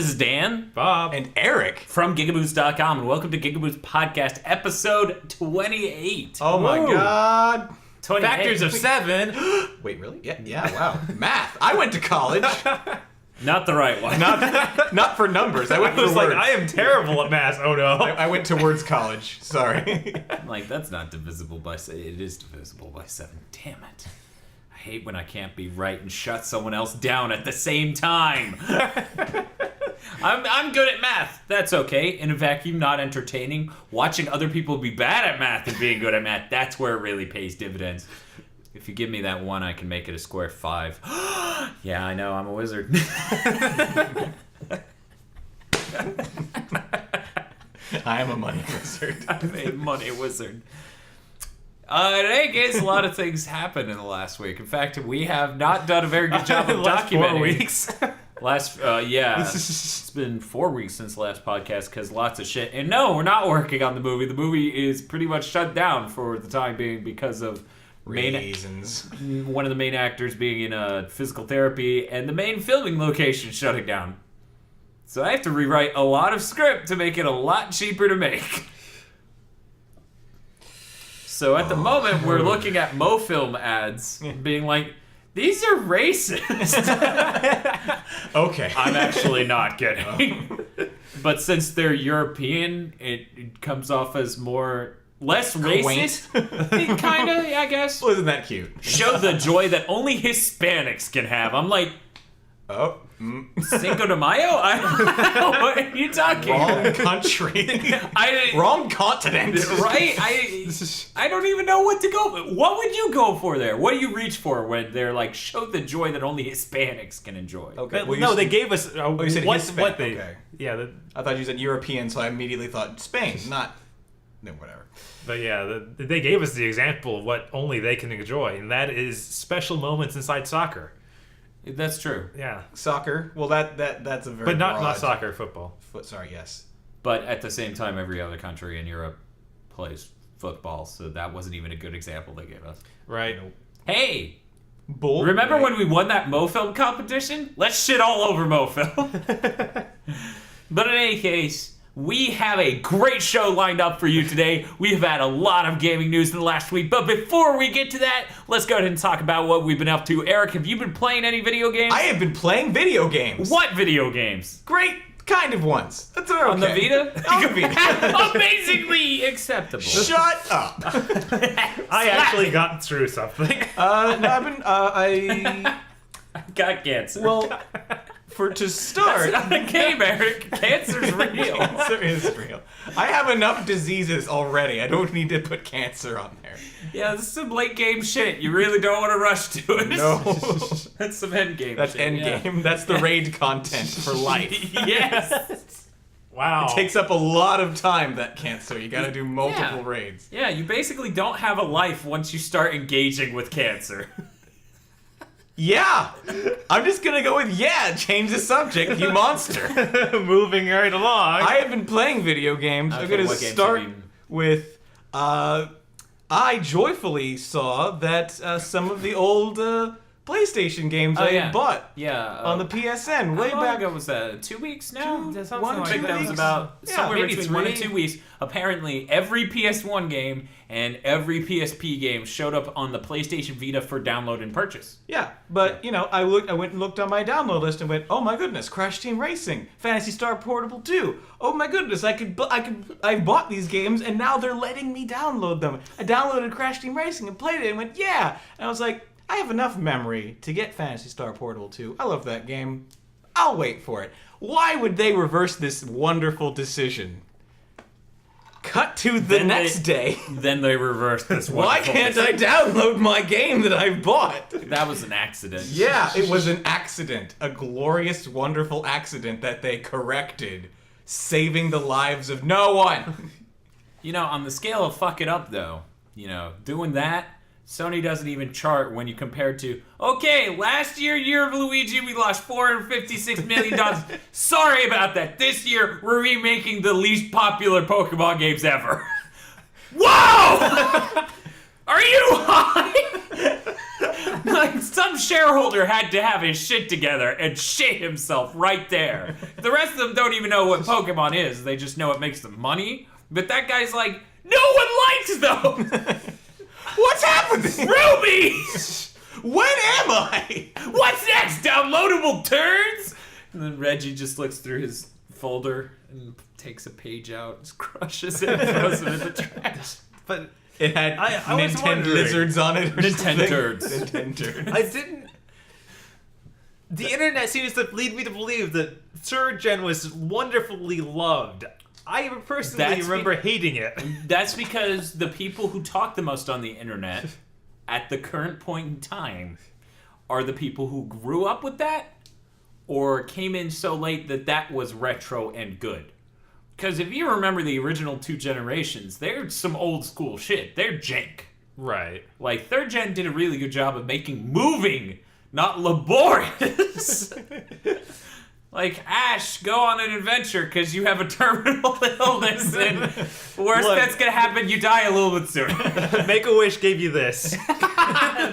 this is Dan. Bob. And Eric. From GigaBoots.com, and welcome to GigaBoots Podcast, episode 28. Oh my God. 28. Factors of 7. Wait, really? Yeah, wow. Math. I went to college. Not the right one. Not for numbers. I went I was for like, words. I am terrible at math. Oh no. I went to words college. Sorry. I'm like, that's not divisible by 7. It is divisible by 7. Damn it. I hate when I can't be right and shut someone else down at the same time. I'm good at math. That's okay. In a vacuum, not entertaining. Watching other people be bad at math and being good at math, that's where it really pays dividends. If you give me that 1, I can make it a square 5. Yeah, I know, I'm a wizard. I am a money wizard. I'm a money wizard. In any case, a lot of things happened in the last week. In fact, we have not done a very good job of last documenting. 4 weeks. Yeah. It's been 4 weeks since the last podcast because lots of shit. And no, we're not working on the movie. The movie is pretty much shut down for the time being because of reasons. One of the main actors being in physical therapy and the main filming location shutting down. So I have to rewrite a lot of script to make it a lot cheaper to make. So at the moment, we're looking at MoFilm ads being like, these are racist. Okay. I'm actually not kidding. But since they're European, it comes off as less racist. Kind of, I guess. Well, isn't that cute? Show the joy that only Hispanics can have. I'm like, oh. Cinco de Mayo? What are you talking Wrong about? country. Wrong continent. Right? I don't even know what to go for. What would you go for there? What do you reach for when they're like, show the joy that only Hispanics can enjoy? Okay. Well, no, they gave us you said what they. okay. Yeah, I thought you said European, so I immediately thought Spain, not... No, whatever. but yeah, they gave us the example of what only they can enjoy, and that is special moments inside soccer. That's true. Yeah, Soccer. Well, that's a very but not broad... soccer, football. Sorry, yes. But at the same time, every other country in Europe plays football, so that wasn't even a good example they gave us. Right. Hey! Bull. Remember when we won that MoFilm competition? Let's shit all over MoFilm. But in any case, we have a great show lined up for you today. We have had a lot of gaming news in the last week, but before we get to that, let's go ahead and talk about what we've been up to. Eric, have you been playing any video games? I have been playing video games. What video games? Great kind of ones. That's okay. On the Vita? On the Vita. Amazingly acceptable. Shut up. I actually got through something. No, I've been, I... Got cancer. Well, to start... That's not a game, Eric. Cancer's real. Cancer is real. I have enough diseases already. I don't need to put cancer on there. Yeah, this is some late game shit. You really don't want to rush to it. No. That's some end game That's shit. end game. That's the raid content for life. Yes. Wow. It takes up a lot of time, that cancer. You gotta do multiple Yeah. raids. Yeah, you basically don't have a life once you start engaging with cancer. Yeah! I'm just gonna go with change the subject, you monster. Moving right along. I have been playing video games. I'm Okay, gonna what games start have you- with, I joyfully saw that some of the old PlayStation games I had bought Yeah. on the PSN way how long back. ago was that? 2 weeks now? one, I think 2 that was weeks? about Yeah, somewhere maybe between 1 and 3. 2 weeks. Apparently, every PS1 game and every PSP game showed up on the PlayStation Vita for download and purchase. Yeah, but I went and looked on my download list and went, oh my goodness, Crash Team Racing, Phantasy Star Portable 2. Oh my goodness, I bought these games and now they're letting me download them. I downloaded Crash Team Racing and played it and went, yeah. And I was like, I have enough memory to get Phantasy Star Portable 2. I love that game. I'll wait for it. Why would they reverse this wonderful decision? Cut to the next day. Then they reversed this one. Why can't I download my game that I bought? That was an accident. Yeah, it was an accident. A glorious, wonderful accident that they corrected, saving the lives of no one. You know, on the scale of fuck it up, though, doing that, Sony doesn't even chart when you compare to, okay, last year of Luigi, we lost $456 million. Sorry about that. This year, we're remaking the least popular Pokemon games ever. Whoa! Are you high? Like some shareholder had to have his shit together and shit himself right there. The rest of them don't even know what Pokemon is. They just know it makes them money. But that guy's like, no one likes them! What's happening? Rubies! When am I? What's next? Downloadable turds? And then Reggie just looks through his folder and takes a page out, just crushes it, and throws it in the trash. But It had I was Nintendo wondering. lizards on it. Or Nintendo something. turds. Nintendo turds. I didn't. The internet seems to lead me to believe that third gen was wonderfully loved. I personally That's remember hating it. That's because the people who talk the most on the internet at the current point in time are the people who grew up with that or came in so late that that was retro and good. Because if you remember the original 2 generations, they're some old school shit. They're jank. Right. Like, 3rd gen did a really good job of making moving, not laborious. Like, Ash, go on an adventure because you have a terminal illness, and worst Look. that's gonna happen, you die a little bit sooner. Make-A-Wish gave you this.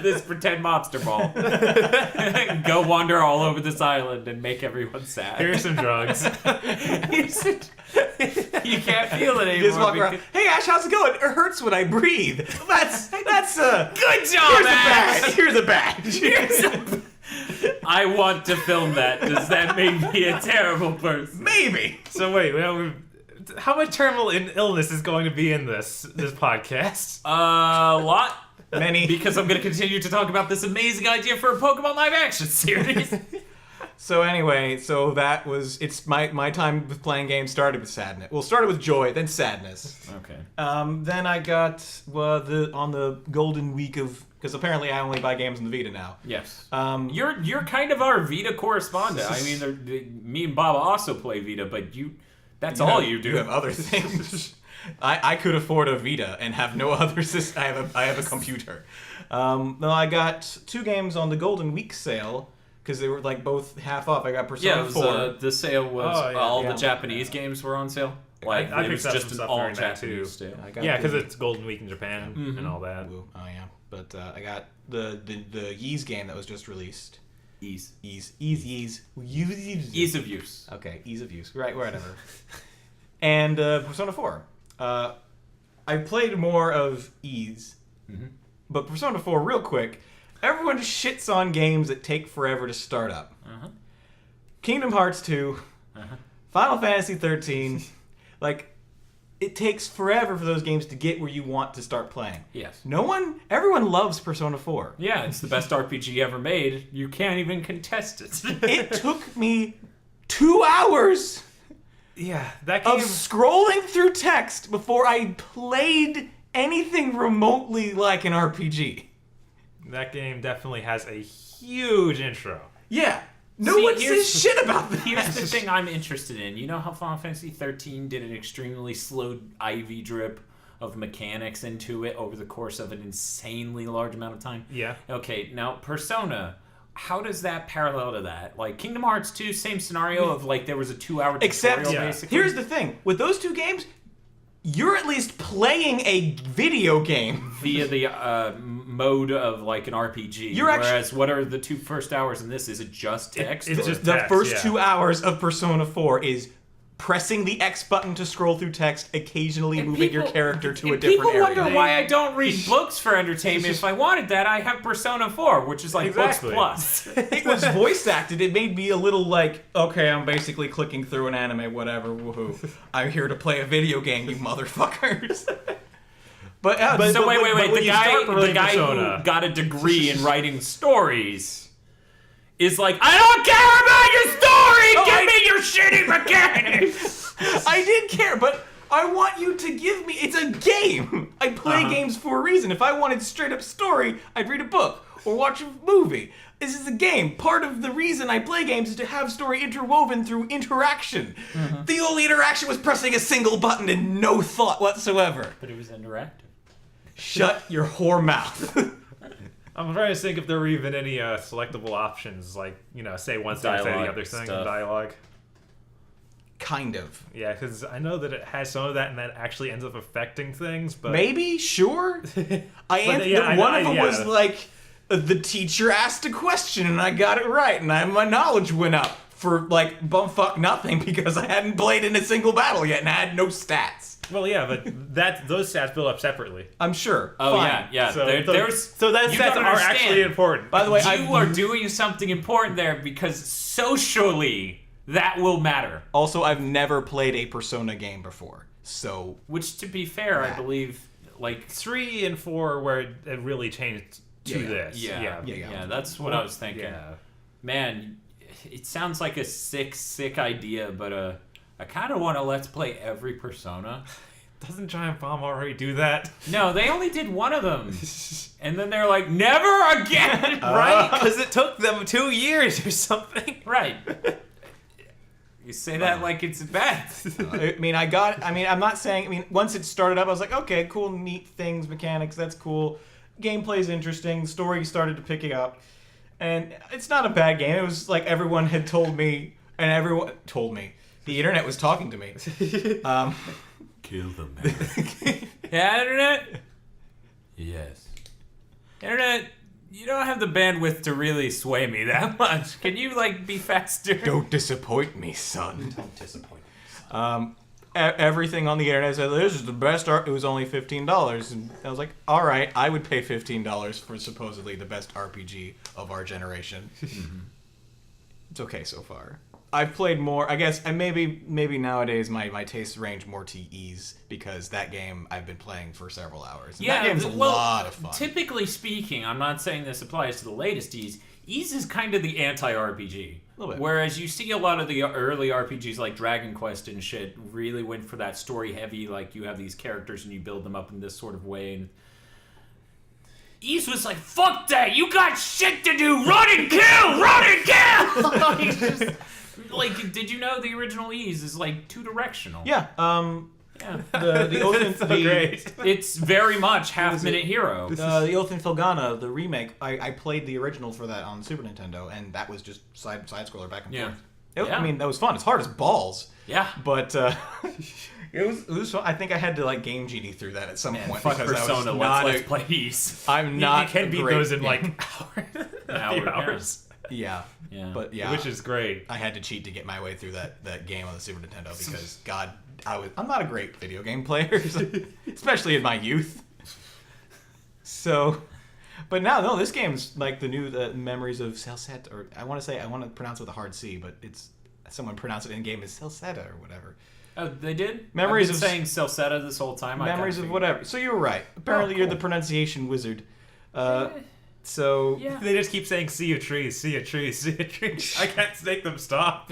This pretend mobster ball. Go wander all over this island and make everyone sad. Here's some drugs. You can't feel it anymore. You just walk around. because- Hey Ash, how's it going? It hurts when I breathe. That's Good job, Ash! Here's a badge. Here's a... I want to film that. Does that make me a terrible person? Maybe. So wait, how much terminal illness is going to be in this podcast? A lot. Many. Because I'm going to continue to talk about this amazing idea for a Pokemon live action series. So anyway, so that was my time with playing games started with sadness. Well, started with joy, then sadness. Okay. Then I got on the golden week of, because apparently I only buy games on the Vita now. Yes. Um, You're kind of our Vita correspondent. I mean, me and Baba also play Vita, but that's all you do. You have other things. I could afford a Vita and have no other system. I have a computer. No, I got 2 games on the golden week sale because they were like both half off. I got Persona Yeah, it was, 4. the sale was Oh, yeah, all yeah. the Japanese games were on sale. Like I it was picked up just some an stuff all during that, Japanese too. sale. I got Yeah, because the- it's Golden Week in Japan and all that. Ooh, oh yeah, but I got the Ys game that was just released. Ease Ease. of use. Okay, ease of use. Right, whatever. And Persona 4. I played more of Ease, but Persona 4, real quick, everyone shits on games that take forever to start up. Kingdom Hearts 2, Final Fantasy 13, like, it takes forever for those games to get where you want to start playing. Yes. Everyone loves Persona 4. Yeah, it's the best RPG ever made. You can't even contest it. It took me 2 hours Yeah, that of game. scrolling through text before I played anything remotely like an RPG. That game definitely has a huge intro. Yeah. No See, one here's- says shit about that. Here's the thing I'm interested in. You know how Final Fantasy 13 did an extremely slow IV drip of mechanics into it over the course of an insanely large amount of time? Yeah. Okay, now Persona, how does that parallel to that? Like Kingdom Hearts 2, same scenario of like there was a 2-hour Except, tutorial yeah. basically. here's the thing. With those 2 games, you're at least playing a video game. via the mode of like an RPG. You're actu- Whereas what are the 2 first hours in this? Is it just text? it's or- just The text, first yeah. 2 hours of Persona 4 is pressing the X button to scroll through text, occasionally And moving your people- character to a and different people area. wonder why I don't read books for entertainment. If I wanted that, I have Persona 4, which is like Exactly. books plus. It was voice acted. It made me a little like, okay, I'm basically clicking through an anime, whatever, woohoo. I'm here to play a video game, you motherfuckers. But, So wait. when The you start guy playing who Persona- got a degree in writing stories is like, I don't care about your story. Give me your shitty mechanics. I did care, but I want you to give me. It's a game. I play games for a reason. If I wanted straight up story, I'd read a book or watch a movie. This is a game. Part of the reason I play games is to have story interwoven through interaction. The only interaction was pressing a single button and no thought whatsoever. But it was interactive. Shut your whore mouth. I'm trying to think if there were even any selectable options, like, say one thing, say the Dialogue other thing, stuff. dialogue. Kind of. Yeah, because I know that it has some of that, and that actually ends up affecting things, but... Maybe, sure. yeah, One of them yeah. was like, the teacher asked a question and I got it right, and my knowledge went up for like bumfuck nothing because I hadn't played in a single battle yet and I had no stats. Well, yeah, but those stats build up separately. I'm sure. Oh, Fine. yeah. So There's those you stats gotta are understand. actually important. By the way, You are doing something important there because socially that will matter. Also, I've never played a Persona game before, so Which, to be fair, I believe, like 3 and 4 where it really changed to Yeah. this. yeah, that's what I was thinking. Yeah. Man, it sounds like a sick idea, but I kind of want to let's play every Persona. Doesn't Giant Bomb already do that? No, they only did one of them, and then they're like, never again, Right? Because it took them 2 years or something. right? You say that like it's bad. I'm not saying, once it started up, I was like, okay, cool, neat things, mechanics, that's cool. Gameplay's interesting, story started to pick it up. And it's not a bad game. It was like everyone had told me, and everyone told me. The internet was talking to me. Kill them. Yeah, internet? Yes. Internet, you don't have the bandwidth to really sway me that much. Can you, be faster? Don't disappoint me, son. Don't disappoint me. Everything on the internet said, this is the best art. It was only $15. And I was like, all right, I would pay $15 for supposedly the best RPG of our generation. It's okay so far. I've played more, I guess, and maybe nowadays my tastes range more to Ease, because that game I've been playing for several hours. And that game's a lot of fun. Typically speaking, I'm not saying this applies to the latest Ease. Ease is kind of the anti-RPG. A little bit. Whereas you see a lot of the early RPGs like Dragon Quest and shit really went for that story heavy, like you have these characters and you build them up in this sort of way. And Ease was like, fuck that, you got shit to do, run and kill, run and kill! He's just, did you know the original Ease is two-directional? Yeah, Yeah. the Oath and Great. It's very much half-minute hero. the Oath and Felghana, the remake, I played the original for that on Super Nintendo, and that was just side-scroller back and Yeah. forth. Yeah. That was fun. It's hard as balls. Yeah. But it was fun. I think I had to Game Genie through that at some point. Fuck because I was Persona, not let's play Ease. I'm not You can a beat great those in game. a few hours. Yeah. Yeah. But yeah, Which is great. I had to cheat to get my way through that game on the Super Nintendo because God, I'm not a great video game player, especially in my youth. So, but no, this game's like the Memories of Celset, or I want to pronounce it with a hard C, but it's someone pronounced it in game as Celseta or whatever. Oh, they did? Memories I've been of saying Celseta this whole time. Memories of whatever. So you were right. Apparently, you're the pronunciation wizard. So Yeah. They just keep saying sea of trees, sea of trees, sea of trees. I can't make them stop.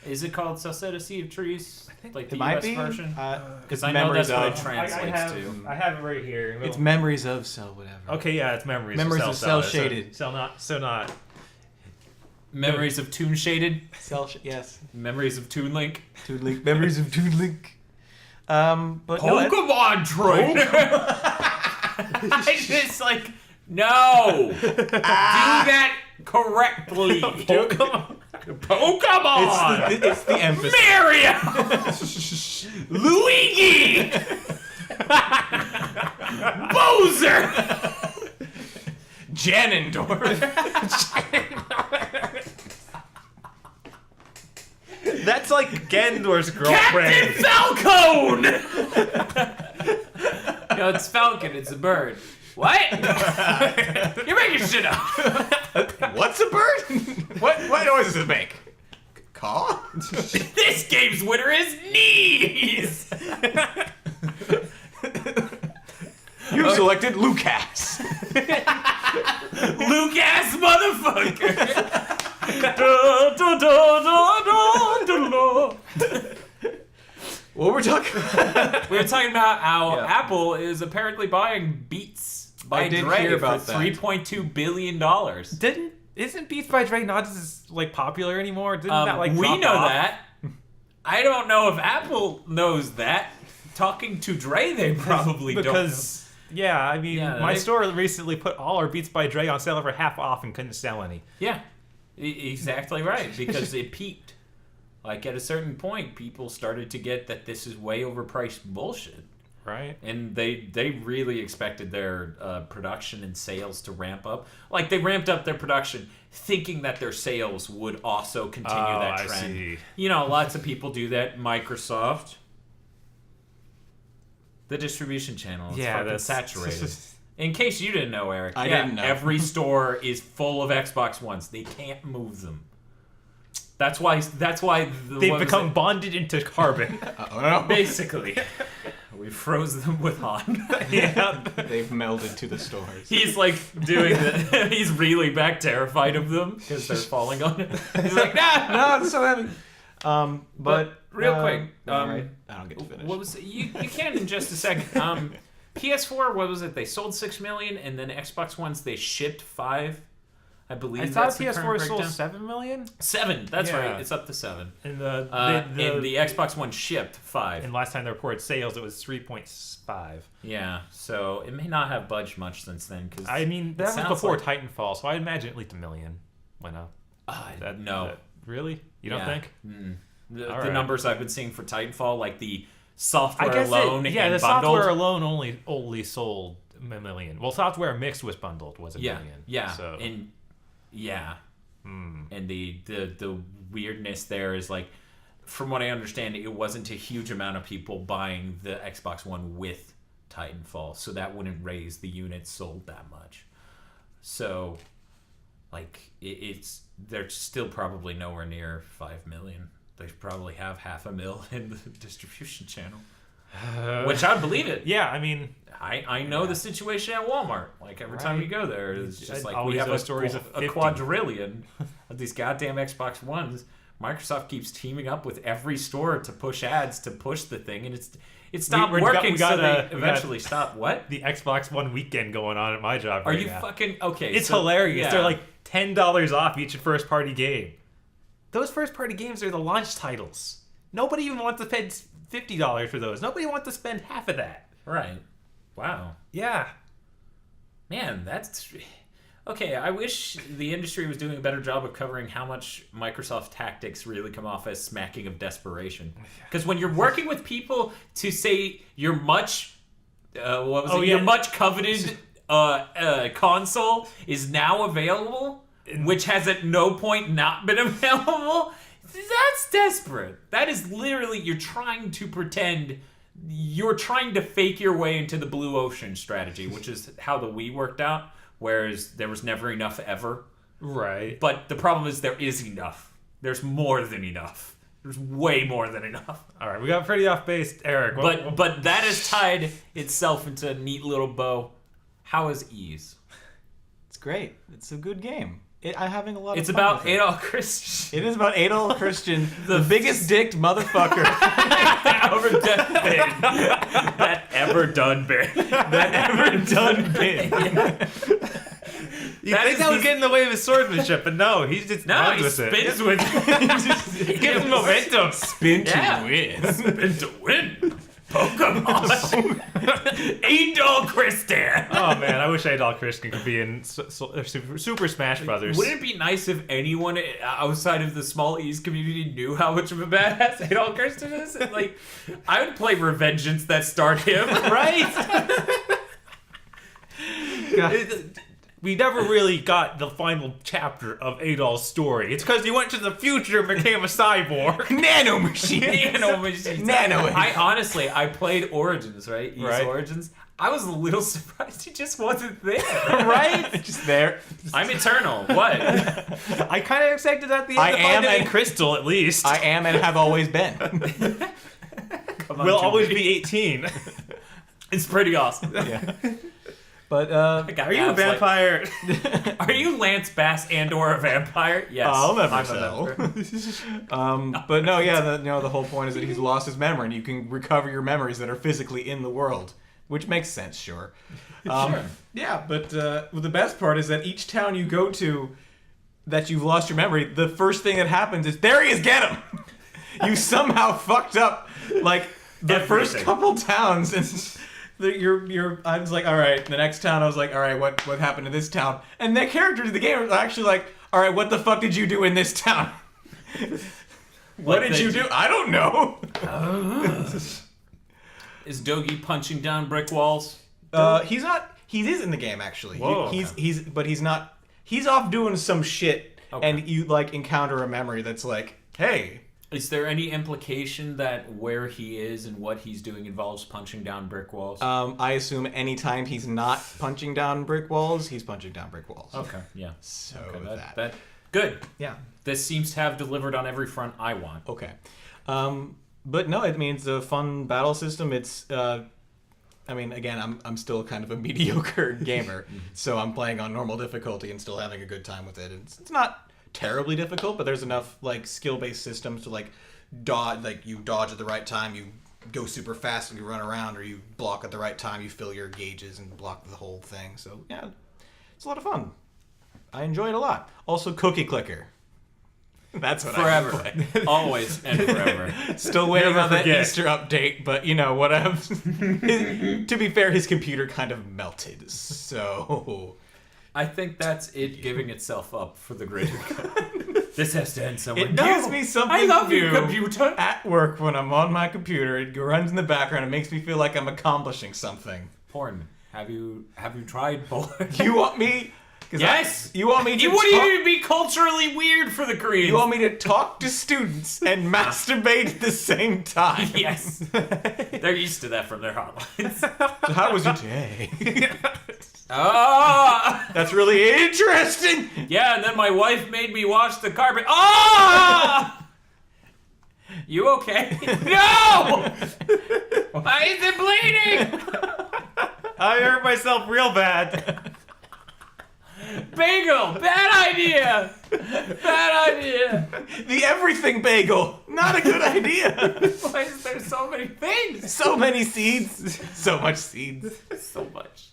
Is it called Celseta Sea of Trees? Like the it might US be. version? Because Because I know that's what it of. translates to. I have it right here. It's memories of cell whatever. Okay, yeah, it's memories. Memories of of cell cell-shaded. So not. Memories of Toon Shaded? Yes. Memories of Toon Link? Toon Link. Memories of Toon Link. But no, Pokemon Troy! I just no! Do that correctly! Pokemon. Pokemon! it's the emphasis. Mario! Luigi! Bowser! Ganondorf. That's like Ganondorf's Captain girlfriend. Falcone! No, it's Falcon, it's a bird. What? You're making shit up. What's a bird? what noise does it make? Caw? This game's winner is Knees! You selected Lucas. Lucas motherfucker! What we're talking about? We were talking about how Yeah. Apple is apparently buying Beats by I did Dre hear about for that. $3.2 billion. Isn't Beats by Dre not as popular anymore? Didn't that we drop know off? that. I don't know if Apple knows that. Talking to Dre, they probably Because yeah, I mean, Yeah, my they- store recently put all our Beats by Dre on sale for half off and couldn't sell any. Yeah, exactly right. Because it peaked. At a certain point, people started to get that this is way overpriced bullshit. Right. And they really expected their production and sales to ramp up. Like, they ramped up their production thinking that their sales would also continue that trend. I see. You know, lots of people do that. Microsoft, the distribution channel is fucking saturated. In case you didn't know, Eric, I didn't know. Every store is full of Xbox Ones. They can't move them. That's why They've become bonded into carbon. Oh no. basically. We froze them with Han. Yeah. They've melded to the stores. He's like doing the. He's reeling back, terrified of them because they're falling on him. He's like, nah. No, it's so heavy. But real quick, all right, I don't get to finish. what was you can in just a second. PS4, what was it? They sold 6 million, and then Xbox Ones they shipped 5. I believe. I thought that's the PS4 current sold breakdown. 7 million? 7. That's Yeah. right. It's up to 7. And And the Xbox One shipped 5. and last time they reported sales, it was 3.5. Yeah, so it may not have budged much since then. Cause I mean, that was sounds before like- Titanfall, so I imagine at least 1 million went up. no. Really? You don't Yeah. think? The All right. numbers I've been seeing for Titanfall, like the software I guess alone yeah, and the bundled. software alone only sold 1 million. Well, software mixed was bundled was 1 million. Yeah, So and and the weirdness there is like, from what I understand, it wasn't a huge amount of people buying the Xbox One with Titanfall, so that wouldn't raise the units sold that much. So, like, it's they're still probably nowhere near 5 million. They probably have 500,000 in the distribution channel, which I'd believe it. yeah, I mean, I know the situation at Walmart. Like, every time Right. you go there, it's just like Always we have those stories of a 50. quadrillion of these goddamn Xbox Ones. Microsoft keeps teaming up with every store to push ads to push the thing, and it stopped we got- working. we got, so we they got- eventually stopped. What? the Xbox One weekend going on at my job Are right you now. fucking okay? It's so- hilarious. yeah. They're like $10 off each first party game. Those first party games are the launch titles. Nobody even wants to spend $50 for those. Nobody wants to spend half of that. right. Wow. Yeah. Man, that's okay. I wish the industry was doing a better job of covering how much Microsoft tactics really come off as smacking of desperation. Because when you're working with people to say your much, your much coveted console is now available, which has at no point not been available, that's desperate. That is literally, you're trying to pretend. You're trying to fake your way into the blue ocean strategy, which is how the Wii worked out, whereas there was never enough ever. Right. But the problem is there is enough. There's more than enough. There's way more than enough. All right, we got pretty off base, Eric. But that has tied itself into a neat little bow. How is Ease? It's great. It's a good game. I'm having a lot It's of fun about with it. Adolf Christian. It is about Adolf Christian, the biggest dicked motherfucker That ever done bit. that ever done been. you think that would get in the way of his swordsmanship, but no, he's just No, runs he with it. spins with He gives him momentum. Spin to Yeah. win. Spin to win. Pokemon. Adolf Christian. Oh man, I wish Adolf Christian could be in Super Smash Brothers. Wouldn't it be nice if anyone outside of the small East community knew how much of a badass Adolf Christian is? Like, I would play Revengeance that starred him, right? We never really got the final chapter of Adolf's story. It's because he went to the future and became a cyborg. Nano machine. Nano machines. Nano. I played Origins, right? East Right. Origins. I was a little surprised he just wasn't there. Right? Just there. I'm eternal. What? I kind of expected at the end I to find am him in and- Crystal at least. I am and have always been. Come on, We'll Jimmy. always be 18. It's pretty awesome. Yeah. But Are you a vampire? Are you Lance Bass and/or a vampire? Yes. I'll never I'm a tell. vampire. but no, yeah, the whole point is that he's lost his memory, and you can recover your memories that are physically in the world, which makes sense, sure. Sure. Yeah, but the best part is that each town you go to that you've lost your memory, the first thing that happens is, there he is, get him! You somehow fucked up, like, the first Everything. couple towns, and I was like, all right, the next town, I was like, all right, what happened to this town? And the characters in the game are actually like, all right, what the fuck did you do in this town? What did you do? I don't know. Is Dogi punching down brick walls? He's not. He is in the game actually. Whoa. But he's not. He's off doing some shit, Okay. and you like encounter a memory that's like, hey. Is there any implication that where he is and what he's doing involves punching down brick walls? I assume anytime he's not punching down brick walls, he's punching down brick walls. Okay, yeah. So Okay, that. good. Yeah. This seems to have delivered on every front I want. Okay. But no, it means a fun battle system. It's I mean, again, I'm still kind of a mediocre gamer, so I'm playing on normal difficulty and still having a good time with it. It's not terribly difficult, but there's enough like skill-based systems to like dodge, like you dodge at the right time, you go super fast and you run around, or you block at the right time, you fill your gauges and block the whole thing. So yeah, it's a lot of fun. I enjoy it a lot. Also, Cookie Clicker. That's what Forever. I play. Always and forever. Still waiting Never on that forget. Easter update, but you know what? To be fair, his computer kind of melted, so I think that's it giving itself up for the greater good. This has to end somewhere. it gives me something I love to you, do computer. at work when I'm on my computer. It runs in the background. It makes me feel like I'm accomplishing something. Porn. Have you tried porn? You want me? 'Cause Yes! you want me to? You wouldn't talk- even be culturally weird for the Koreans. You want me to talk to students and masturbate at the same time? Yes. They're used to that from their hotlines. So how was your day? Ah! That's really interesting. Yeah, and then my wife made me wash the carpet. Ah! You okay? No! Why is it bleeding? I hurt myself real bad. Bagel! Bad idea! Bad idea! The everything bagel. Not a good idea. Why is there so many things? So many seeds. So much seeds. So much.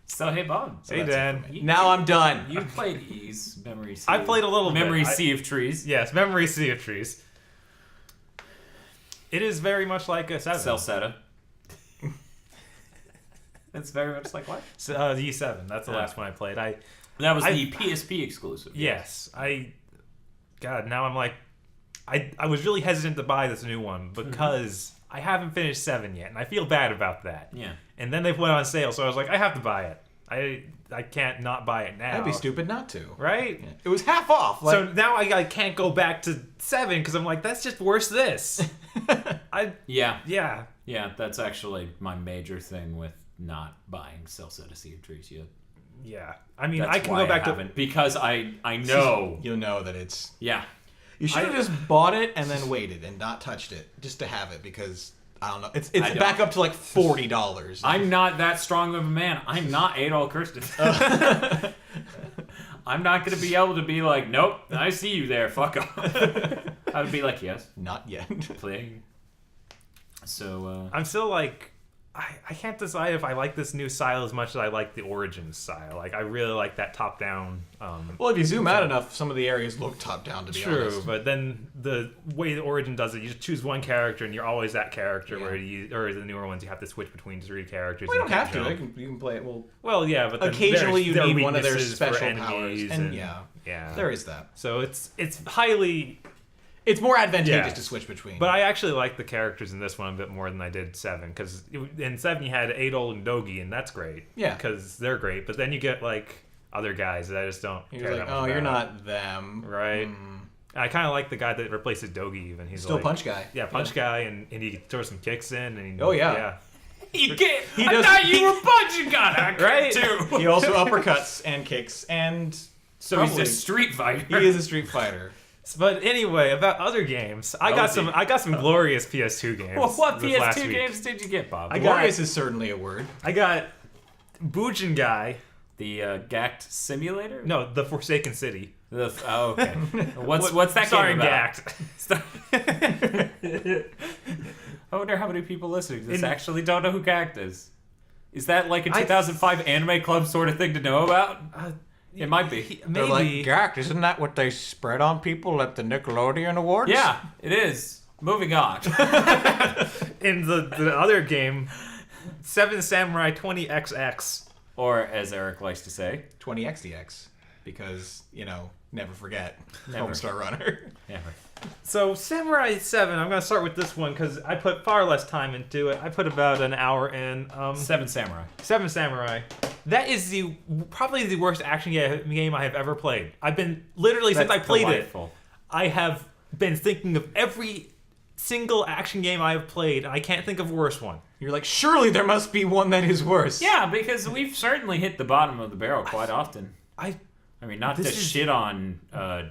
So hey, Bob. Hey, Dan. Now I'm done. You played Ease, Memory Sea. I played a little bit. Memory Sea of Trees. Yes, Memory Sea of Trees. It is very much like a 7. Celceta. It's very much like what? The E7. That's the last one I played. That was the PSP exclusive. Yes. God, now I'm like... I was really hesitant to buy this new one because I haven't finished 7 yet, and I feel bad about that. Yeah. And then they put it on sale, so I was like, I have to buy it. I can't not buy it now. That'd be stupid not to. Right? Yeah. It was half off. Like, So now I can't go back to 7 because I'm like, that's just worse this. Yeah. Yeah. Yeah, that's actually my major thing with not buying Celceta Sea of Trees yet. Yeah. I mean, That's I can why go back I to... haven't, because I know. you'll know that it's. Yeah. You should have just bought it and then waited and not touched it just to have it because I don't know. It's don't. back up to like $40. I'm not that strong of a man. I'm not Adolf Kirsten. I'm not going to be able to be like, nope, I see you there, fuck off. I would be like, yes, Not yet. playing. So, I'm still like... I can't decide if I like this new style as much as I like the Origins style. Like, I really like that top-down... Well, if you zoom out enough, some of the areas look top down. To be True, honest. but then the way the Origin does it, you just choose one character and you're always that character. Yeah. Or the newer ones, you have to switch between 3 characters. Well, you and don't have to. jump. You can play it. Well, Well, yeah, but then occasionally you there are need one of their weaknesses for special powers, enemies and yeah, there is that. So it's highly. It's more advantageous Yeah. to switch between. But I actually like the characters in this one a bit more than I did 7, because in 7 you had Adol and Dogi, and that's great. Yeah. Because they're great, but then you get like other guys that I just don't you're care like, that much oh, you're about. not them, Right. Mm. I kind of like the guy that replaces Dogi even. He's Still like, punch guy. Yeah, punch guy, and he throws some kicks in. And Oh, yeah. you get. He I does- thought you were punching God, I Right? too. He also uppercuts and kicks, and So he's a probably- street fighter. he is a street fighter. But anyway, about other games, I got some glorious PS2 games. Well, what this last PS2 week. games did you get, Bob? I got- Glorious is certainly a word. I got Bujin Guy. The Gact Simulator? No, the Forsaken City. Oh, okay. What's that Starring game about? Gact. I wonder how many people listening to this In- actually don't know who Gact is. Is that like a I- 2005 anime club sort of thing to know about? It might be. Maybe. Gact, isn't that what they spread on people at the Nickelodeon Awards? Yeah, it is. Moving on. In the other game, 7 Samurai 20XX. Or, as Eric likes to say, 20XDX. because, never forget. Never. Homestar Runner. Never. So Samurai 7, I'm going to start with this one because I put far less time into it. I put about an hour in. 7 Samurai. 7 Samurai. That is probably the worst action game I have ever played. I've been, literally since I played delightful. it, I have been thinking of every single action game I have played, and I can't think of a worse one. You're like, surely there must be one that is worse. Yeah, because we've certainly hit the bottom of the barrel quite often. I mean, not to shit on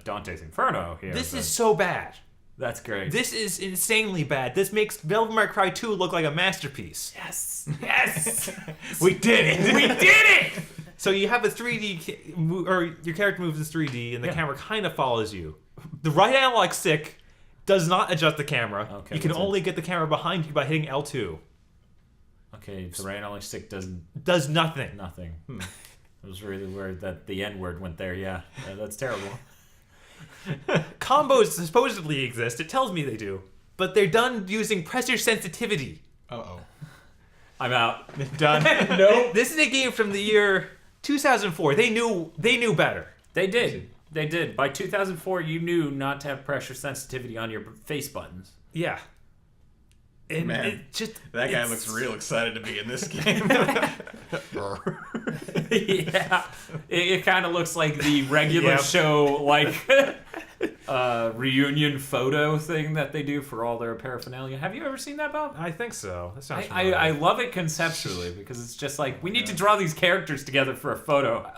Dante's Inferno here. This is so bad. That's great. This is insanely bad. This makes Devil May Cry 2 look like a masterpiece. Yes. Yes. We did it. We did it. So you have a 3D, or your character moves in 3D, and the camera kind of follows you. The right analog stick does not adjust the camera. Okay, you can what's only get the camera behind you by hitting L2. Okay, the right analog stick does nothing. nothing. It was really weird that the N word went there. Yeah, that's terrible. Combos supposedly exist. It tells me they do, but they're done using pressure sensitivity. Uh-oh. I'm out. Done. No. This is a game from the year 2004. They knew better. They did. They did. By 2004, you knew not to have pressure sensitivity on your face buttons. Yeah. And Man, it just that guy looks real excited to be in this game. Yeah, it kind of looks like the regular show, like reunion photo thing that they do for all their paraphernalia. Have you ever seen that, Bob? I think so. That sounds I love it conceptually because it's just like we need to draw these characters together for a photo.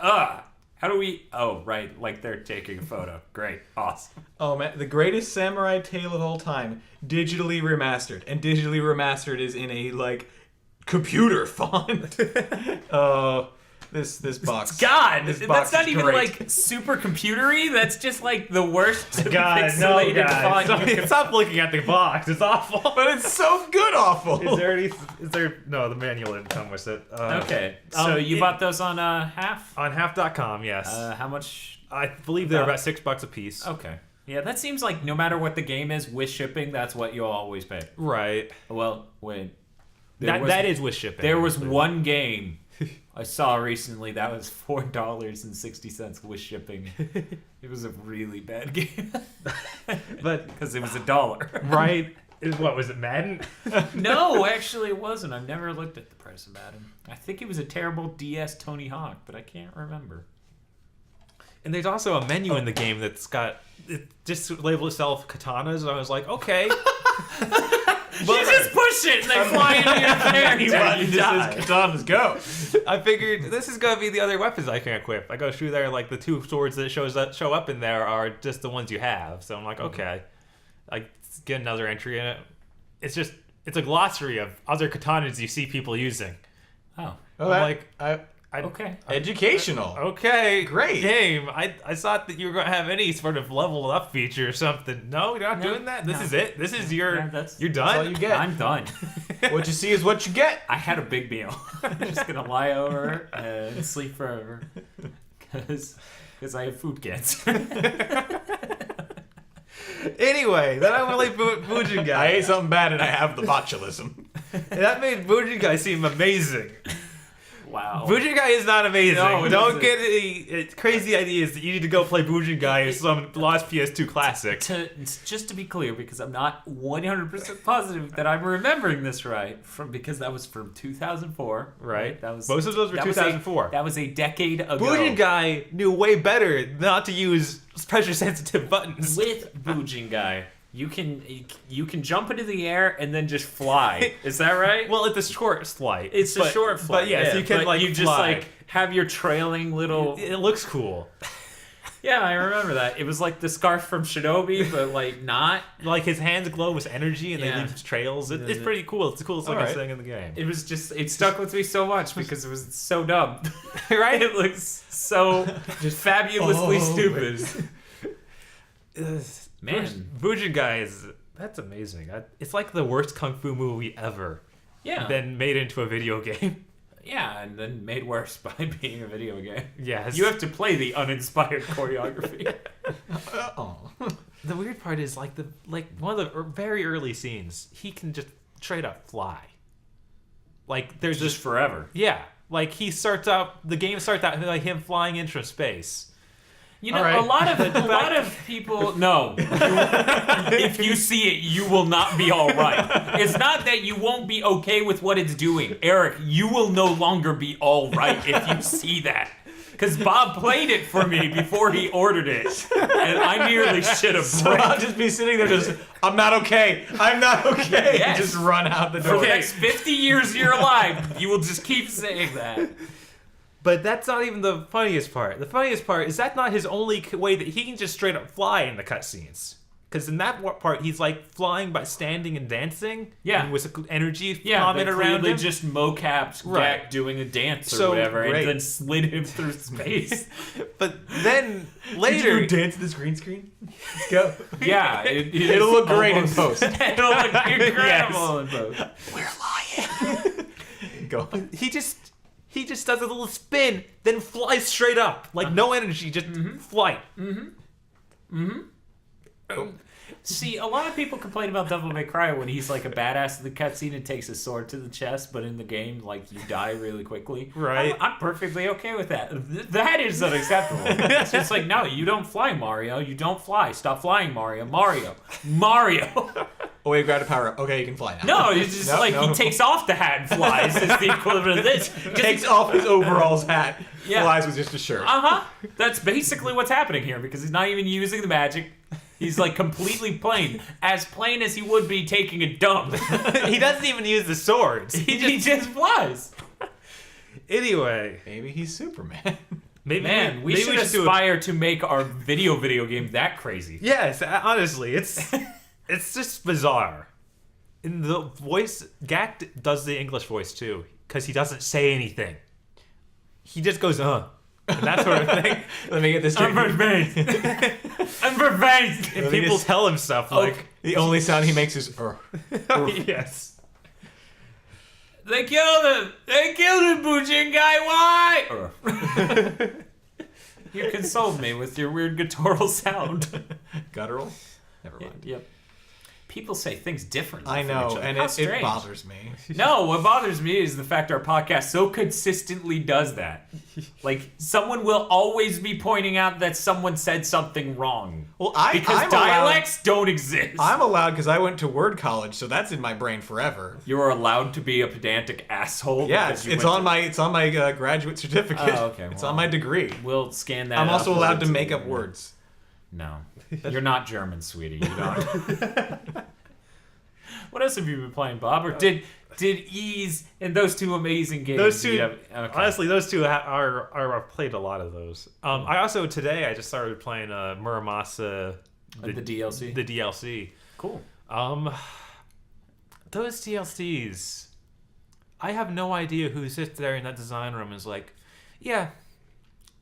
How do we? Oh, right, like they're taking a photo. Great, awesome. Oh man, the greatest samurai tale of all time, digitally remastered, and digitally remastered is in a computer font. Oh, this box. God, this that's box not is even great. like super computery. That's just like the worst God, no, pixelated guys. font. You can... Stop looking at the box. It's awful. But it's so good, awful. Is there? No, the manual didn't come with it. Okay, so you bought those on half? On half.com, yes. How much? I believe they're about $6 a piece. Okay. Yeah, that seems like no matter what the game is, with shipping, that's what you'll always pay. Right. Well, wait. That is with shipping. There was one game I saw recently that was $4.60 with shipping. It was a really bad game. But because it was $1. right. What was it, Madden? No, actually it wasn't. I've never looked at the price of Madden. I think it was a terrible DS Tony Hawk, but I can't remember. And there's also a menu in the game that's got it just labeled itself katanas, and I was like, okay. You just push it and they fly into your character. You die. Katanas go. I figured this is gonna be the other weapons I can equip. I go through there, like the two swords that show up in there are just the ones you have. So I'm like, okay, I get another entry in it. It's a glossary of other katanas you see people using. Oh, Okay. Educational. Okay, Great. game. I thought that you were going to have any sort of level up feature or something. No, you're not doing that. This is it. This is you're done. That's all you get. I'm done. What you see is what you get. I had a big meal. I'm just gonna lie over and sleep forever because I have food cancer. Anyway, then I want to play Bujin Guy. I ate something bad and I have the botulism. And that made Bujin Guy seem amazing. Wow. Bujin Guy is not amazing. No, Don't get any crazy ideas that you need to go play Bujin Guy or some lost PS2 classic. Just to be clear, because I'm not 100% positive that I'm remembering this right, because that was from 2004. Right. That was Most of those were 2004. That was a decade ago. Bujin Guy knew way better not to use pressure-sensitive buttons. With Bujin Guy, you can jump into the air and then just fly. Is that right? Well, it's a short flight. It's a short flight. But yes, you can but you just fly. have your trailing little. It looks cool. Yeah, I remember that. It was like the scarf from Shinobi, but not. Like his hands glow with energy and they Yeah. leave trails. It's pretty cool. It's the coolest looking thing in the game. It was just. It stuck with me so much because it was so dumb. Right? It looks so just fabulously stupid. Man, Bujin Guy that's amazing. It's like the worst kung fu movie ever. Yeah. Then made into a video game. Yeah, and then made worse by being a video game. Yes. You have to play the uninspired choreography. The weird part is like one of the very early scenes, he can just straight up fly. Like there's Just forever. yeah, like the game starts out like him flying into space. You know, All right. a lot of people. No, if you see it, you will not be all right. It's not that you won't be okay with what it's doing, Eric. You will no longer be all right if you see that. Because Bob played it for me before he ordered it, and I nearly shit a So brick. I'll just be sitting there just, I'm not okay. I'm not okay. Yes. And just run out the For door. the next 50 years you're alive, you will just keep saying that. But that's not even the funniest part. The funniest part is that's not his only way that he can just straight up fly in the cutscenes. Because in that part, he's like flying by standing and dancing. Yeah. And with energy Yeah, comment they around clearly him. just mocapped Right. Gak doing a dance or So, whatever, right. and then slid him through space. But then Did later, you dance this green screen? Let's go. Yeah, It'll look great in post. It'll look incredible in post. We're lying. Go. he just does a little spin, then flies straight up, like no energy, just flight. See, a lot of people complain about Devil May Cry when he's like a badass in the cutscene and takes his sword to the chest, but in the game, like, you die really quickly. Right. I'm perfectly okay with that. That is unacceptable. It's just like, no, you don't fly, Mario. You don't fly. Stop flying, Mario. Mario. Oh, wait, grab a power up. Okay, you can fly now. No, it's just No, like no. he takes off the hat and flies. It's the equivalent of this. Takes off his overalls hat. Yeah. Flies with just a shirt. That's basically what's happening here because he's not even using the magic. He's like completely plain as he would be taking a dump. He doesn't even use the swords. he just flies. Anyway, Maybe he's Superman. maybe Man, we maybe should do a- aspire to make our video game that crazy. Yes, honestly, it's just bizarre. In the voice, Gak does the English voice too, because he doesn't say anything. He just goes, and that sort of thing. Let me get this straight. I'm revenged. I'm revenged. And Let me people just- tell him stuff like, The only sound he makes is, yes. They killed him. They killed him, Bujin guy. Why? You consoled me with your weird guttural sound. Guttural? Never mind. Yep. People say things differently. I from know, each other. and How it strange. bothers me. No, what bothers me is the fact our podcast so consistently does that. Like, someone will always be pointing out that someone said something wrong. Well, Because I'm dialects don't exist. I'm allowed because I went to word college, so that's in my brain forever. You're allowed to be a pedantic asshole. Yeah, because you it's went on my graduate certificate. Oh, okay, It's well, on my degree. We'll scan that. I'm also allowed to upwards. make up words. No, you're not German, sweetie. You don't. What else have you been playing, Bob? Or did Ease and those two amazing games? Those two, Okay. honestly, those two are I've played a lot of those. I also today I just started playing Muramasa, The DLC. The DLC. Cool. Those DLCs, I have no idea who sits there in that design room and is like, yeah,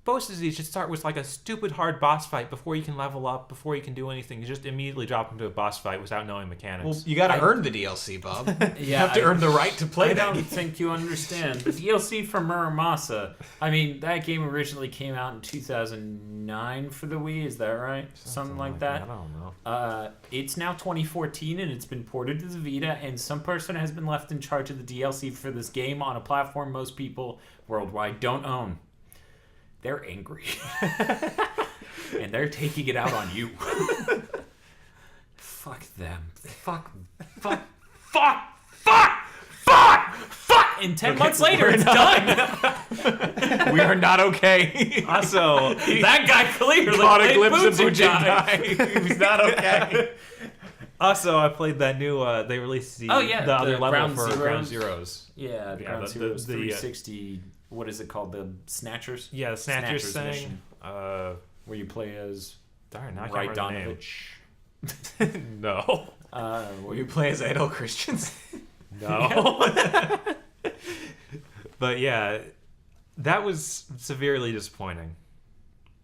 most of these should start with like a stupid hard boss fight before you can level up, before you can do anything. You just immediately drop into a boss fight without knowing mechanics. Well, you got to earn the DLC, Bob. You Yeah, have to earn the right to play I that. don't think you understand. The DLC for Muramasa, I mean, that game originally came out in 2009 for the Wii, is that right? Something like that? I don't know. It's now 2014 and it's been ported to the Vita, and some person has been left in charge of the DLC for this game on a platform most people worldwide don't own. They're angry. And they're taking it out on you. Fuck them. Fuck. And 10 months later, it's done. We are not okay. Also, That guy clearly Caught a played glimpse of Bujin Bujin guy. He's not okay. also, I played that new. They released the the other level Ground for Zeroes. Ground Zeroes. Yeah, the Yeah, Ground the- Zeroes the- 360. What is it called? The Snatchers? Yeah, the Snatchers thing. mission, where you play as Darn, I Ray can't remember the name. Donovich. No. Will you play as Idol Christians? No. But yeah, that was severely disappointing.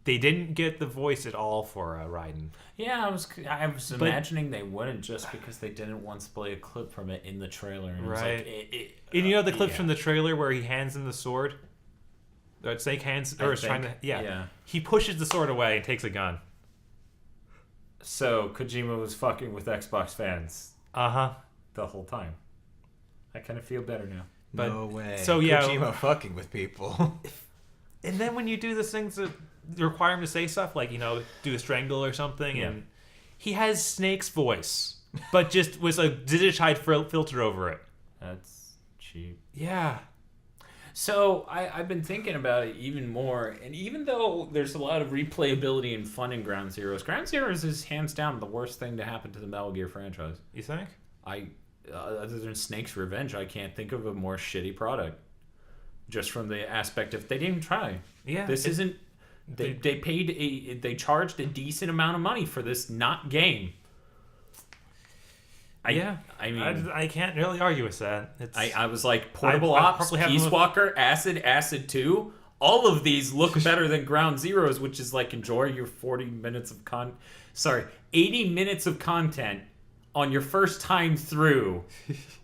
They didn't get the voice at all for Raiden. Yeah, I was imagining they wouldn't just because they didn't once play a clip from it in the trailer. And Right. It was like, And you know the clips yeah. from the trailer where he hands him the sword? Or Snake hands, or I is trying to, think, yeah. yeah. He pushes the sword away and takes a gun. So Kojima was fucking with Xbox fans Uh-huh. the whole time. I kind of feel better now. But- No way. so, yeah. Kojima fucking with people. And then when you do the things that require him to say stuff like, do a strangle or something, and he has Snake's voice, but just with a digitized filter over it. That's cheap. Yeah. So I've been thinking about it even more, and even though there's a lot of replayability and fun in Ground Zeroes is hands down the worst thing to happen to the Metal Gear franchise. You think? Other than Snake's Revenge, I can't think of a more shitty product. Just from the aspect of they didn't even try. Yeah. This isn't. They charged a decent amount of money for this not game. I mean, I can't really argue with that. I was like, Portable Ops, Peace Walker, Acid 2. All of these look better than Ground Zeroes, which is like enjoy your 80 minutes of content on your first time through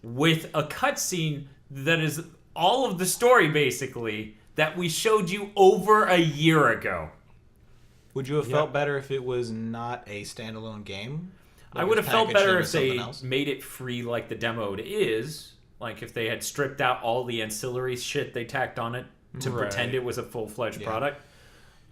with a cutscene that is all of the story basically that we showed you over a year ago. Would you have felt better if it was not a standalone game? I would have felt better if they made it free like the demo is. Like if they had stripped out all the ancillary shit they tacked on it to pretend it was a full-fledged product.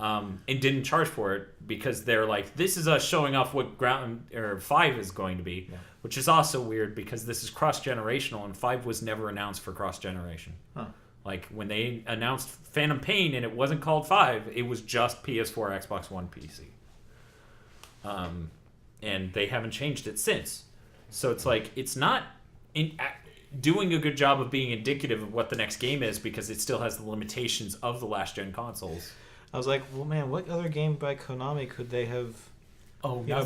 And didn't charge for it because they're like, this is us showing off what 5 is going to be, which is also weird because this is cross-generational and 5 was never announced for cross-generation. Huh. Like when they announced Phantom Pain and it wasn't called 5, it was just PS4, Xbox One, PC. And they haven't changed it since. So it's like, it's not doing a good job of being indicative of what the next game is because it still has the limitations of the last-gen consoles. I was like, well, man, what other game by Konami could they have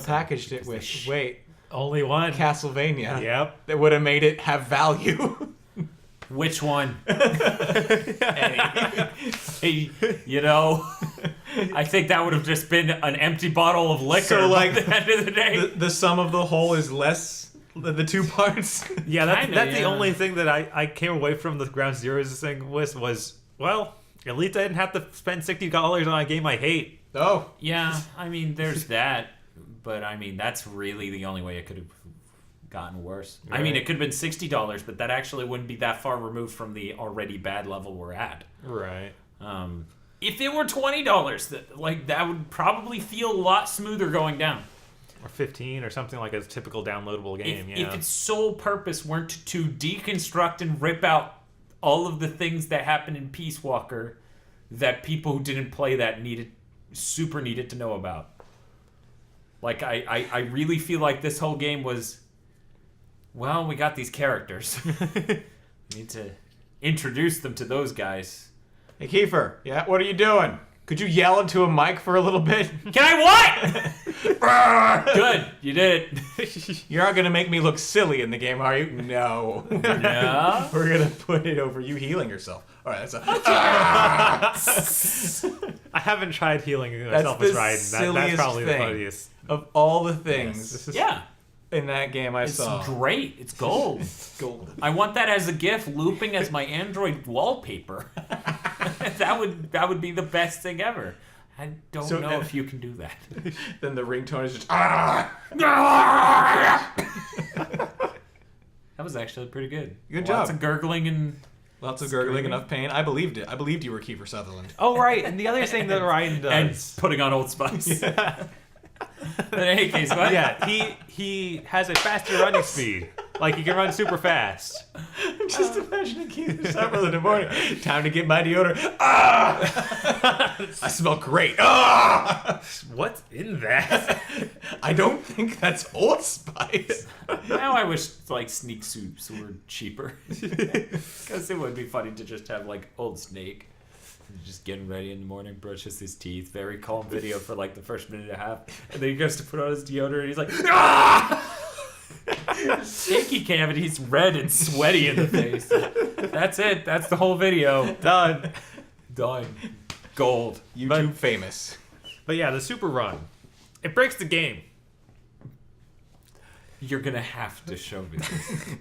packaged it with? Wait. Only one. Castlevania. Yep. That would have made it have value. Which one? Hey, I think that would have just been an empty bottle of liquor so, like, at the end of the day. The sum of the whole is less than the two parts. Yeah, that's the only thing that I came away from the Ground Zeroes thing with was, well, at least I didn't have to spend $60 on a game I hate. Oh. Yeah, I mean, there's that. But, I mean, that's really the only way it could have gotten worse. Right. I mean, it could have been $60, but that actually wouldn't be that far removed from the already bad level we're at. Right. If it were $20, that would probably feel a lot smoother going down. Or $15 or something like a typical downloadable game. If its sole purpose weren't to deconstruct and rip out all of the things that happened in Peace Walker that people who didn't play that needed to know about. Like, I really feel like this whole game was, well, we got these characters. We need to introduce them to those guys. Hey, Kiefer. Yeah, what are you doing? Could you yell into a mic for a little bit? Can I what? Good, you did it. You're not going to make me look silly in the game, are you? No. No? We're going to put it over you healing yourself. All right, that's I haven't tried healing myself as Raiden. That's probably the funniest. Of all the things in that game I saw. It's great. It's gold. Golden. I want that as a GIF looping as my Android wallpaper. That would be the best thing ever. I don't know if you can do that. Then the ringtone is just That was actually pretty good. Good job. Lots of gurgling and enough pain. I believed it. I believed you were Kiefer Sutherland. Oh, right. And the other thing that Raiden does. And putting on Old Spice. Yeah. In any case, what? Yeah, he has a faster running speed. Like, he can run super fast. I'm just imagining Kiefer Sutherland in the morning. Time to get my deodorant. Ah! I smell great. Ah! What's in that? I don't think that's Old Spice. Now I wish, Sneak Suits were cheaper. Because it would be funny to just have, Old Snake. Just getting ready in the morning, brushes his teeth. Very calm video for the first minute and a half. And then he goes to put on his deodorant and he's like, ah! Shaky cavity, he's red and sweaty in the face. That's it. That's the whole video. Done. Gold. YouTube famous. But yeah, the super run. It breaks the game. You're going to have to show me this.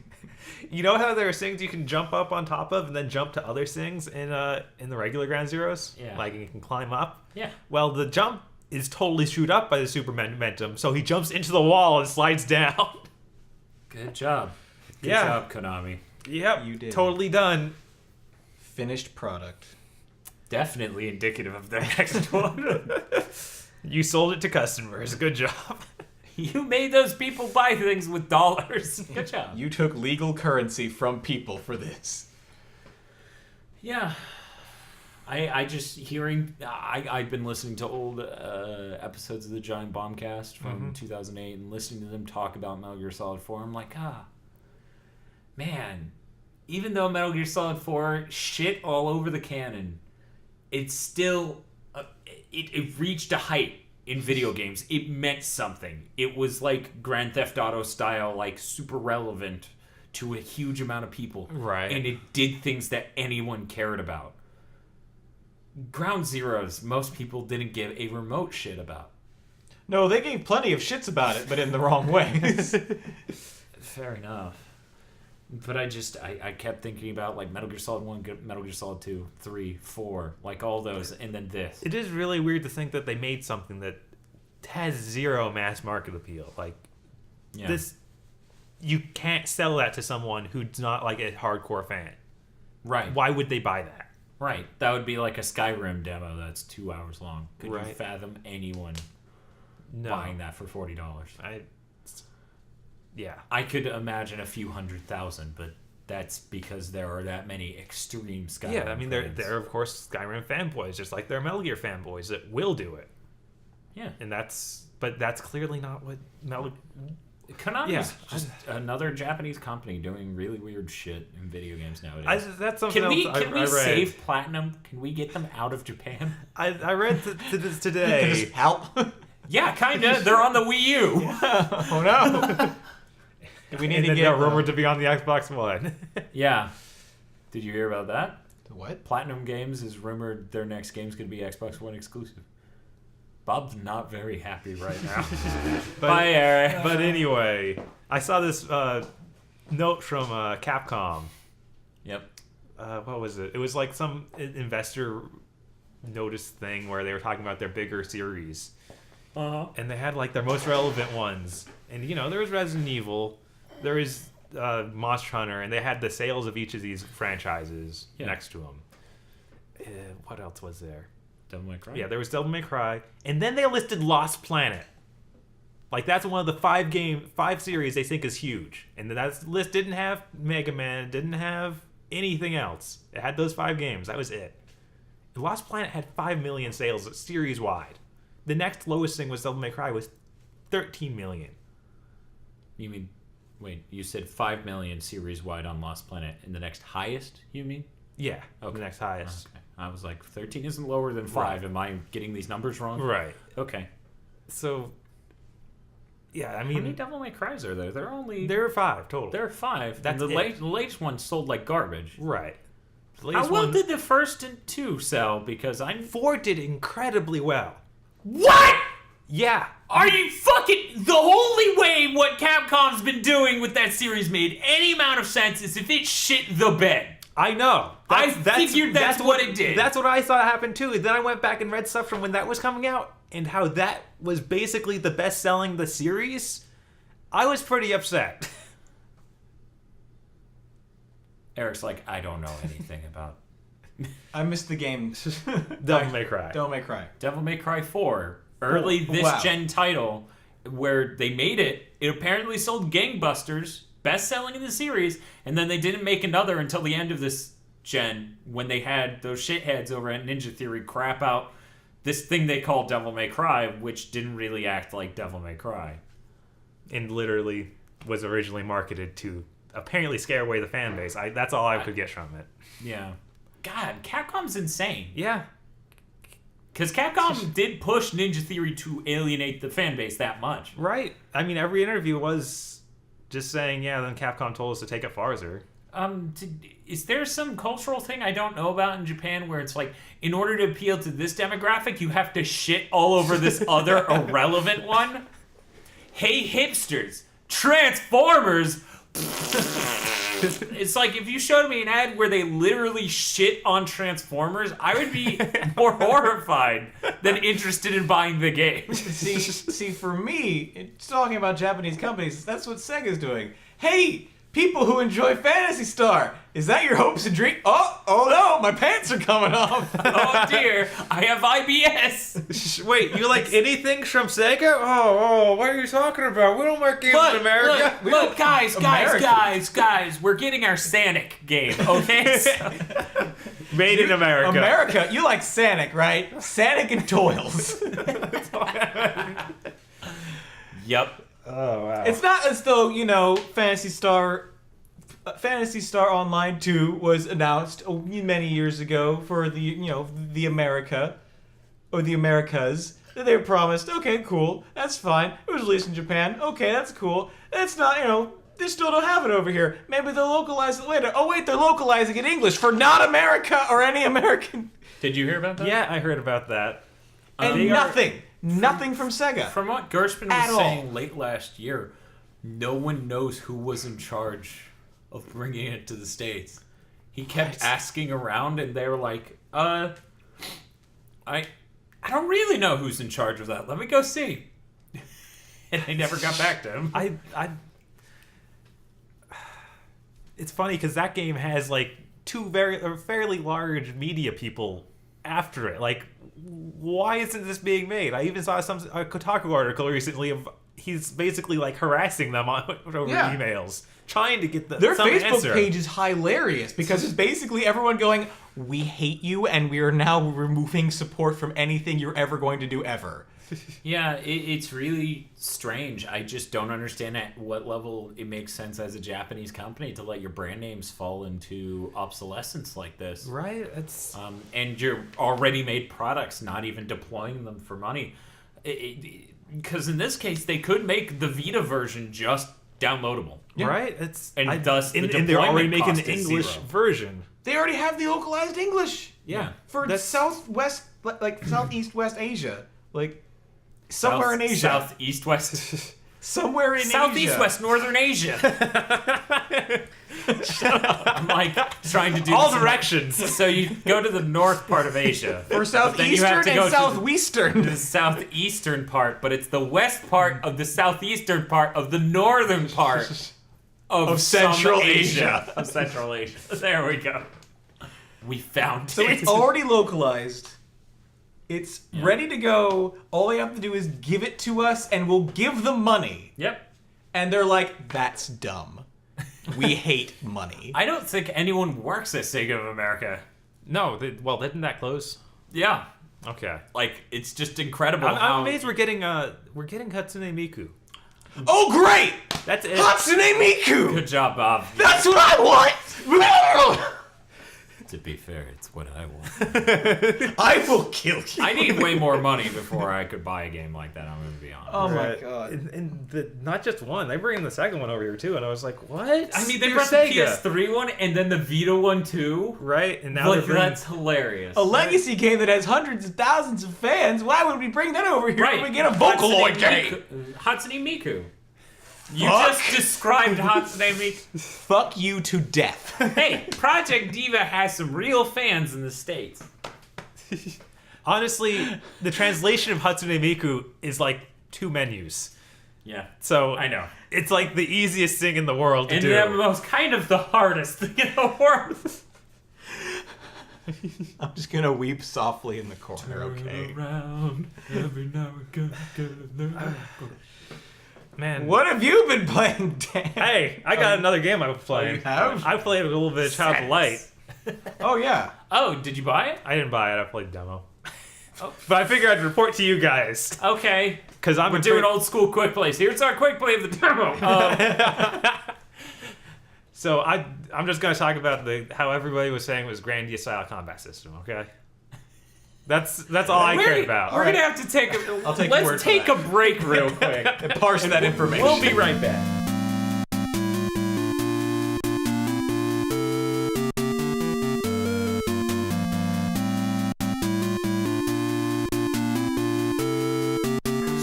You know how there are things you can jump up on top of and then jump to other things in the regular Ground Zeroes? Yeah. Like you can climb up? Yeah. Well, the jump is totally screwed up by the super momentum, so he jumps into the wall and slides down. Good job. Good job, Konami. Yep. You did. Totally done. Finished product. Definitely indicative of their next one. You sold it to customers. Good job. You made those people buy things with dollars. Good job. You took legal currency from people for this. Yeah. I just hearing... I've been listening to old episodes of the Giant Bombcast from 2008 and listening to them talk about Metal Gear Solid 4. I'm like, man, even though Metal Gear Solid 4 shit all over the canon, it's still... It reached a height in video games. It meant something. It was like Grand Theft Auto style, like super relevant to a huge amount of people. Right. And it did things that anyone cared about. Ground Zeroes, most people didn't give a remote shit about. No, they gave plenty of shits about it, but in the wrong ways. Fair enough. But I kept thinking about like Metal Gear Solid 1, Metal Gear Solid 2, 3, 4, like all those, and then this. It is really weird to think that they made something that has zero mass market appeal. Like, this, you can't sell that to someone who's not like a hardcore fan. Right. Why would they buy that? Right. That would be like a Skyrim demo that's 2 hours long. Could you Right. fathom anyone No. buying that for $40? Yeah. I could imagine a few 100,000, but that's because there are that many extreme Skyrim Yeah, I mean, fans. they're of course Skyrim fanboys, just like they're Metal Gear fanboys that will do it. Yeah. And that's clearly not what Metal. Konami's just another Japanese company doing really weird shit in video games nowadays. That's something Can we else I read. save Platinum? Can we get them out of Japan? I read this today. Just help. Yeah, kinda. They're on the Wii U. Oh no. We need And to then get they're rumored to be on the Xbox One. Yeah. Did you hear about that? What? Platinum Games is rumored their next game's going to be Xbox One exclusive. Bob's not very happy right now. Bye, Eric. But anyway, I saw this note from Capcom. Yep. What was it? It was like some investor notice thing where they were talking about their bigger series. Uh-huh. And they had like their most relevant ones. And you know, there was Resident Evil, there was Monster Hunter, and they had the sales of each of these franchises next to them. What else was there? Devil May Cry? Yeah, there was Devil May Cry. And then they listed Lost Planet. Like, that's one of the 5 series they think is huge. And that list didn't have Mega Man, it didn't have anything else. It had those 5 games. That was it. And Lost Planet had 5 million sales series-wide. The next lowest thing was Devil May Cry was 13 million. You mean, wait, you said 5 million series-wide on Lost Planet, and the next highest, you mean? Yeah, Okay. the next highest. Okay. I was like, 13 isn't lower than 5. Right. Am I getting these numbers wrong? Right. Okay. So, yeah, I How many mean, Devil May Cries are there? there are 5 total. There are 5. That's and it. the latest one sold like garbage. Right. The How latest well one- did the first and 2 sell? Because I'm... 4 did incredibly well. What?! Yeah. Are you fucking... The only way what Capcom's been doing with that series made any amount of sense is if it shit the bed. I know. I figured that's what it did. That's what I thought happened too. Then I went back and read stuff from when that was coming out and how that was basically the best selling the series. I was pretty upset. Eric's like, I don't know anything about... I missed the game. Devil May Cry. Devil May Cry. Devil May Cry 4. Early this gen title where they made it. It apparently sold gangbusters. Best selling in the series, and then they didn't make another until the end of this gen when they had those shitheads over at Ninja Theory crap out this thing they called Devil May Cry, which didn't really act like Devil May Cry. And literally was originally marketed to apparently scare away the fan base. That's all I could get from it. Yeah. God, Capcom's insane. Yeah. Because Capcom did push Ninja Theory to alienate the fan base that much. Right. I mean, every interview was just saying, yeah, then Capcom told us to take it farther. Is there some cultural thing I don't know about in Japan where it's like, in order to appeal to this demographic, you have to shit all over this other irrelevant one? Hey, hipsters, Transformers. It's like if you showed me an ad where they literally shit on Transformers, I would be more horrified than interested in buying the game. See, for me, it's talking about Japanese companies. That's what Sega's doing. Hey, People who enjoy Phantasy Star, is that your hopes and dreams? Oh no, my pants are coming off. Oh dear, I have IBS. Wait, you like anything from Sega? Oh, what are you talking about? We don't make games in America. Look, guys, we're getting our Sonic game, okay? Made in America. America, you like Sonic, right? Sonic and Toils. Yep. Oh wow. It's not as though, Phantasy Star Online 2 was announced many years ago for the America, or the Americas. They were promised, okay, cool, that's fine. It was released in Japan, okay, that's cool. That's not, they still don't have it over here. Maybe they'll localize it later. Oh wait, they're localizing it in English for not America or any American. Did you hear about that? Yeah, I heard about that. And nothing from Sega. From what Gershman was saying late last year, no one knows who was in charge of bringing it to the States. He kept asking around, and they were like, I don't really know who's in charge of that. Let me go see. And they never got back to him. It's funny because that game has like two fairly large media people after it. Like, why isn't this being made? I even saw a Kotaku article recently of he's basically like harassing them over emails, trying to get their some Facebook answer. page is hilarious because it's basically everyone going, "We hate you, and we are now removing support from anything you're ever going to do ever." Yeah, it's really strange. I just don't understand at what level it makes sense as a Japanese company to let your brand names fall into obsolescence like this. Right? It's and your already made products, not even deploying them for money. Because in this case, they could make the Vita version just downloadable. Yeah. right. It's Thus the and they're already deployment making cost an is English zero. version. They already have the localized English Yeah. for Southwest, like Southeast West Asia, like somewhere in Asia, Southeast West. somewhere in Southeast Asia. West Northern Asia. I'm like trying to do All this directions. So you go to the north part of Asia. or then you have Southeastern to go and Southwestern. to the southeastern part, but it's the west part of the southeastern part of the northern part of Central some Asia. Of Central Asia. There we go. We found So it. it's already localized. It's ready to go. All they have to do is give it to us, and we'll give them money. Yep. And they're like, "That's dumb. We hate money." I don't think anyone works at Sega of America. No, didn't that close? Yeah. Okay. Like, it's just incredible I'm how... amazed we're getting Hatsune Miku. Oh, great! That's it. Hatsune Miku! Good job, Bob. That's what I want! To be fair, it's what I want. I will kill you. I need way more money before I could buy a game like that, I'm going to be honest. Oh my Right. god. And not just one. They bring in the second one over here too, and I was like, what? I mean, they You're brought the Sega. PS3 one and then the Vita one too. Right, and now Like, they're bringing... that's hilarious. A legacy game that has hundreds of thousands of fans. Why would we bring that over here Right. when we get a Vocaloid game? Hatsune Miku. You Fuck. just described Hatsune Miku. Fuck you to death. Hey, Project Diva has some real fans in the States. Honestly, the translation of Hatsune Miku is like 2 menus. Yeah. So I know. It's like the easiest thing in the world to And do. the most kind of the hardest thing in the world. I'm just gonna weep softly in the corner, okay? Around every now and again. Man. What have you been playing, Dan? Hey, I got another game I was playing. you have? I played a little bit of Child of Light. Oh, yeah. Oh, did you buy it? I didn't buy it. I played demo. But I figured I'd report to you guys. Okay. Because We're doing old school quick plays. Here's our quick play of the demo. So I'm just going to talk about how everybody was saying it was Grandia style combat system, okay? That's all I cared about. We're gonna have to take a. I'll take your word let's for take that. a break real quick. And parse that information. We'll be right back.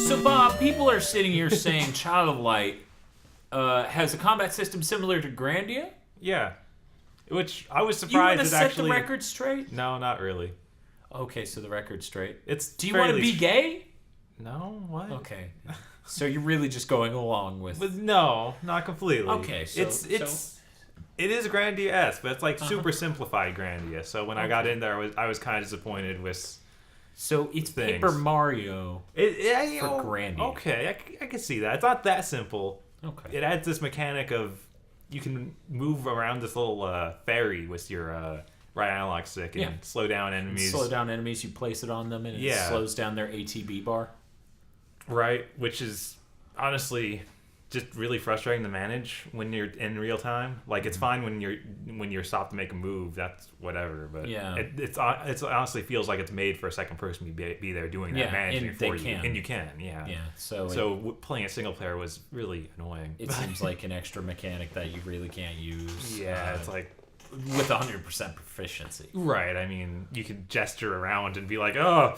So Bob, people are sitting here saying Child of Light has a combat system similar to Grandia. Yeah. Which I was You surprised want to it set actually... the record straight? No, not really. Okay, so the record's straight. It's Do you want to fairly be gay? No, what? Okay. So you're really just going along with. But no, not completely. Okay, so it is Grandia-esque, but it's like super simplified Grandia. So when I got in there, I was kind of disappointed with. So it's things. Paper Mario for Grandia. Okay, I can see that. It's not that simple. Okay. It adds this mechanic of you can move around this little fairy with your right analog stick and slow down enemies. Slow down enemies. You place it on them, and it slows down their ATB bar. Right, which is honestly just really frustrating to manage when you're in real time. Like it's fine when you're stopped to make a move. That's whatever. But it's honestly feels like it's made for a second person to be there doing that managing it for you, and you can. Yeah. So playing a single player was really annoying. It seems like an extra mechanic that you really can't use. Yeah, it's like. With 100% proficiency. Right, I mean, you could gesture around and be like, oh.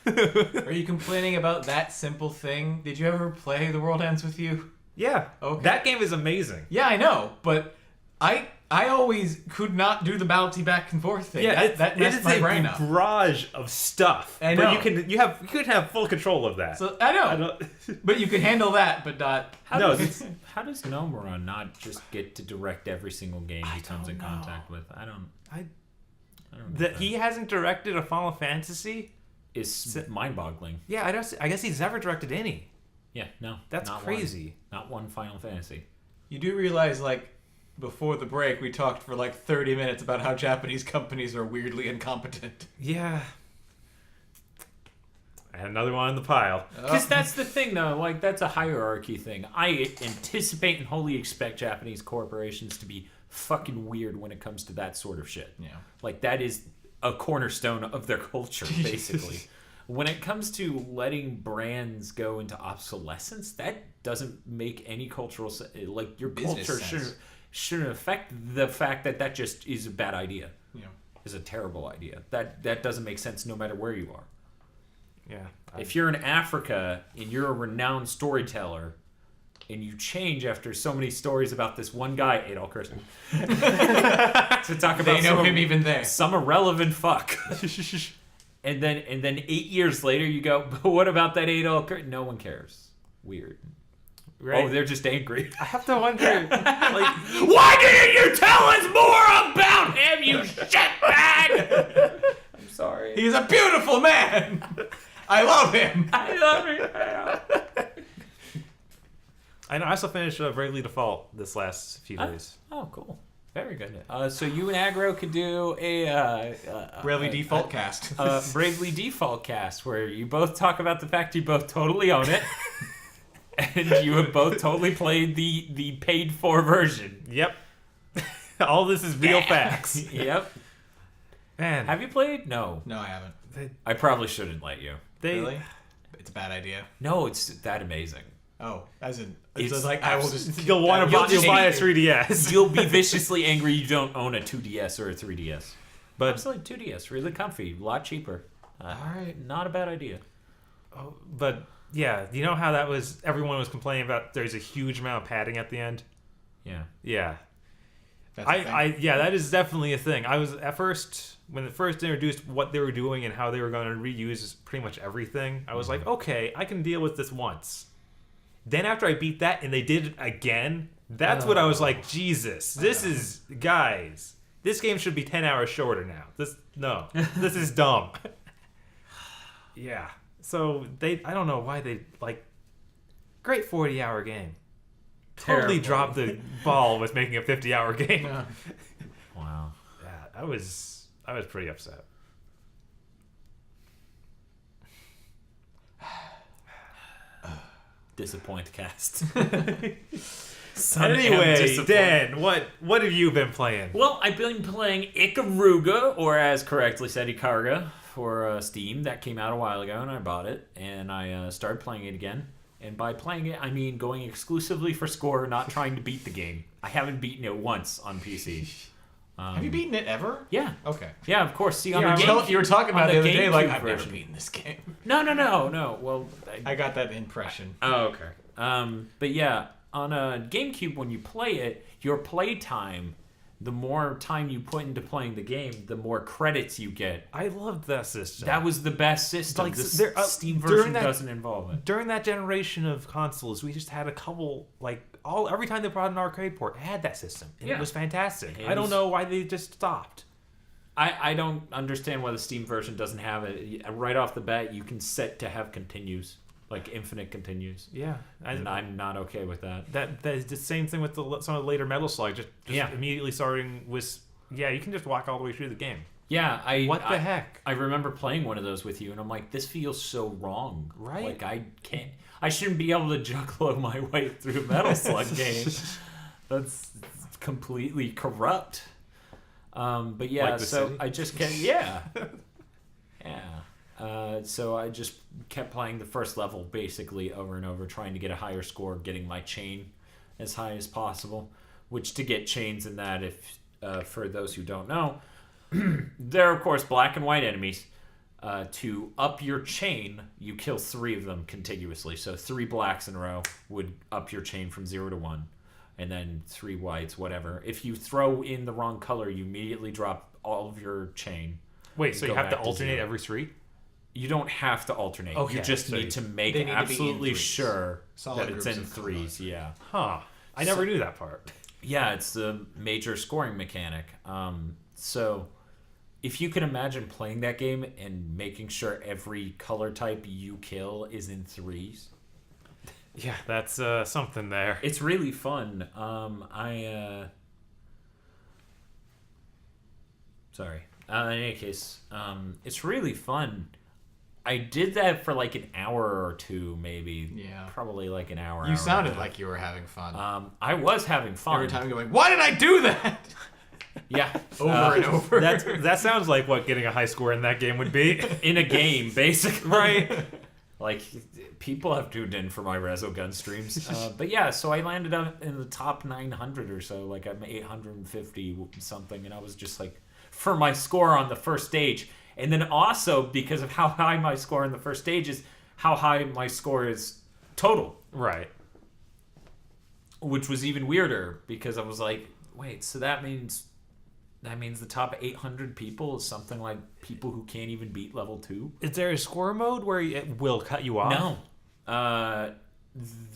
Are you complaining about that simple thing? Did you ever play The World Ends With You? Yeah. Okay. That game is amazing. Yeah, I know, but I always could not do the bouncy back and forth thing. Yeah, that messed my brain up. It's a barrage of stuff. I know. But you could have full control of that. So, I know. But you can handle that, but not... How does Gnome Run not just get to direct every single game he comes in contact with? I don't that he hasn't directed a Final Fantasy is mind-boggling. Yeah, I guess he's never directed any. Yeah, no. That's crazy. Not one Final Fantasy. You do realize, like, before the break, we talked for like 30 minutes about how Japanese companies are weirdly incompetent. Yeah. And another one in the pile. Because that's the thing, though. Like, that's a hierarchy thing. I anticipate and wholly expect Japanese corporations to be fucking weird when it comes to that sort of shit. Yeah. Like, that is a cornerstone of their culture, basically. When it comes to letting brands go into obsolescence, that doesn't make any cultural sense. Like, your culture shouldn't affect the fact that just is a bad idea. Yeah. Is a terrible idea. That doesn't make sense no matter where you are. Yeah. If you're in Africa and you're a renowned storyteller and you change after so many stories about this one guy, Adolf Kirsten, to talk about even there. Some irrelevant fuck. and then 8 years later you go, but what about that Adolf Kirsten? No one cares. Weird. Right. Oh, they're just angry. I have to wonder, like, why didn't you tell us more about him, you shitbag? I'm sorry. He's a beautiful man. I love him. I love him. I know. I also finished Bravely Default this last few days. Oh, cool. Very good. So you and Aggro could do a Bravely Default cast. Bravely Default cast where you both talk about the fact you both totally own it. And you have both totally played the paid for version. Yep. All this is real facts. Yep. Man. Have you played? No. No, I haven't. I probably shouldn't let you. Really? It's a bad idea. No, it's that amazing. Oh, as in, It's like I will just. You'll want to buy a 3DS. You'll be viciously angry you don't own a 2DS or a 3DS. But absolutely 2DS, really comfy, a lot cheaper. All right, not a bad idea. Oh, but yeah, you know how that was? Everyone was complaining about. There's a huge amount of padding at the end. Yeah. Yeah. That's a thing. Yeah, that is definitely a thing. I was at first when it first introduced what they were doing and how they were going to reuse pretty much everything. I was like, okay, I can deal with this once. Then after I beat that and they did it again, that's what I was like, Jesus, this is, guys, this game should be 10 hours shorter now. This is dumb. Yeah. So I don't know why they, like, great 40-hour game. Totally dropped the ball with making a 50-hour game. Yeah. Wow. Yeah, I was pretty upset. Disappoint cast. Anyway, Dan, what have you been playing? Well, I've been playing Ikaruga, or as correctly said, Ikaruga, for Steam. That came out a while ago, and I bought it, and I started playing it again. And by playing it, I mean going exclusively for score, not trying to beat the game. I haven't beaten it once on PC. Have you beaten it ever? Yeah. Okay. Yeah, of course. See, on Yeah, the game, you were talking about it the other day, like, I've never version. beaten this game. No. Well, I got that impression. Oh, okay. But yeah, on a GameCube, when you play it, your play time the more time you put into playing the game, the more credits you get. I loved that system. That was the best system. Like, The there- Steam version that- doesn't involve it. During that generation of consoles, we just had a couple, like, every time they brought an arcade port, it had that system. And Yeah. it was fantastic. It I don't was- know why they just stopped. I don't understand why the Steam version doesn't have it. Right off the bat, you can set to have continues, like infinite continues. Yeah. And I'm not okay with that. That is the same thing with some of the later Metal Slug. Just Yeah. immediately starting with, you can just walk all the way through the game. Yeah, What the heck? I remember playing one of those with you, and I'm like, this feels so wrong. Right? Like, I shouldn't be able to juggalo my way through a Metal Slug game. That's completely corrupt. But yeah, Like the so city? I just kept, yeah. So I just kept playing the first level basically over and over, trying to get a higher score, getting my chain as high as possible. Which, to get chains in that, if for those who don't know, they're of course black and white enemies. To up your chain, you kill 3 of them contiguously. So 3 blacks in a row would up your chain from 0 to 1. And then 3 whites, whatever. If you throw in the wrong color, you immediately drop all of your chain. Wait, so Go you have to back to alternate 0. every 3? You don't have to alternate. Okay, You just so need to make they need to be in absolutely threes. sure Solid that it's groups in of 3s. Yeah. Huh. I never knew that part. Yeah, it's the major scoring mechanic. So if you can imagine playing that game and making sure every color type you kill is in 3s. Yeah, that's something there. It's really fun. Sorry. In any case, it's really fun. I did that for like an hour or 2, maybe. Yeah. Probably like an hour. You hour sounded and a half. like you were having fun. I was having fun. Every time you're going, why did I do that? Yeah. Over and over. That sounds like what getting a high score in that game would be. In a game, basically. Right. Like, people have tuned in for my Resogun streams. But yeah, so I landed up in the top 900 or so. Like, I'm 850 something. And I was just like, for my score on the first stage. And then also, because of how high my score on the first stage is, how high my score is total. Right. Which was even weirder, because I was like, wait, so that means the top 800 people is something like people who can't even beat level 2? Is there a score mode where it will cut you off? No.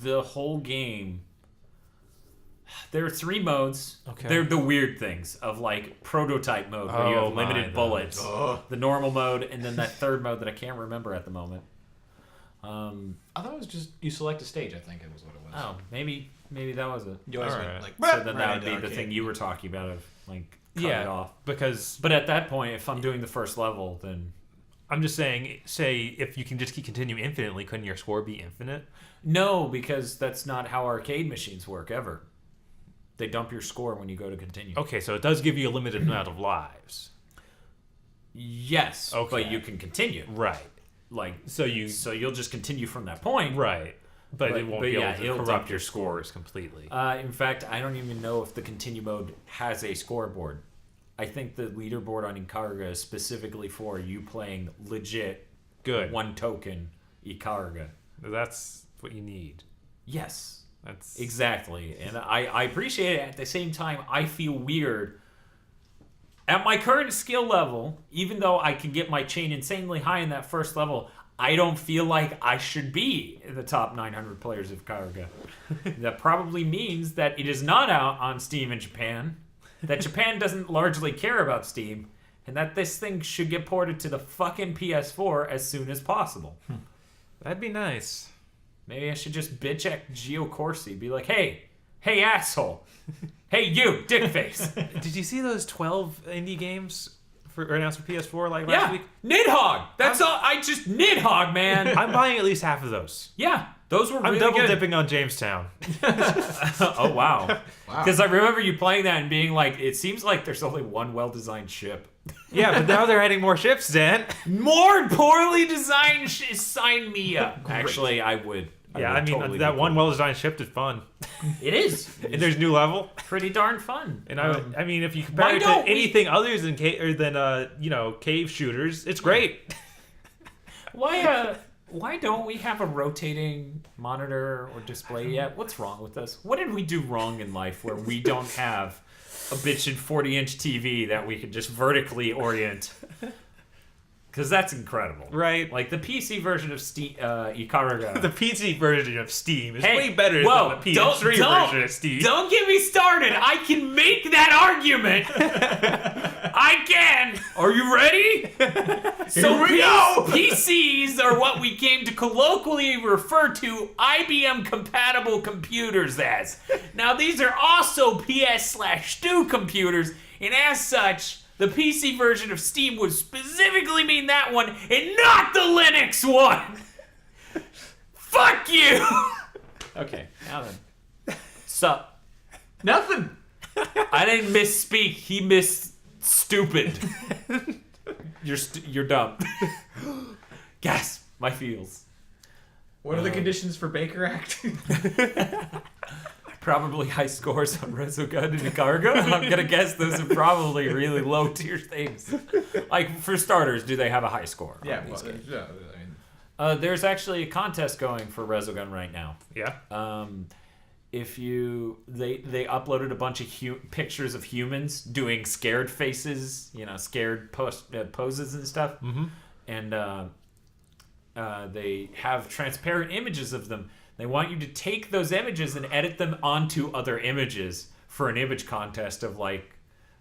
The whole game, there are 3 modes. Okay. They're the weird things of like prototype mode where you have limited bullets, the normal mode, and then that third mode that I can't remember at the moment. I thought it was just you select a stage. I think it was what it was. Oh, maybe that was it. You always Alright. went So then that would be the thing you were talking about of like cut it off. Because But at that point, if I'm doing the first level, then I'm just saying, say if you can just keep continuing infinitely, couldn't your score be infinite? no, because that's not how arcade machines work ever. They dump your score when you go to continue. Okay, so it does give you a limited amount of lives. Yes, Okay. but you can continue. Right. Like, So you'll just continue from that point. right. But it won't be yeah, able to it'll corrupt dump your your scores completely. In fact, I don't even know if the continue mode has a scoreboard. I think the leaderboard on Ikarga is specifically for you playing legit Good. 1 token Ikarga. That's what you need. Yes, That's exactly. And I appreciate it. At the same time, I feel weird. At my current skill level, even though I can get my chain insanely high in that first level, I don't feel like I should be in the top 900 players of Ikarga. That probably means that it is not out on Steam in Japan, that Japan doesn't largely care about Steam, and that this thing should get ported to the fucking PS4 as soon as possible. That'd be nice. Maybe I should just bitch at Gio Corsi, be like, hey asshole, hey you, dickface. Did you see those 12 indie games announced for PS4 like last Yeah, week? Nidhogg. That's all. I just Nidhogg, man. I'm buying at least half of those. Yeah, those were I'm really double good. dipping on Jamestown. Oh wow. Wow. Because I remember you playing that and being like, it seems like there's only one well-designed ship. Yeah, but now they're adding more ships, Dan. More poorly designed sign me up. Actually, I would. Yeah, would I mean, totally that be one cool. well-designed ship is fun. It is. And there's new level. Pretty darn fun. And I mean, if you compare why it to don't we- anything other than cave shooters, it's great. Why don't we have a rotating monitor or display yet? What's wrong with us? What did we do wrong in life where we don't have a bitchin' 40-inch TV that we could just vertically orient. Because that's incredible. Right. Like, the PC version of Ikaruga. The PC version of Steam is Hey, way better whoa, than the PS3 version of Steam. Don't get me started. I can make that argument. I can. Are you ready? So we go. PCs are what we came to colloquially refer to IBM-compatible computers as. Now, these are also PS/2 computers, and as such, the PC version of Steam would specifically mean that one and not the Linux one. Fuck you. Okay, now then. Sup? Nothing. I didn't misspeak. He missed stupid. You're dumb. Gasp. My feels. What are the conditions for Baker Act? Probably high scores on Resogun and Ikaruga. I'm gonna guess those are probably really low tier things. Like, for starters, do they have a high score? Yeah, on these games? There's actually a contest going for Resogun right now. Yeah. If you they uploaded a bunch of pictures of humans doing scared faces, scared poses and stuff, and they have transparent images of them. They want you to take those images and edit them onto other images for an image contest of, like,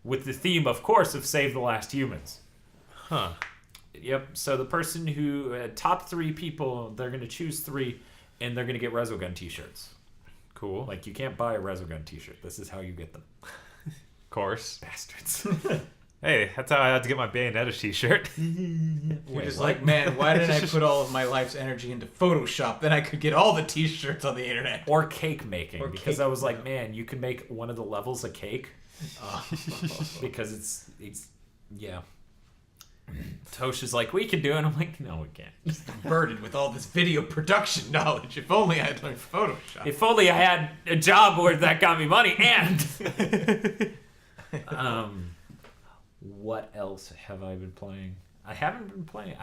with the theme, of course, of Save the Last Humans. Huh. Yep. So the person who top 3 people, they're going to choose 3, and they're going to get Resogun t-shirts. Cool. Like, you can't buy a Resogun t-shirt. This is how you get them. Of course. Bastards. Hey, that's how I had to get my Bayonetta t-shirt. You're just like, man, why didn't I put all of my life's energy into Photoshop? Then I could get all the t-shirts on the internet. Or cake making. Because cake- I was like, man, you can make one of the levels a cake. Because it's yeah. Tosh is like, we can do it. And I'm like, no, we can't. Burdened with all this video production knowledge. If only I had learned Photoshop. If only I had a job where that got me money. And what else have I been playing? I haven't played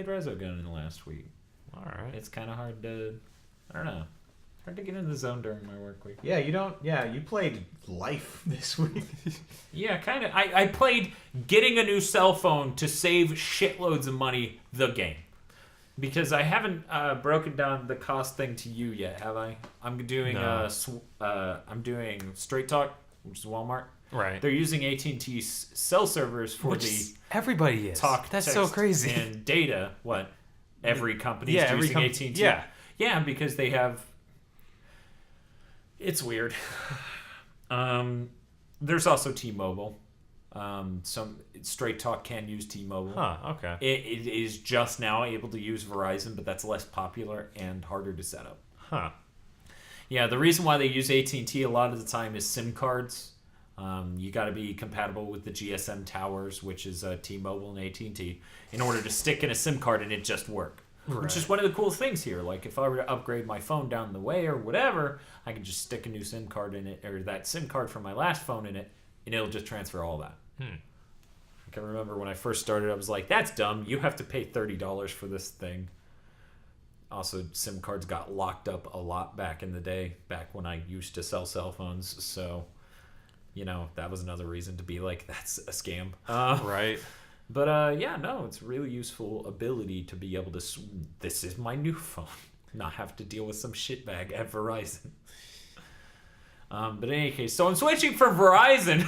Resogun in the last week. All right. It's kind of hard to, I don't know. It's hard to get in the zone during my work week. Yeah, you played Life this week. Yeah, kind of. I played getting a new cell phone to save shitloads of money, the game. Because I haven't broken down the cost thing to you yet, have I? I'm doing I'm doing Straight Talk, which is Walmart. Right. They're using AT&T cell servers for everybody is. talk, That's text, so crazy. and data. What? Every company Yeah, is every using AT&T. Yeah. Yeah, because they have... It's weird. There's also T-Mobile. Some Straight Talk can use T-Mobile. Huh, okay. It is just now able to use Verizon, but that's less popular and harder to set up. Huh. Yeah, the reason why they use AT&T a lot of the time is SIM cards. You got to be compatible with the GSM towers, which is T-Mobile and AT&T, in order to stick in a SIM card and it just work. Right. Which is one of the cool things here. Like, if I were to upgrade my phone down the way or whatever, I can just stick a new SIM card in it, or that SIM card from my last phone in it, and it'll just transfer all that. I can remember when I first started, I was like, that's dumb. You have to pay $30 for this thing. Also, SIM cards got locked up a lot back in the day, back when I used to sell cell phones, so... that was another reason to be like, that's a scam. Right. But, yeah, no, it's a really useful ability to be able to, this is my new phone, not have to deal with some shitbag at Verizon. But in any case, so I'm switching from Verizon.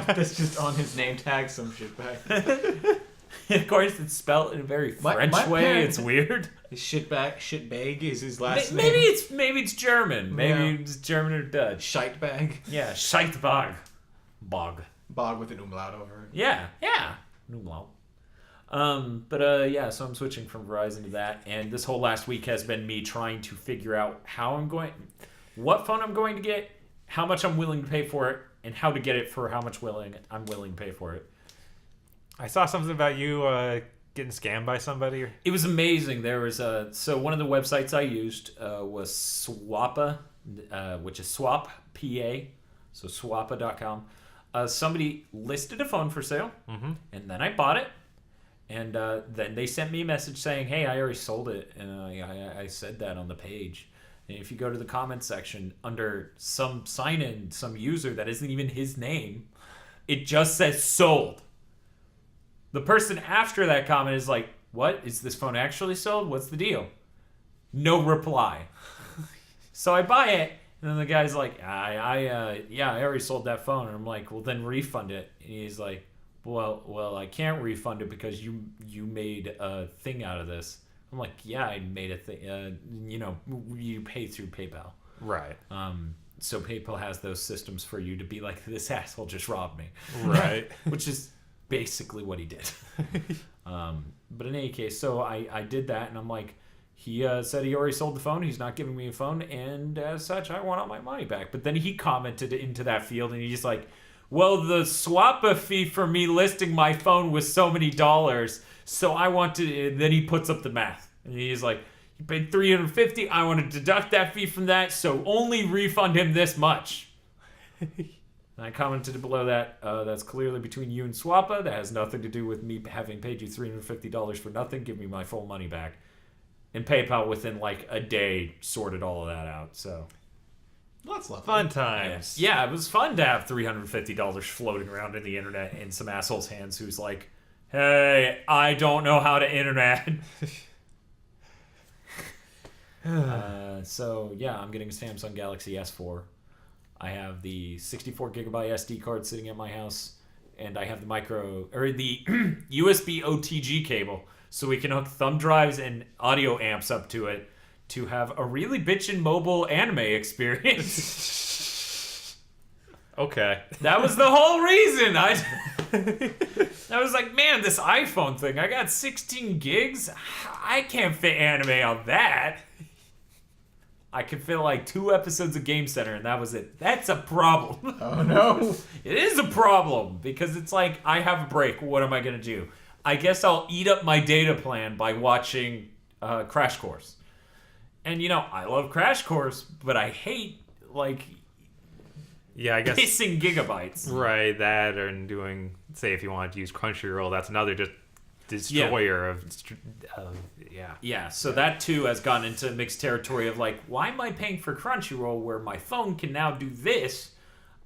That's just on his name tag, some shitbag. Of course, it's spelled in a very French way. It's weird. His shitbag is his last Maybe name. Maybe it's German. Maybe it's German or Dutch. Scheitbag. Yeah, Scheitbag. Bog. Bog with an umlaut over it. Yeah. Umlaut. Yeah, so I'm switching from Verizon to that, and this whole last week has been me trying to figure out what phone I'm going to get, how much I'm willing to pay for it, and how to get it for how much I'm willing to pay for it. I saw something about you getting scammed by somebody. It was amazing. There was so one of the websites I used was Swappa, which is Swap PA, so swappa.com. Somebody listed a phone for sale, and then I bought it, and then they sent me a message saying, "Hey, I already sold it," and I said that on the page, And if you go to the comment section under some sign-in, some user that isn't even his name, it just says sold. The person after that comment is like, what? Is this phone actually sold? What's the deal? No reply. So I buy it, and then the guy's like, I already sold that phone. And I'm like, well, then refund it. And he's like, well, I can't refund it because you made a thing out of this. I'm like, yeah, I made a thing. You pay through PayPal. Right. So PayPal has those systems for you to be like, this asshole just robbed me. Right. Which is basically what he did. But in any case, so I did that, and I'm like, he said he already sold the phone. He's not giving me a phone, and as such, I want all my money back. But then he commented into that field, and he's like, well, the swap fee for me listing my phone was so many dollars, so I want to. And then he puts up the math, and he's like, you paid $350. I want to deduct that fee from that, so only refund him this much. And I commented below that, that's clearly between you and Swappa. That has nothing to do with me having paid you $350 for nothing. Give me my full money back. And PayPal within like a day sorted all of that out. So Well, that's lovely. Fun times. yeah, it was fun to have $350 floating around in the internet in some asshole's hands who's like, hey, I don't know how to internet. So yeah, I'm getting a Samsung Galaxy S4. I have the 64 gigabyte SD card sitting at my house, and I have the the USB OTG cable, so we can hook thumb drives and audio amps up to it to have a really bitchin' mobile anime experience. Okay. That was the whole reason. I was like, man, this iPhone thing, I got 16 gigs. I can't fit anime on that. I could fit like 2 episodes of Game Center, and that was it. That's a problem. Oh no. It is a problem, because it's like, I have a break. What am I going to do? I guess I'll eat up my data plan by watching Crash Course. And, I love Crash Course, but I hate, Yeah, I guess. pissing gigabytes. Right, that and doing, say, if you wanted to use Crunchyroll, that's another just destroyer of. Yeah. Yeah, so that too has gone into mixed territory of like, why am I paying for Crunchyroll where my phone can now do this?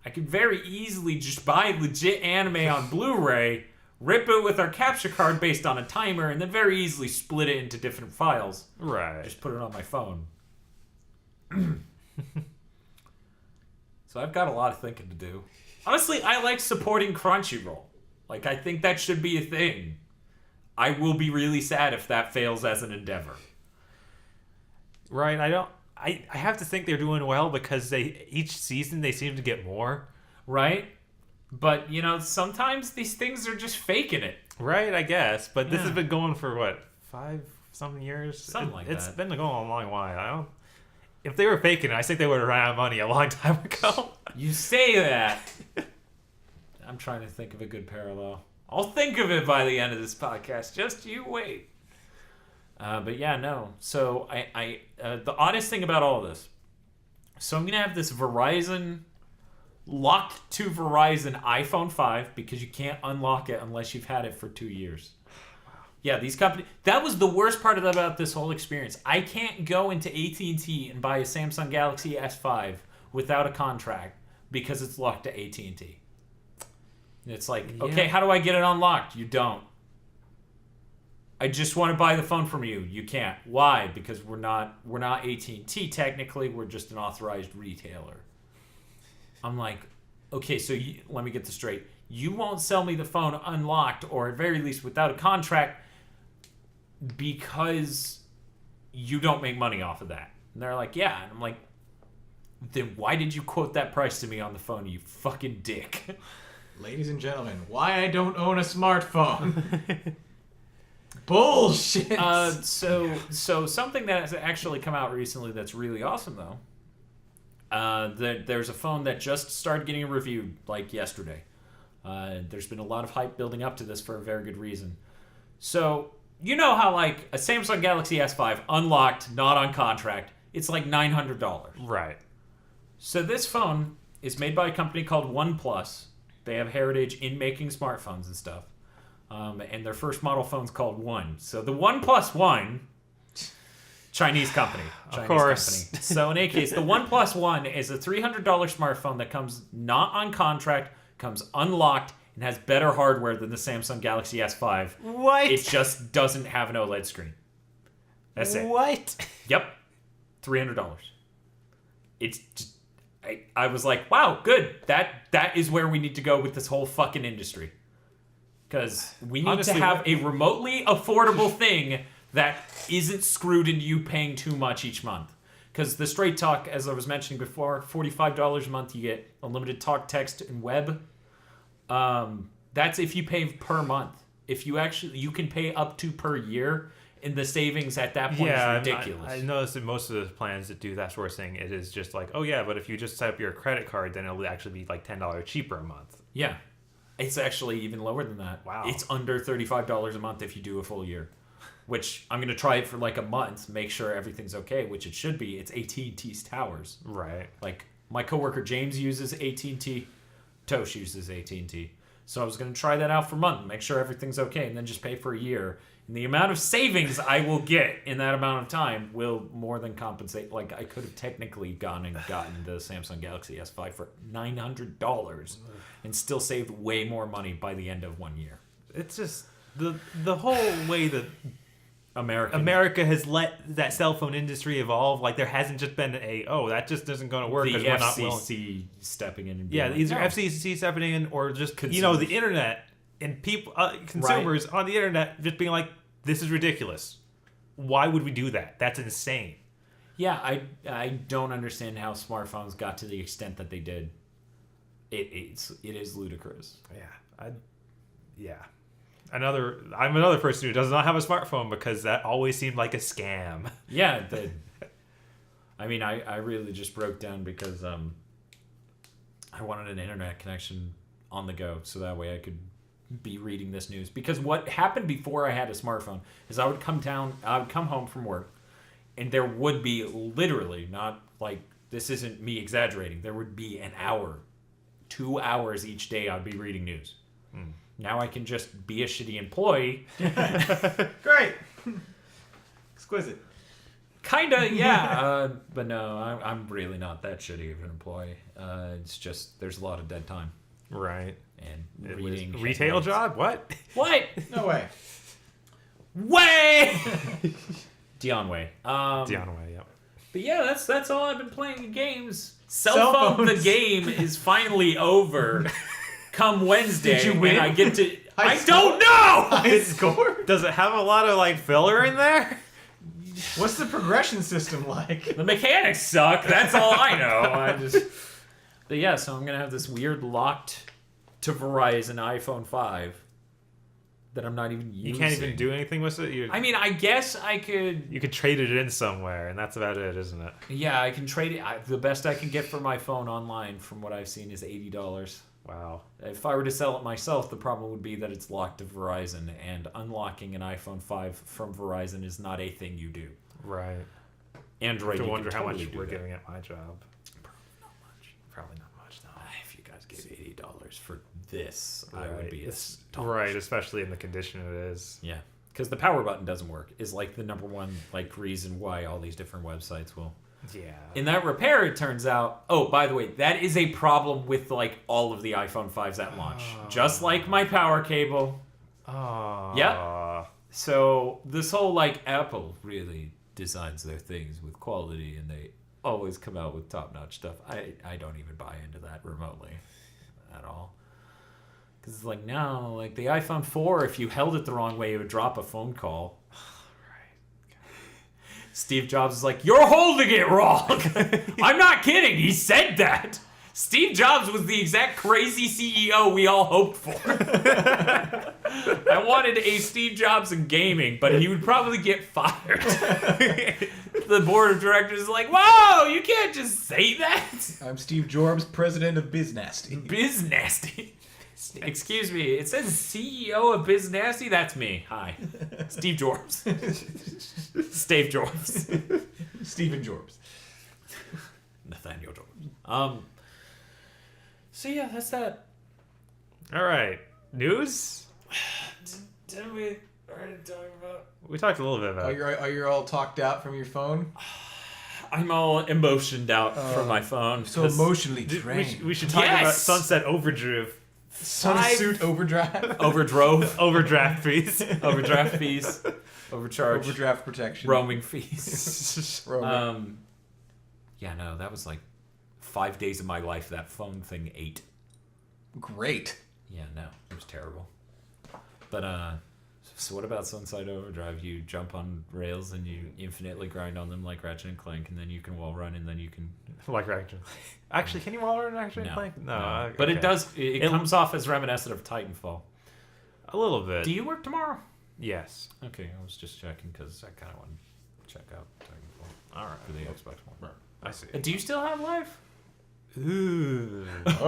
I could very easily just buy legit anime on Blu-ray, rip it with our capture card based on a timer, and then very easily split it into different files. Right. Just put it on my phone. So I've got a lot of thinking to do. Honestly, I like supporting Crunchyroll. Like, I think that should be a thing. I will be really sad if that fails as an endeavor. Right. I have to think they're doing well because each season they seem to get more. Right? But, sometimes these things are just faking it. Right, I guess. But this Yeah. has been going for, what, 5-something years? Something like It's that. been going a long while. If they were faking it, I think they would have ran out of money a long time ago. You say that. I'm trying to think of a good parallel. I'll think of it by the end of this podcast. Just you wait. But yeah, no. So the oddest thing about all of this. So I'm gonna have this Verizon locked to Verizon iPhone 5 because you can't unlock it unless you've had it for 2 years. Yeah, these companies. That was the worst part about this whole experience. I can't go into AT&T and buy a Samsung Galaxy S5 without a contract because it's locked to AT&T. It's like, okay, how do I get it unlocked? You don't. I just want to buy the phone from you. You can't. Why? Because we're not AT&T technically. We're just an authorized retailer. I'm like, okay, so let me get this straight. You won't sell me the phone unlocked, or at very least without a contract, because you don't make money off of that. And they're like, yeah. And I'm like, then why did you quote that price to me on the phone, you fucking dick? Ladies and gentlemen, why I don't own a smartphone. Bullshit. So something that has actually come out recently that's really awesome, though. There's a phone that just started getting reviewed, yesterday. There's been a lot of hype building up to this for a very good reason. So, you know how, a Samsung Galaxy S5, unlocked, not on contract, it's like $900. Right. So this phone is made by a company called OnePlus. They have heritage in making smartphones and stuff. And their first model phone's called One. So the OnePlus One Chinese company. Of course. Company. So in any case, the OnePlus One is a $300 smartphone that comes not on contract, comes unlocked, and has better hardware than the Samsung Galaxy S5. What? It just doesn't have an OLED screen. That's it. What? Yep. $300. It's just, I was like, wow, good. That is where we need to go with this whole fucking industry. Because we need Honestly, to have a remotely affordable thing that isn't screwed into you paying too much each month. Because the Straight Talk, as I was mentioning before, $45 a month, you get unlimited talk, text, and web. That's if you pay per month. If you can pay up to per year, and the savings at that point is ridiculous. I noticed that most of the plans that do that sort of thing, it is just like, oh yeah, but if you just set up your credit card, then it'll actually be like $10 cheaper a month. Yeah. It's actually even lower than that. Wow. It's under $35 a month if you do a full year. Which I'm going to try it for like a month, make sure everything's okay, which it should be. It's AT&T's towers. Right. Like, my coworker James uses AT&T. Tosh uses AT&T. So I was going to try that out for a month, make sure everything's okay, and then just pay for a year. And the amount of savings I will get in that amount of time will more than compensate. Like, I could have technically gone and gotten the Samsung Galaxy S5 for $900 and still saved way more money by the end of 1 year. It's just the whole way that America has let that cell phone industry evolve. Like, there hasn't just been that just isn't going to work the because we're not willing. FCC stepping in and Yeah, being either like, no. FCC stepping in or just Consumers. the internet and people, consumers on the internet just being like, "This is ridiculous. Why would we do that? That's insane." Yeah, I don't understand how smartphones got to the extent that they did. It is ludicrous. Yeah. I'm another person who does not have a smartphone because that always seemed like a scam. Yeah, I really just broke down because I wanted an internet connection on the go so that way I could be reading this news. Because what happened before I had a smartphone is I would come home from work, and there would be literally, not like, this isn't me exaggerating, there would be an hour, 2 hours each day I'd be reading news. Now I can just be a shitty employee. Great. Exquisite. Kinda, yeah. But no, I'm really not that shitty of an employee. It's just, there's a lot of dead time. Right. And reading. Retail job? What? What? No way. Way! Dion Way. Dion Way, yep. But yeah, that's all I've been playing in games. Cell Cellphone the phones. game is finally over. Come Wednesday, Did you win? and I get to. I score? don't know. I scored? Does it have a lot of like filler in there? What's the progression system like? The mechanics suck. That's all I know. But yeah, so I'm gonna have this weird locked to Verizon iPhone 5 that I'm not even using. You can't even do anything with it. I mean, I guess I could. You could trade it in somewhere, and that's about it, isn't it? Yeah, I can trade it. The best I can get for my phone online, from what I've seen, is $80. Wow. If I were to sell it myself, the problem would be that it's locked to Verizon, and unlocking an iPhone 5 from Verizon is not a thing you do. Right. Android, I have to you wonder can how totally much do we're that. giving at my job. Probably not much, no. If you guys gave $80 for this, I Right. would be Right, especially in the condition it is. Yeah, because the power button doesn't work. Is like the number one reason why all these different websites will. Yeah. In that repair, it turns out. Oh, by the way, that is a problem with all of the iPhone 5s at launch. Just like my power cable. Oh. Yep. So this whole Apple really designs their things with quality, and they always come out with top-notch stuff. I don't even buy into that remotely at all. Because it's no, the iPhone 4, if you held it the wrong way, it would drop a phone call. Steve Jobs is like, you're holding it wrong. I'm not kidding. He said that. Steve Jobs was the exact crazy CEO we all hoped for. I wanted a Steve Jobs in gaming, but he would probably get fired. The board of directors is like, whoa, you can't just say that. I'm Steve Jobs, president of BizNasty. BizNasty. Excuse me, it says CEO of BizNasty? That's me. Hi. Steve Jobs. Steve Jobs. Stephen Jobs. Nathaniel Jobs. So yeah, that's that. All right. News? What are you talking about? We talked a little bit about. Are you all talked out from your phone? I'm all emotioned out from my phone. So emotionally drained. We should talk about Sunset Overdrive. Sunsuit Overdrive. Overdrove. Overdraft fees. Overdraft fees. Overcharge. Overdraft protection. Roaming fees. Roaming. Yeah, no, that was like 5 days of my life that phone thing ate. Great. Yeah, no, it was terrible. But, so what about Sunset Overdrive? You jump on rails and you infinitely grind on them like Ratchet and Clank, and then you can wall run, and then you can... Like Ratchet. Actually, can you wall run Ratchet and Clank? No. But it does... It comes off as reminiscent of Titanfall. A little bit. Do you work tomorrow? Yes. Okay, I was just checking because I kind of want to check out Titanfall. All right. For the Xbox One. I see. Do you still have live? Ooh. That's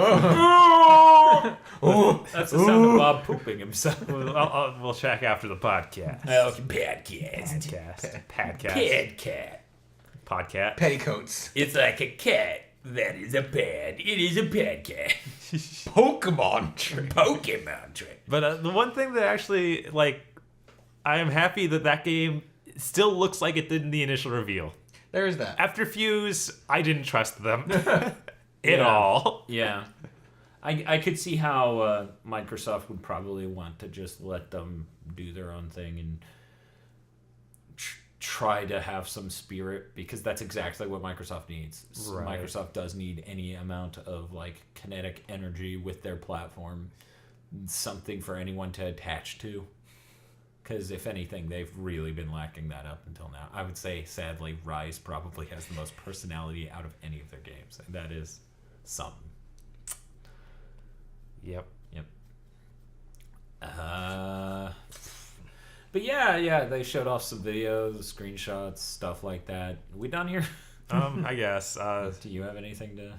the sound of Bob pooping himself. We'll check after the podcast. Podcast. Podcast. Podcast. Petticoats. It's like a cat that is a pad. It is a pad cat. Pokemon trick. Pokemon trick. But the one thing that actually, I am happy that game still looks like it did in the initial reveal. There is that. After Fuse, I didn't trust them at all. Yeah. I could see how Microsoft would probably want to just let them do their own thing and try to have some spirit, because that's exactly what Microsoft needs. Right. Microsoft does need any amount of kinetic energy with their platform, something for anyone to attach to. Because if anything, they've really been lacking that up until now. I would say, sadly, Rise probably has the most personality out of any of their games, and that is something. Yep. But yeah, they showed off some videos, screenshots, stuff like that. Are we done here? I guess. Do you have anything to...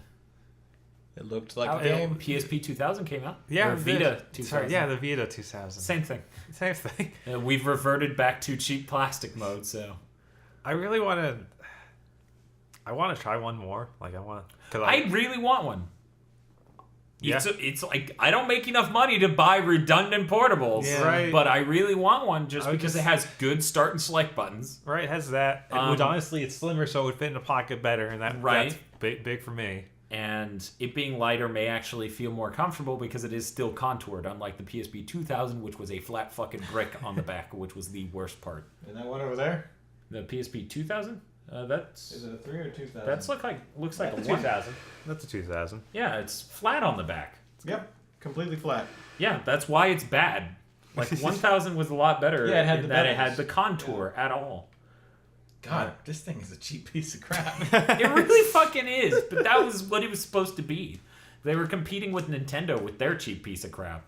It looked like a game. PSP 2000 came out. Yeah, or Vita 2000. Sorry, yeah, the Vita 2000. Same thing. Same thing. We've reverted back to cheap plastic mode, so... I really want to... I want to try one more. I really want one. Yeah. It's like, I don't make enough money to buy redundant portables. Yeah. Right. But I really want one just because it has good start and select buttons. Right, it has that. Which honestly, it's slimmer, so it would fit in a pocket better, and that's big for me. And it being lighter may actually feel more comfortable because it is still contoured, unlike the PSP 2000, which was a flat fucking brick on the back, which was the worst part. Isn't that one over there? The PSP 2000? That's... Is it a 3 or 2000? That's looks like a 2000. That's a 2000. Yeah, it's flat on the back. Yep, completely flat. Yeah, that's why it's bad. 1000 was a lot better. Yeah, it had in the that buttons. it had the contour at all. God, this thing is a cheap piece of crap. It really fucking is, but that was what it was supposed to be. They were competing with Nintendo with their cheap piece of crap.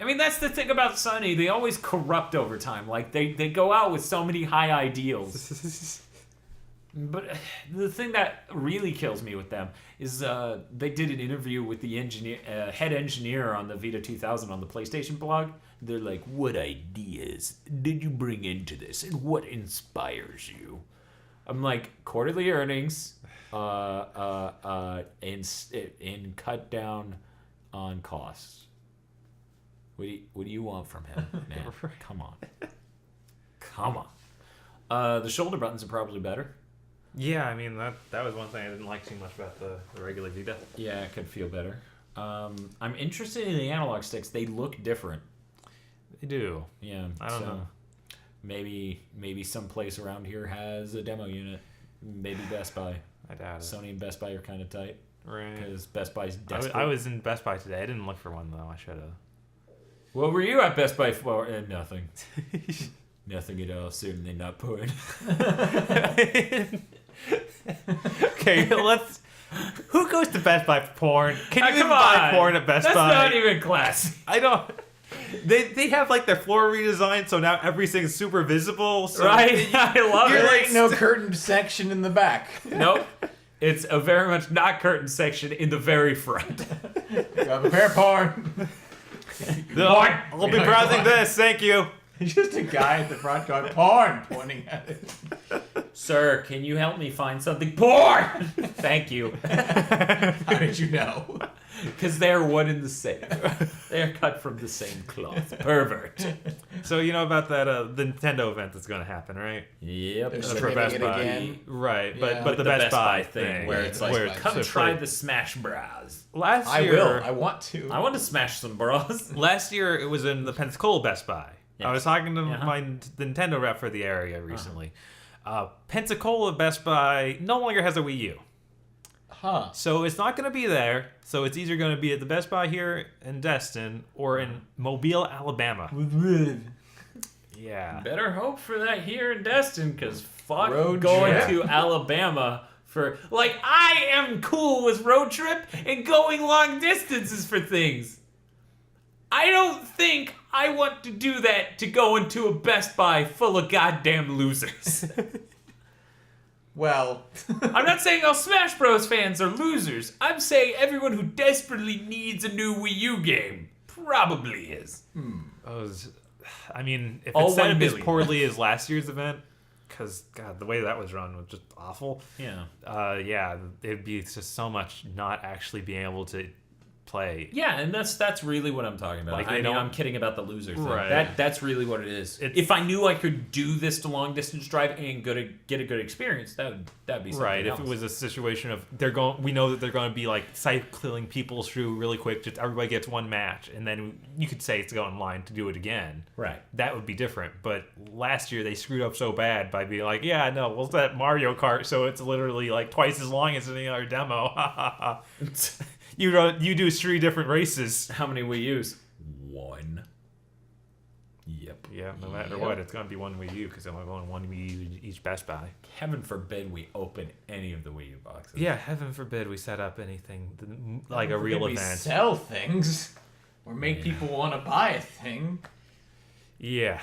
I mean, that's the thing about Sony. They always corrupt over time. They go out with so many high ideals. But the thing that really kills me with them is they did an interview with the head engineer on the Vita 2000 on the PlayStation blog. They're like, what ideas did you bring into this, and what inspires you? I'm like, quarterly earnings, and cut down on costs. What do you want from him, man? Come on. The shoulder buttons are probably better. Yeah, I mean, that was one thing I didn't like too much about the regular Vita. Yeah, it could feel better. I'm interested in the analog sticks. They look different. They do. Yeah. I don't know. Maybe some place around here has a demo unit. Maybe Best Buy. I doubt it. Sony and Best Buy are kind of tight. Right. Because Best Buy's desperate. I was in Best Buy today. I didn't look for one, though. I should have. What were you at Best Buy for? Nothing. Nothing at all. Certainly not porn. Okay, let's... Who goes to Best Buy for porn? Can you even come buy on. porn at Best That's Buy? not even classy. I don't... They have their floor redesigned, so now everything's super visible. So Right? I love There it. ain't no curtained section in the back. Nope. It's a very much not curtain section in the very front. Got a pair of porn. I'll be browsing this, thank you. Just a guy at the front going, porn, pointing at it. Sir, can you help me find something porn? Thank you. How did you know? Because they're one and the same. They're cut from the same cloth. Pervert. So you know about that the Nintendo event that's going to happen, right? Yep. They're For streaming Best it Buy. again. Right, Yeah. but the Best Buy thing where it's like, Where it's come so try free. the Smash Bros. Last I year, will. I want to. I want to smash some bros. Last year it was in the Pensacola Best Buy. Yes. I was talking to Uh-huh. my Nintendo rep for the area recently. Pensacola Best Buy no longer has a Wii U. Huh. So it's not going to be there. So it's either going to be at the Best Buy here in Destin or in Mobile, Alabama. Yeah. Better hope for that here in Destin, because fuck Road going trip. to Alabama for, like, I am cool with road trip and going long distances for things. I don't think I want to do that to go into a Best Buy full of goddamn losers. Well, I'm not saying all Smash Bros. Fans are losers. I'm saying everyone who desperately needs a new Wii U game probably is. I mean, if All it's set 1 up as million. poorly as last year's event, because, God, the way that was run was just awful. Yeah. Yeah, it'd be just so much not actually being able to play. Yeah, and that's really what I'm talking about. Like, I they know don't- I'm kidding about the loser thing. Right. That's really what it is. It's- If I knew I could do this to long distance drive and get a good experience, that'd be something Right, else. if it was a situation of we know that they're going to be like cycling people through really quick, just everybody gets one match, and then you could say it's going online to do it again. Right. That would be different. But last year they screwed up so bad by being like, yeah, no, we'll set Mario Kart so it's literally like twice as long as any other demo. You do 3 different races. How many Wii U's? 1. Yep. Yeah, no matter Yep. what, it's going to be one Wii U because they're only going one Wii U each Best Buy. Heaven forbid we open any of the Wii U boxes. Yeah, heaven forbid we set up anything like a real we event. sell things or make people want to buy a thing. Yeah.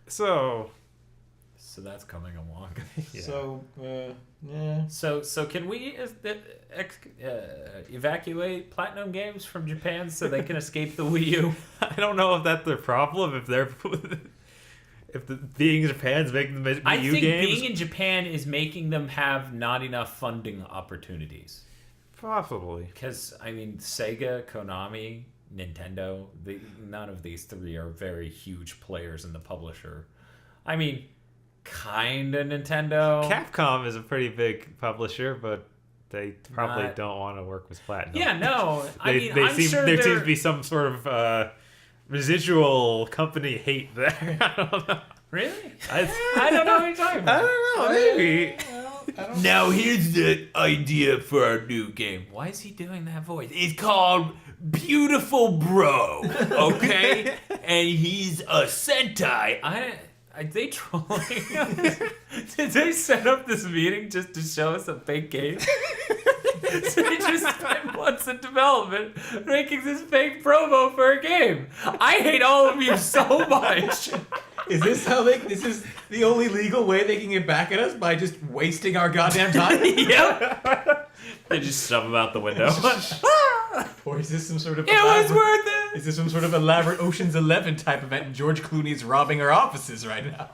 So, So that's coming along. yeah. So, yeah. So can we evacuate Platinum Games from Japan so they can escape the Wii U? I don't know if that's their problem, if they're being in Japan's making the Wii I U think games. being in Japan is making them have not enough funding opportunities. Possibly. Because, I mean, Sega, Konami, Nintendo, none of these 3 are very huge players in the publisher. I mean, kinda Nintendo. Capcom is a pretty big publisher, but they probably Not- don't want to work with Platinum. Yeah, no. I They, mean, they I'm seem, sure there they're... seems to be some sort of residual company hate there. I don't know. Really? I I don't know what you're talking about. don't know. Maybe. Well, I don't Now here's the idea for our new game. Why is he doing that voice? It's called Beautiful Bro, okay? And he's a Sentai. Are they trolling us? Did they set up this meeting just to show us a fake game? So they just spent months in development making this fake promo for a game. I hate all of you so much. Is this how this is the only legal way they can get back at us, by just wasting our goddamn time? Yep. They just shove him out the window. Or is this some sort of It was worth it. Is this some sort of elaborate Ocean's 11 type event and George Clooney's robbing our offices right now?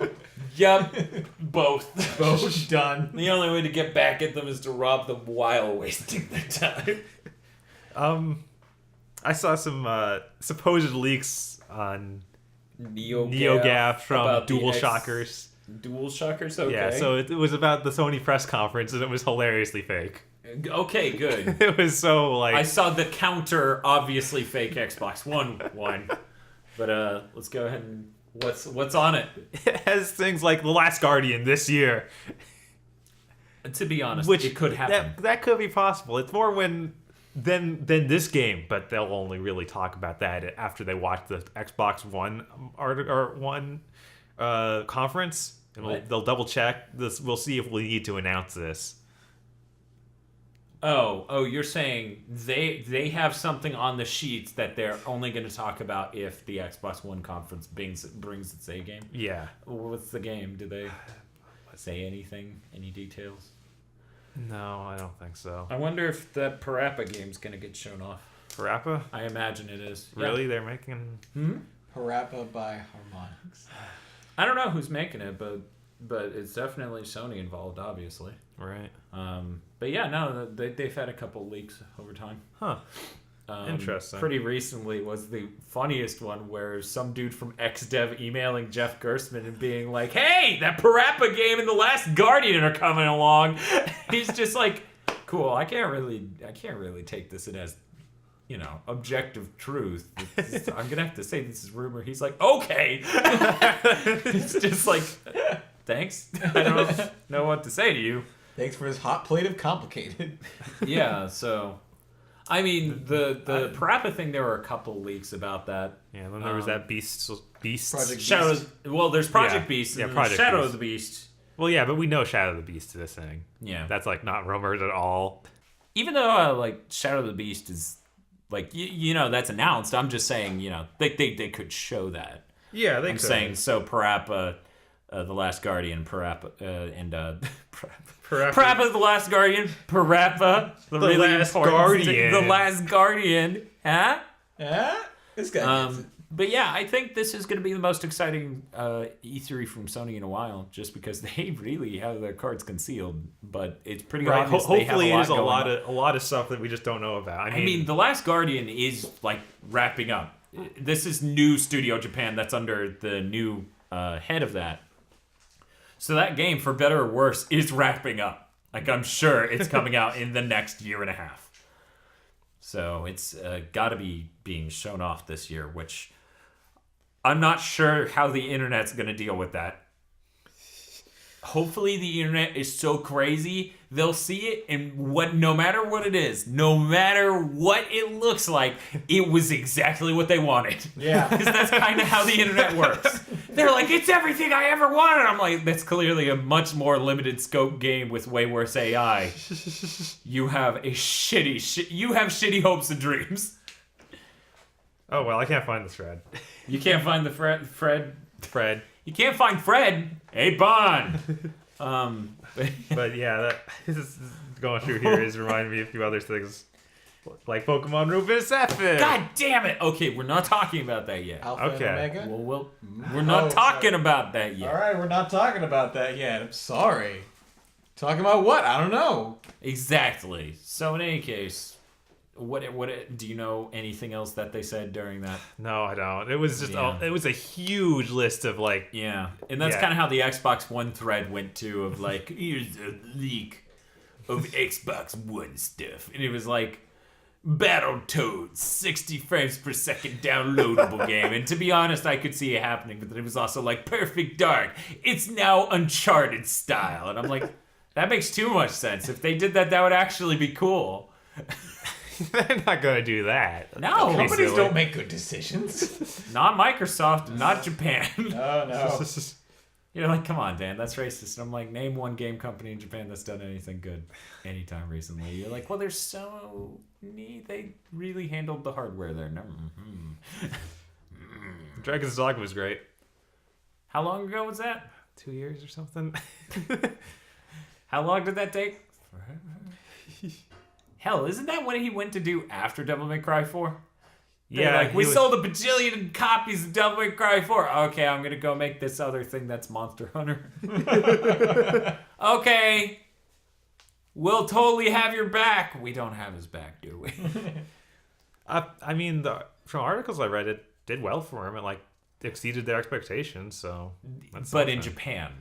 Yep. Both. Both done. The only way to get back at them is to rob them while wasting their time. I saw some supposed leaks on NeoGAF NeoGAF from about the DualShockers. DualShockers, okay. Yeah, so it was about the Sony press conference, and it was hilariously fake. Okay, good. It was so like I saw the counter, obviously fake Xbox One. But let's go ahead and what's on it? it has things like The Last Guardian this year, To be honest, which it could happen. That could be possible. It's more than this game, but they'll only really talk about that after they watch the Xbox One conference, and they'll double check this. We'll see if we need to announce this. Oh, you're saying they have something on the sheets that they're only going to talk about if the Xbox One conference brings its A game? Yeah. What's the game? Do they say anything? Any details? No, I don't think so. I wonder if that Parappa game's going to get shown off. Parappa? I imagine it is. Really? They're making... Parappa by Harmonix. I don't know who's making it, but it's definitely Sony involved, obviously. Right. But yeah, no, they've had a couple leaks over time. Huh. Interesting. pretty recently was the funniest one, where some dude from XDev emailing Jeff Gerstmann and being like, "Hey, that Parappa game and The Last Guardian are coming along." He's just like, "Cool, I can't really take this as, objective truth. I'm gonna have to say this is rumor." He's like, "Okay." It's just like, thanks. I don't know what to say to you. Thanks for his hot plate of complicated. Yeah, so I mean the Parappa thing, there were a couple leaks about that. Yeah, and then there was that Beast. Project Shadow. Well, there's Project Yeah. Beast and Yeah, there's Project Shadow Beast. of the Beast. Well, yeah, but we know Shadow of the Beast to this thing. Yeah. That's like not rumored at all. Even though like Shadow of the Beast is like that's announced, I'm just saying they could show that. Yeah, they I'm saying so Parappa, The Last Guardian, Parappa and Parappa, The Last Guardian, Parappa, the really Last important Guardian. The Last Guardian, huh? Yeah? This guy gets it. But yeah, I think this is going to be the most exciting E3 from Sony in a while, just because they really have their cards concealed. But it's pretty Right. obvious they have Hopefully, a lot there's going on. a lot of stuff that we just don't know about. I mean, The Last Guardian is like wrapping up. This is new Studio Japan that's under the new head of that. So that game, for better or worse, is wrapping up. Like, I'm sure it's coming out in the next year and a half. So it's got to be being shown off this year, which I'm not sure how the internet's going to deal with that. Hopefully the internet is so crazy, they'll see it, and no matter what it is, no matter what it looks like, it was exactly what they wanted. Yeah. Because that's kind of how the internet works. They're like, it's everything I ever wanted. I'm like, that's clearly a much more limited scope game with way worse AI. You have shitty hopes and dreams. oh well, I can't find this thread. You can't find the Fred. Fred. You can't find Fred. Hey, Bond. But yeah, this is going through here is reminding me of a few other things, like Pokemon Ruby and Sapphire. God damn it. Okay, we're not talking about that yet. Alpha Okay. and Omega? We're not Oh, talking sorry. about that yet. All right, we're not talking about that yet. I'm sorry. Talking about what? I don't know. Exactly. So in any case, what do you know anything else that they said during that? No, I don't. It was just Yeah. it was a huge list of like. Yeah, and that's Yeah. kind of how the Xbox One thread went too, of like, here's a leak of Xbox One stuff. And it was like, Battletoads, 60 frames per second downloadable game. And to be honest, I could see it happening, but then it was also like, Perfect Dark, it's now Uncharted style. And I'm like, that makes too much sense. If they did that, that would actually be cool. They're not gonna do that. No. That'd be Companies silly. don't make good decisions. Not Microsoft, not Japan. Oh, no. You're like, come on, Dan, that's racist. And I'm like, name one game company in Japan that's done anything good anytime recently. You're like, well, there's so neat. They really handled the hardware there. No. Dragon's Dogma was great. How long ago was that? 2 years or something. How long did that take? Hell, isn't that what he went to do after Devil May Cry 4? They're like, we sold a bajillion copies of Devil May Cry 4. Okay, I'm going to go make this other thing that's Monster Hunter. Okay. We'll totally have your back. We don't have his back, do we? I mean, from articles I read, it did well for him. It like exceeded their expectations. So, that's But in something. Japan.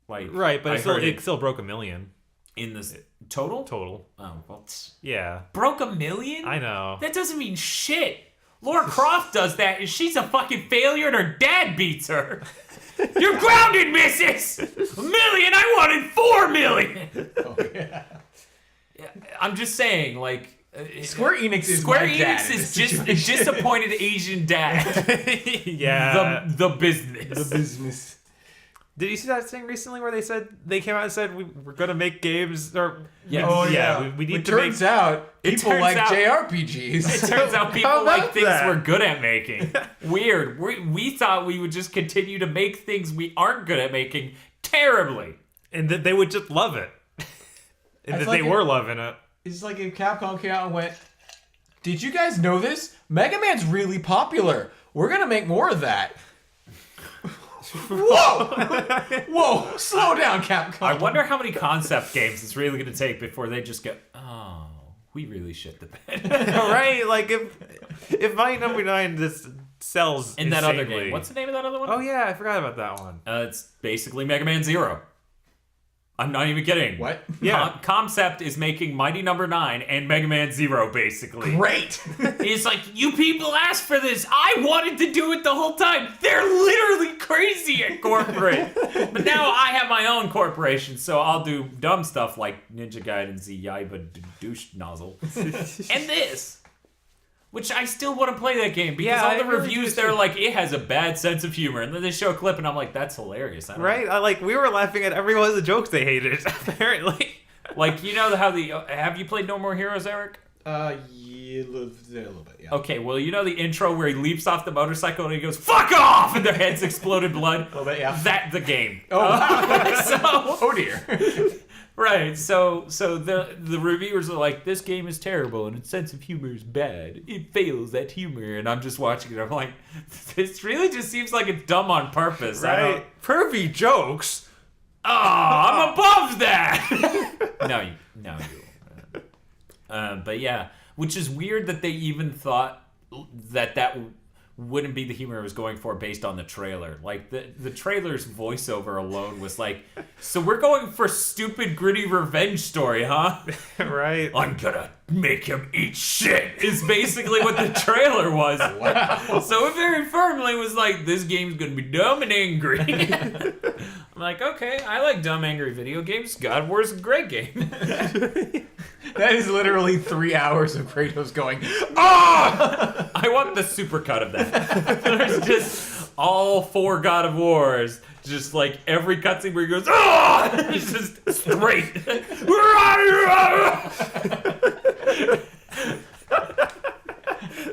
Like, right? But I heard it still broke 1 million in this total? total. Oh, well, Yeah, broke 1 million? I know. That doesn't mean shit. Laura Croft does that, and she's a fucking failure, and her dad beats her. You're grounded, missus! 1 million? I wanted 4 million! Oh, yeah. I'm just saying, like... Square Enix is Square my dad Enix in is this just a situation. disappointed Asian dad. Yeah. The business. The business. Did you see that thing recently where they came out and said we're gonna make games or Yeah. Oh, yeah, yeah. we need It to turns make. out It people turns like out- JRPGs. It turns out people How like about things that? we're good at making. Weird. We thought we would just continue to make things we aren't good at making terribly. And that they would just love it, and It's that like they were loving it. It's like if Capcom came out and went, "Did you guys know this? Mega Man's really popular. We're gonna make more of that." Whoa! Whoa! Slow down, Capcom. I wonder how many concept games it's really going to take before they just go, oh. we really shit the bed. Right? Like if Mighty Number 9 just sells In that other insanely- game. What's the name of that other one? Oh yeah, I forgot about that one. It's basically Mega Man Zero. I'm not even kidding. What? Yeah. Concept is making Mighty Number 9 and Mega Man Zero, basically. Great. It's like, you people asked for this. I wanted to do it the whole time. They're literally crazy at corporate. But now I have my own corporation, so I'll do dumb stuff like Ninja Gaiden Z Yaiba douche nozzle. And this. Which I still want to play that game because Yeah, all the I really reviews, do they're too. like, it has a bad sense of humor. And then they show a clip and I'm like, that's hilarious. I don't Right? We were laughing at every one of the jokes they hated, apparently. Like, you know how have you played No More Heroes, Eric? Yeah, a little bit, yeah. Okay, well, you know the intro where he leaps off the motorcycle and he goes, fuck off! And their heads exploded blood? little bit, yeah. That the game. Oh, oh dear. Right, so the reviewers are like, this game is terrible and its sense of humor is bad. It fails at humor. And I'm just watching it. I'm like, this really just seems like it's dumb on purpose. Right? Pervy jokes. Oh, I'm above that! No, you. But yeah, which is weird that they even thought that wouldn't be the humor I was going for based on the trailer. Like, the trailer's voiceover alone was like, so we're going for stupid, gritty revenge story, huh? Right? I'm gonna make him eat shit, is basically what the trailer was. Wow. So it very firmly was like, this game's gonna be dumb and angry. I'm like, okay, I like dumb, angry video games. God of War's a great game. That is literally 3 hours of Kratos going, ah! I want the supercut of that. There's just all 4 God of Wars. Just like every cutscene where he goes, ah! It's just straight.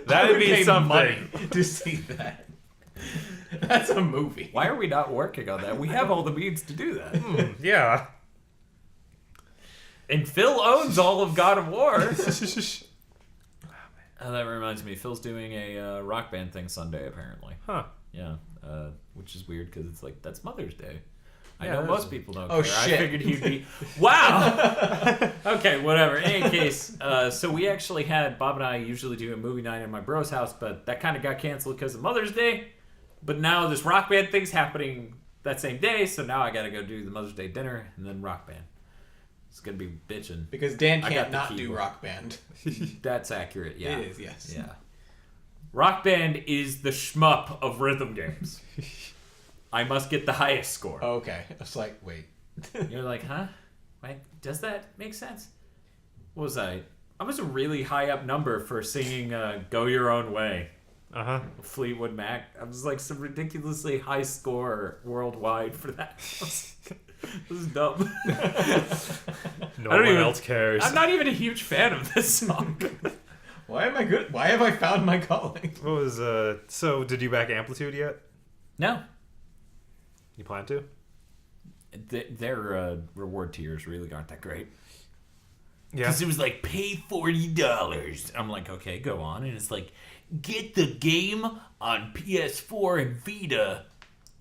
That would be something. money to see that. That's a movie. Why are we not working on that? We have all the means to do that. Yeah. And Phil owns all of God of War. That reminds me, Phil's doing a Rock Band thing Sunday, apparently. Huh. Yeah, which is weird because it's like, that's Mother's Day. I Yeah, know that most is- people don't Oh, care. shit. I figured he'd be... Wow! Okay, whatever. In any case, so we actually had... Bob and I usually do a movie night in my bro's house, but that kind of got canceled because of Mother's Day. But now this Rock Band thing's happening that same day, so now I gotta go do the Mother's Day dinner and then Rock Band. It's gonna be bitching. Because Dan I got can't the not do keyboard. Rock Band. That's accurate, yeah. It is, yes. Yeah. Rock Band is the shmup of rhythm games. I must get the highest score. Okay. I was like, wait. You're like, huh? Wait, does that make sense? What was I? I was a really high up number for singing Go Your Own Way. Uh-huh. Fleetwood Mac. I was like some ridiculously high score worldwide for that. This is dumb. No I don't one even- else cares. I'm not even a huge fan of this song. Why am I good? Why have I found my calling? What was, so did you back Amplitude yet? No. You plan to? Their reward tiers really aren't that great. Yeah. Because it was like, pay $40. I'm like, okay, go on. And it's like, get the game on PS4 and Vita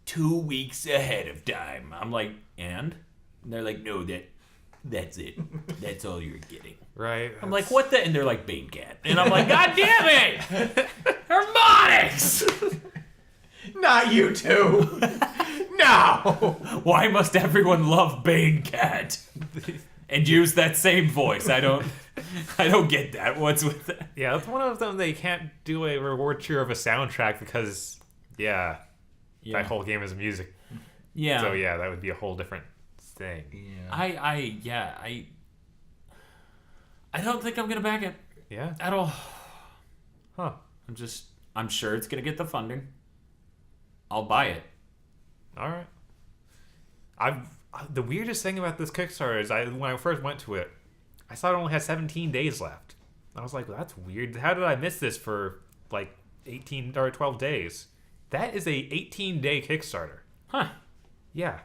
2 weeks ahead of time. I'm like, and they're like, no, that's it. That's all you're getting. Right. I'm like, what the? And they're like, Bane Cat. And I'm like, God damn it! Harmonix! Not you two. No. Why must everyone love Bane Cat? And use that same voice. I don't get that. What's with that? Yeah, that's one of them. They can't do a reward tier of a soundtrack because, that whole game is music. Yeah. So yeah, that would be a whole different thing. Yeah. I don't think I'm gonna back it Yeah. at all. Huh. I'm sure it's gonna get the funding. I'll buy it. All right. The weirdest thing about this Kickstarter is when I first went to it, I saw it only had 17 days left. I was like, well, that's weird. How did I miss this for like 18 or 12 days? That is a 18-day Kickstarter. Huh. Yeah.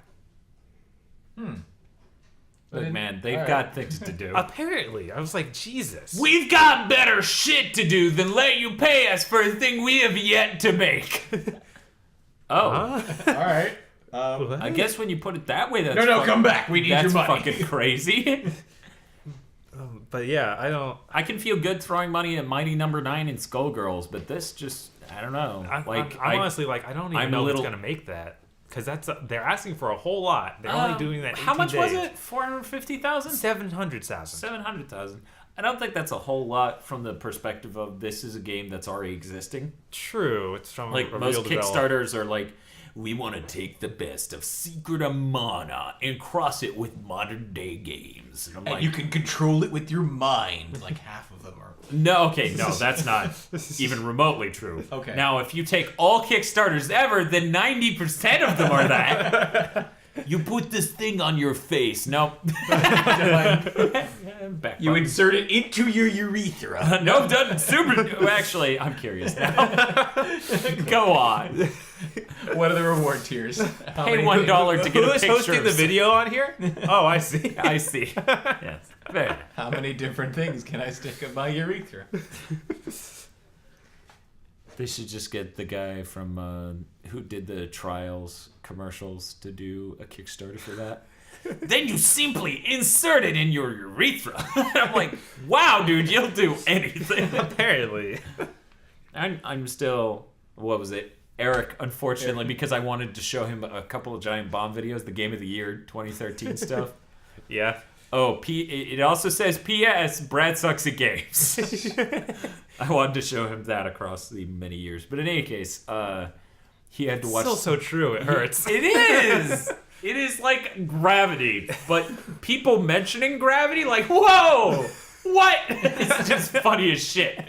Look, man, they've All got right. things to do. Apparently. I was like, Jesus. We've got better shit to do than let you pay us for a thing we have yet to make. Oh. Huh? All right. I guess when you put it that way, that's No, come back. We need that's your money. fucking crazy. But yeah, I don't. I can feel good throwing money at Mighty Number 9 and Skullgirls, but this just, I don't know. I'm honestly like, I don't even know what's gonna make that, because they're asking for a whole lot. They're only doing that. How much days. was it? 450,000. 700,000. 700,000. I don't think that's a whole lot from the perspective of this is a game that's already existing. True, it's from Like a most real developer. Kickstarters are like, we want to take the best of Secret of Mana and cross it with modern day games. And I'm And like, you can control it with your mind. Like half of them are. no, okay, no, that's not even remotely true. Okay. Now, if you take all Kickstarters ever, then 90% of them are that. You put this thing on your face. No. Back You button. insert it into your urethra. No, done super. Actually, I'm curious now. Go on. What are the reward tiers? Pay $1 to get Who a is picture. hosting the of- video on here? Oh, I see. I see. Yes. Fair. How many different things can I stick up my urethra? They should just get the guy from who did the Trials commercials to do a Kickstarter for that. Then you simply insert it in your urethra. I'm like, wow, dude, you'll do anything. Apparently. I'm still, what was it? Eric, unfortunately, because I wanted to show him a couple of Giant Bomb videos, the Game of the Year 2013 stuff. Yeah. Oh, it also says, P.S. Brad sucks at games. I wanted to show him that across the many years. But in any case, he had to watch... Still so true, it hurts. It is! It is like Gravity, but people mentioning Gravity, like, whoa! What? It's just funny as shit.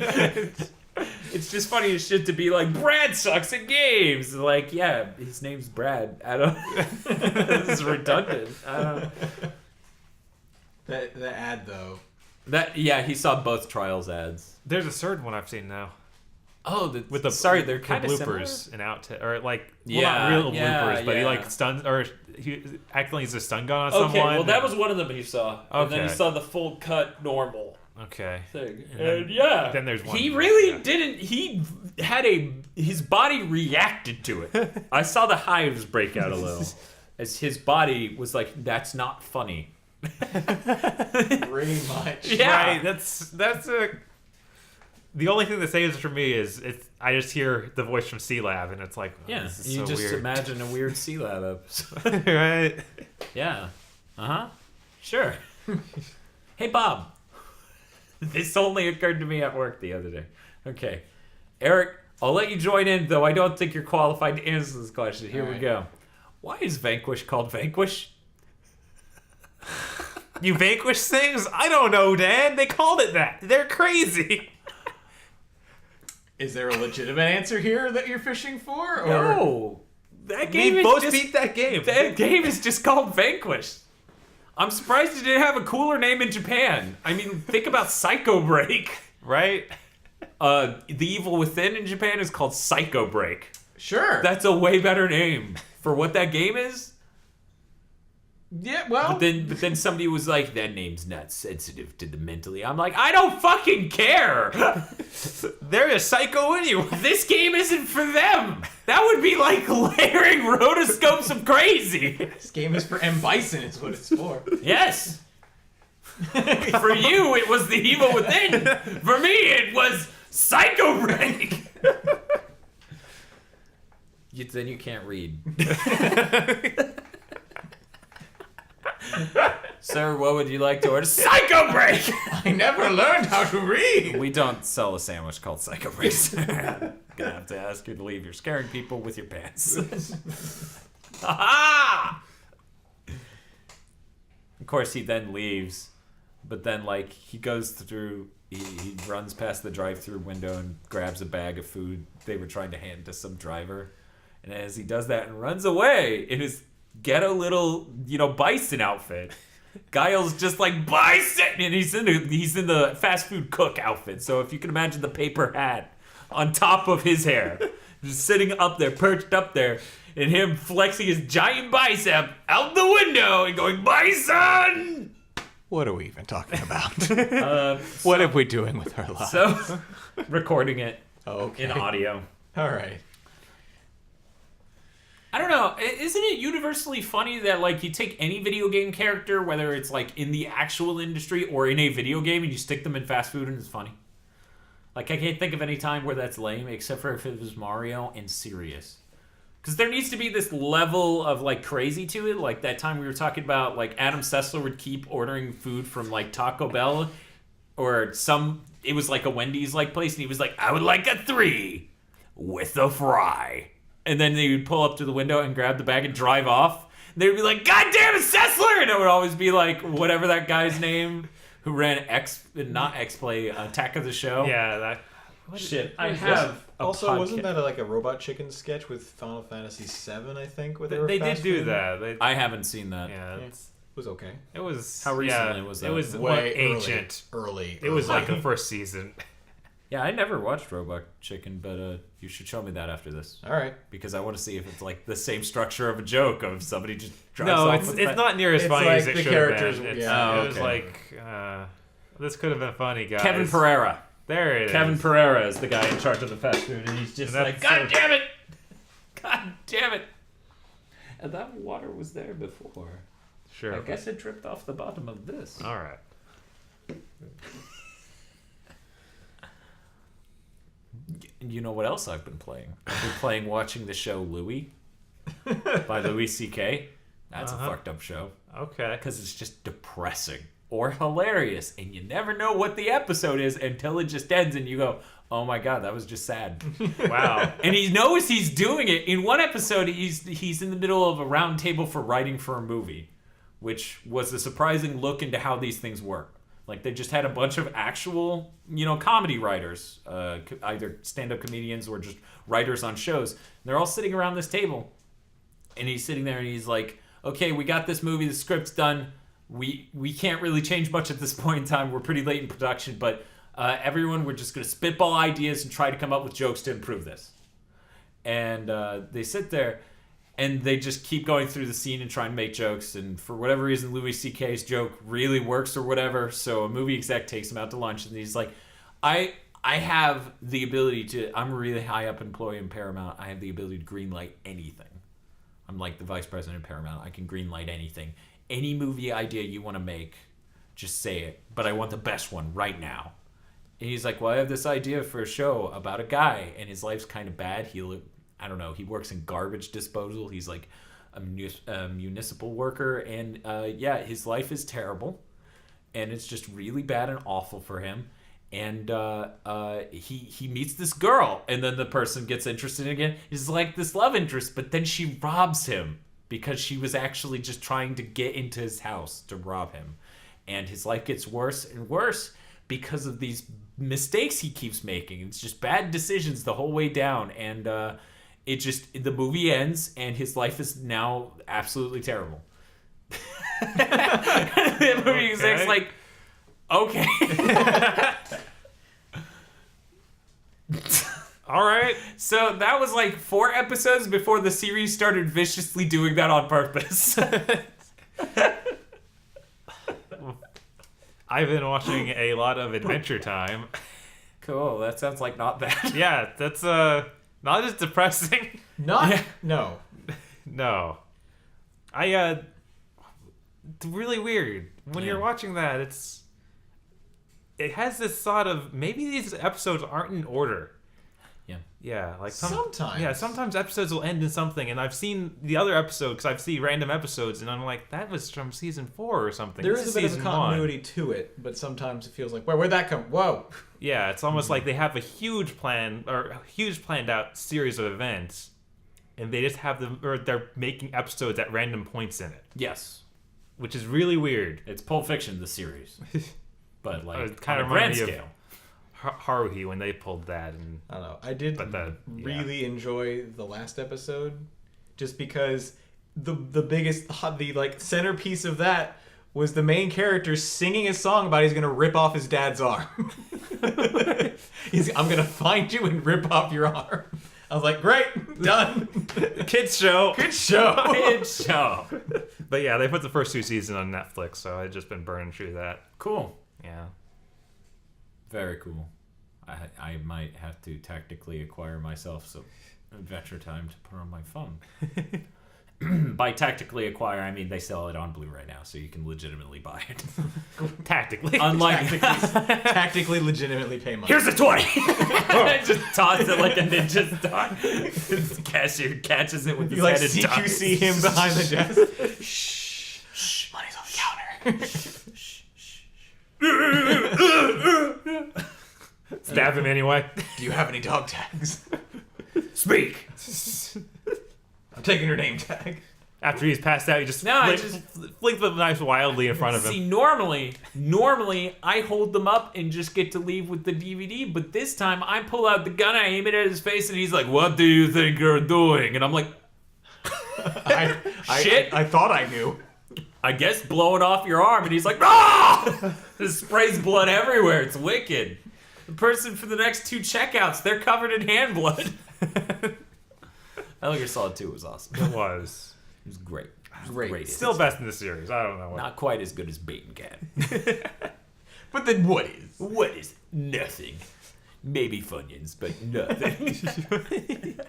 It's just funny as shit to be like, Brad sucks at games. Like, yeah, his name's Brad. I don't... This is redundant. I don't... The ad though. Yeah, he saw both Trials ads. There's a third one I've seen now. Oh, With the they're the kind of bloopers and out or like Yeah, well, not real yeah, bloopers, but he yeah. like stuns or he accidentally uses a stun gun on Okay, someone. well, that was one of them he saw. And then he Okay. saw the full cut normal okay. thing. then- And yeah, then there's one He more, really yeah. didn't. He had his body reacted to it. I saw the hives break out a little, as his body was like, "That's not funny." Pretty much. Yeah. Right. That's a. The only thing that saves it for me is I just hear the voice from C-Lab and it's like, oh, Yeah, this is you so just weird. imagine a weird Sea Lab episode. Right. Yeah. Sure. Hey, Bob. This only occurred to me at work the other day. Okay. Eric, I'll let you join in, though I don't think you're qualified to answer this question. Here All we right. go. Why is Vanquish called Vanquish? You vanquish things? I don't know, Dad. They called it that. They're crazy. Is there a legitimate answer here that you're fishing for? Or No. That game We is both just, beat that game. That game is just called Vanquish. I'm surprised it didn't have a cooler name in Japan. I mean, think about Psycho Break. Right? The Evil Within in Japan is called Psycho Break. Sure. That's a way better name for what that game is. Yeah, well. But then somebody was like, that name's not sensitive to the mentally. I'm like, I don't fucking care. They're a psycho anyway. This game isn't for them. That would be like layering rotoscopes of crazy. This game is for M. Bison, is what it's for. Yes. For you, it was the Evil Within. For me, it was Psycho Break. Then you can't read. Sir, what would you like to order? Psycho Break! I never learned how to read. We don't sell a sandwich called Psycho Break. Gonna have to ask you to leave. You're scaring people with your pants. Aha! Of course, he then leaves, but then like he goes through. He runs past the drive-through window and grabs a bag of food they were trying to hand to some driver. And as he does that and runs away in his ghetto little, bison outfit, Guile's just like, Bison! And he's in the fast food cook outfit. So if you can imagine the paper hat on top of his hair, just sitting up there, perched up there, and him flexing his giant bicep out the window and going, Bison! What are we even talking about? What are we doing with our lives? So, recording it Okay. in audio. All right. I don't know. Isn't it universally funny that like you take any video game character, whether it's like in the actual industry or in a video game, and you stick them in fast food and it's funny? Like I can't think of any time where that's lame, except for if it was Mario and Serious. Because there needs to be this level of like crazy to it. Like that time we were talking about, like Adam Sessler would keep ordering food from like Taco Bell or it was like a Wendy's like place, and he was like, I would like a 3 with a fry. And then they would pull up to the window and grab the bag and drive off. They would be like, God damn it, Sessler! And it would always be like whatever that guy's name who ran X-Play, Attack of the Show. Yeah, that. Shit, I have. Also, wasn't that like a Robot Chicken sketch with Final Fantasy VII? I think where They did do that. I haven't seen that. Yeah, It was okay. it was. How recently was that? It was Way ancient. Early. It was like the first season. Yeah, I never watched Robot Chicken, but you should show me that after this. All right. Because I want to see if it's like the same structure of a joke of somebody just drives No, off it's with it's that. not near as It's funny like as it the should have characters- been. yeah. It was like this could have been funny, guys. Kevin Pereira. There it is. Kevin Pereira is the guy in charge of the fast food, and he's just And like, that's God damn it! God damn it! And that water was there before. Sure. I guess it dripped off the bottom of this. All right. You know what else I've been playing? I've been watching the show Louie by Louis C.K. That's a fucked up show. Okay. Because it's just depressing or hilarious, and you never know what the episode is until it just ends, and you go, oh my god, that was just sad. Wow. And he knows he's doing it. In one episode, he's in the middle of a round table for writing for a movie, which was a surprising look into how these things work. Like, they just had a bunch of actual, comedy writers, either stand-up comedians or just writers on shows. And they're all sitting around this table, and he's sitting there, and he's like, okay, we got this movie, the script's done. We can't really change much at this point in time. We're pretty late in production, but everyone, we're just going to spitball ideas and try to come up with jokes to improve this. And they sit there, and they just keep going through the scene and trying to make jokes. And for whatever reason, Louis C.K.'s joke really works or whatever. So a movie exec takes him out to lunch, and he's like, I have the ability to, I'm a really high up employee in Paramount. I have the ability to greenlight anything. I'm like the vice president of Paramount. I can greenlight anything. Any movie idea you want to make, just say it. But I want the best one right now. And he's like, well, I have this idea for a show about a guy, and his life's kind of bad. He works in garbage disposal. He's like a municipal worker, and his life is terrible, and it's just really bad and awful for him. And he meets this girl, and then the person gets interested again. He's like this love interest, but then she robs him because she was actually just trying to get into his house to rob him. And his life gets worse and worse because of these mistakes he keeps making. It's just bad decisions the whole way down. And the movie ends, and his life is now absolutely terrible. The movie exec's like, okay. All right. So that was like 4 episodes before the series started viciously doing that on purpose. I've been watching a lot of Adventure Time. Cool. That sounds like not bad. Yeah, that's not as depressing. No. No. It's really weird. When you're watching that, it has this thought of maybe these episodes aren't in order. Yeah. Yeah, like Sometimes. Yeah, sometimes episodes will end in something, and I've seen the other episode because I've seen random episodes, and I'm like, that was from season 4 or something. There This is a bit of a season continuity to it, but sometimes it feels like, where'd that come? Whoa. Yeah, it's almost like they have a huge planned out series of events, and they just have them, or they're making episodes at random points in it, Yes. which is really weird. It's Pulp Fiction, the series. But like It kinda on a grand reminded me of- scale. Haruhi when they pulled that, and I don't know. I did really enjoy the last episode, just because the biggest, the like centerpiece of that was the main character singing a song about he's gonna rip off his dad's arm. I'm gonna find you and rip off your arm. I was like, great, done. kids show. Good show. Good show. But yeah, they put the first 2 seasons on Netflix, so I've just been burning through that. Cool. Yeah. Very cool. I might have to tactically acquire myself Adventure Time to put on my phone. By tactically acquire, I mean they sell it on Blu-ray now, so you can legitimately buy it. Tactically. Unlike Tactically, legitimately pay money. here's a 20. Just toss it like a ninja star. Cashier catches it with his You like head and CQC him behind the desk. Shh. Shh. Money's on the counter. Stab him anyway. Do you have any dog tags? Speak. I'm taking your name tag. After he's passed out, you just just flick the knife wildly in front of him. See, normally I hold them up and just get to leave with the DVD, but this time I pull out the gun, I aim it at his face, and he's like, "What do you think you're doing?" And I'm like, Shit. I thought I knew. "I guess blowing off your arm," and he's like, "Ah!" It sprays blood everywhere. It's wicked. The person for the next 2 checkouts, they're covered in hand blood. Metal Gear Solid 2 was awesome. It was. It was great. It was Great. Still best in the series. I don't know what. Not quite as good as Bait and Cat. But then what is? What is nothing? Maybe Funyuns, but nothing.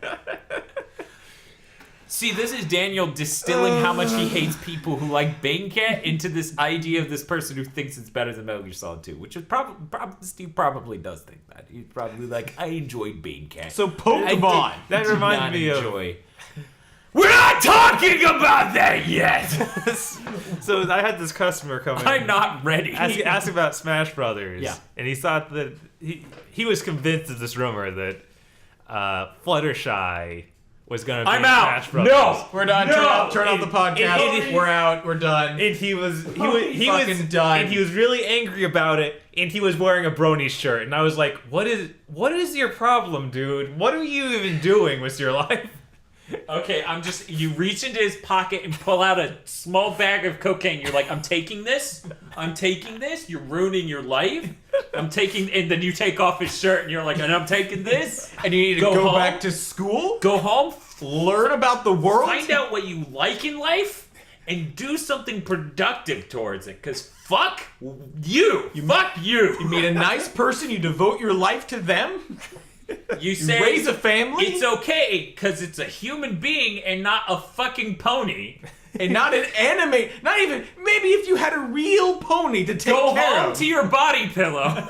See, this is Daniel distilling how much he hates people who like Bait and Cat into this idea of this person who thinks it's better than Metal Gear Solid 2, which is Steve probably does think that. He's probably like, I enjoyed Bait and Cat. So Pokemon. That did reminds not me of. enjoy. We're not talking about that yet. So I had this customer come in. I'm not ready. Ask about Smash Brothers. Yeah. And he thought that he was convinced of this rumor that Fluttershy was going to be I'm in out. Smash Brothers. No. We're done. No. Turn off the podcast. We're out. We're done. And he was Fucking done. And he was really angry about it. And he was wearing a Brony shirt. And I was like, what is your problem, dude? What are you even doing with your life? Okay, you reach into his pocket and pull out a small bag of cocaine. You're like, I'm taking this. You're ruining your life. And then you take off his shirt and you're like, and I'm taking this. And you need to go back to school? Go home, Learn about the world? find out what you like in life, and do something productive towards it. Because fuck you. Fuck you. You meet a nice person, you devote your life to them? You You say raise a family? it's okay because it's a human being and not a fucking pony. And not an anime. Not even. Maybe if you had a real pony to take Go care home of. to your body pillow.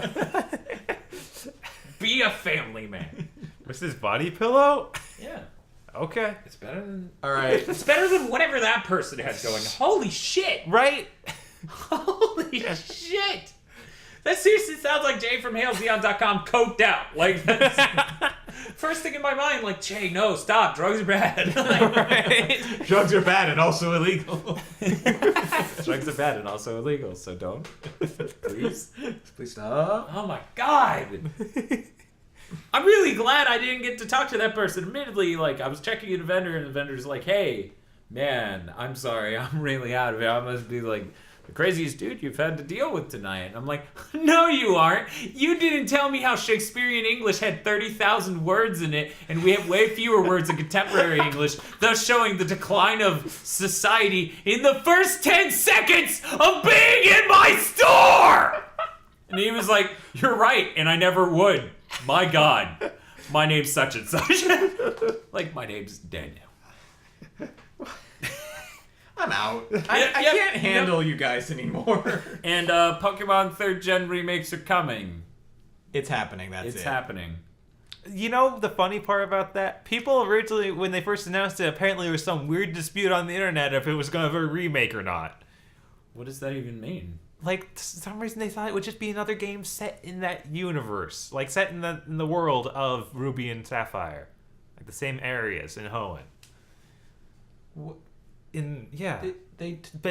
Be a family man. What's this, body pillow? Yeah. Okay. It's better than Alright. it's better than whatever that person had going. Holy shit. Right? Holy shit. That seriously sounds like Jay from HailZeon.com coked out. Like, that's first thing in my mind, like, Jay, no, stop. Drugs are bad. Like, Drugs are bad and also illegal. drugs are bad and also illegal, so don't. Please. Please stop. Oh my god. I'm really glad I didn't get to talk to that person. Admittedly, like, I was checking in a vendor and the vendor's like, hey, man, I'm sorry. I'm really out of it. I must be like the craziest dude you've had to deal with tonight. And I'm like, no, you aren't. You didn't tell me how Shakespearean English had 30,000 words in it, and we have way fewer words in contemporary English, thus showing the decline of society in the first 10 seconds of being in my store! And he was like, you're right, and I never would. My God. My name's such and such. Like, my name's Daniel. I'm out. I Yep, can't handle you guys anymore. And Pokemon 3rd Gen remakes are coming. It's happening, It's happening. You know the funny part about that? People originally, when they first announced it, apparently there was some weird dispute on the internet if it was going to be a remake or not. What does that even mean? Like, for some reason they thought it would just be another game set in that universe. Like, set in the world of Ruby and Sapphire. Like, the same areas in Hoenn. But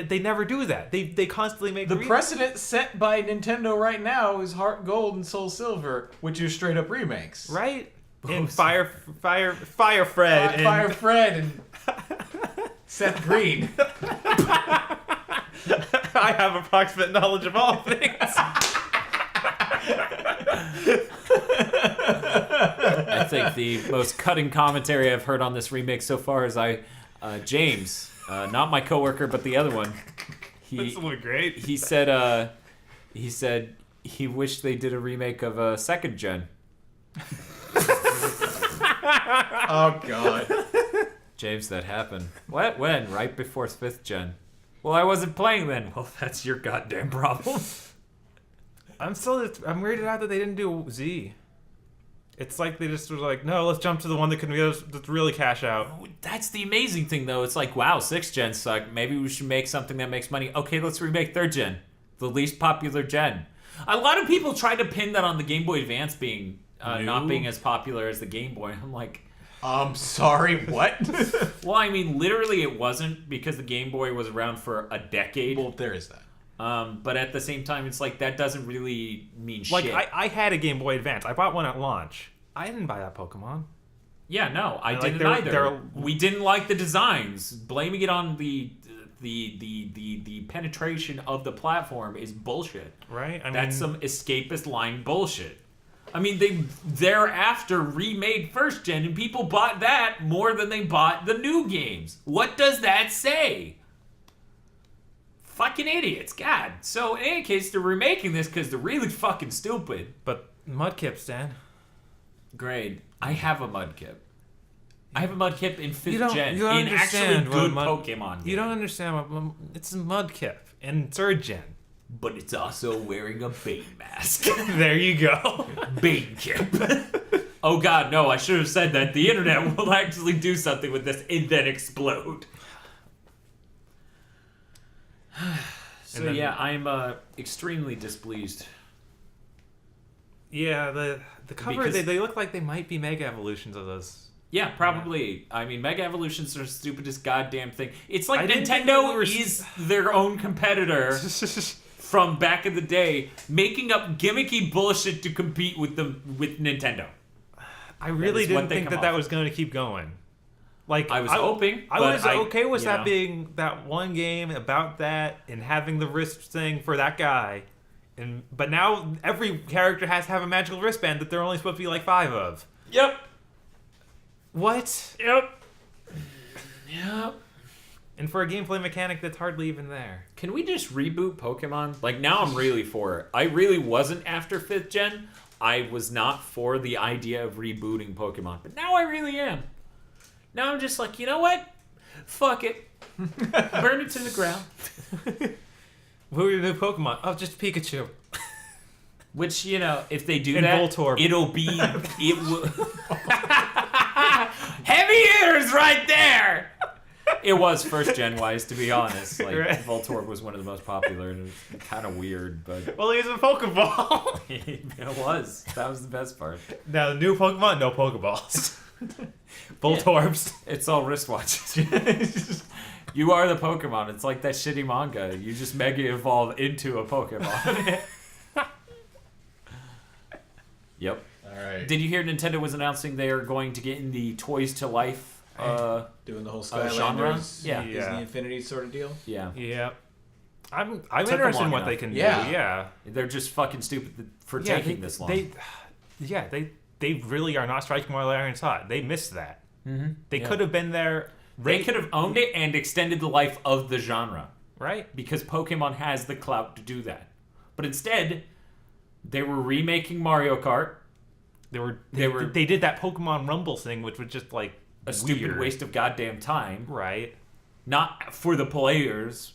they never do that. They constantly make The precedent set by Nintendo right now is Heart Gold and Soul Silver, which are straight up remakes. right. And Fire Fred Fire Fred and Seth Green. I have approximate knowledge of all things. I think the most cutting commentary I've heard on this remake so far is James, not my coworker, but the other one. This would be great. He said he wished they did a remake of 2nd Gen. Oh god. James, that happened. What? When? Right before 5th gen. Well, I wasn't playing then. Well, that's your goddamn problem. I'm weirded out that they didn't do Z. It's like they just were like, no, let's jump to the one that can really cash out. That's the amazing thing, though. It's like, wow, 6th gen sucked. Maybe we should make something that makes money. Okay, let's remake 3rd gen. The least popular gen. A lot of people try to pin that on the Game Boy Advance being not being as popular as the Game Boy. I'm like... Sorry, what? Well, I mean, literally it wasn't because the Game Boy was around for a decade. Well, there is that. But at the same time, it's like that doesn't really mean Like, shit. I had a Game Boy Advance. I bought one at launch. I didn't buy that Pokemon. Yeah, no, I Like, didn't either. We didn't like the designs. Blaming it on the penetration of the platform is bullshit. Right? I mean, That's some escapist line bullshit. I mean, they thereafter remade 1st gen, and people bought that more than they bought the new games. What does that say? Fucking idiots, God. So in any case, they're remaking this because they're really fucking stupid. But Mudkip, Stan. Great. I have a Mudkip. I have a Mudkip in 5th You don't gen. In actually understand good what Pokemon game. You don't understand what it's a Mudkip in 3rd gen. But it's also wearing a Bane mask. There you go. Bane Kip. Oh god, no, I should have said that. The internet will actually do something with this and then explode. So then- yeah, I'm extremely displeased. Yeah, the cover, Because- they look like they might be Mega Evolutions of those. Yeah, probably. I mean, Mega Evolutions are the stupidest goddamn thing. It's like I didn't think Nintendo they were- is their own competitor from back in the day, making up gimmicky bullshit to compete with Nintendo. I really is what didn't they think come that off. was going to keep going. Like I was hoping, I but was okay with you that know. being that one game about that and having the wrist thing for that guy. But now every character has to have a magical wristband that they're only supposed to be like 5 of. Yep. What? Yep. And for a gameplay mechanic that's hardly even there. Can we just reboot Pokemon? Like, now I'm really for it. I really wasn't after 5th gen. I was not for the idea of rebooting Pokemon. But now I really am. Now I'm just like, you know what? Fuck it. Burn it to the ground. Who are your new Pokemon? Oh, just Pikachu. Which, you know, if they do And that, Voltorb. it'll be... it will... Heavy hitters right there! It was 1st gen wise, to be honest. Like, Right. Voltorb was one of the most popular, and it was kind of weird, but Well, he's a Pokeball. it was. That was the best part. Now, the new Pokemon, no Pokeballs. Voltorbs. It's all wristwatches. You are the Pokemon. It's like that shitty manga. You just mega evolve into a Pokemon. Yep. Alright. Did you hear Nintendo was announcing they are going to get in the Toys to Life? Doing the whole genre? Skylanders, Yeah. Disney Yeah. Infinity sort of deal. Yeah. Yeah. I'm Took them interested in long what they enough. can Yeah. do. Yeah. They're just fucking stupid for Yeah, taking this long. They really are not striking while the iron's hot. They missed that. Mm-hmm. They Yeah. could have been there. They could have owned it and extended the life of the genre. Right? Because Pokemon has the clout to do that. But instead, they were remaking Mario Kart. They did that Pokemon Rumble thing, which was just like A stupid weird. waste of goddamn time. Right. Not for the players,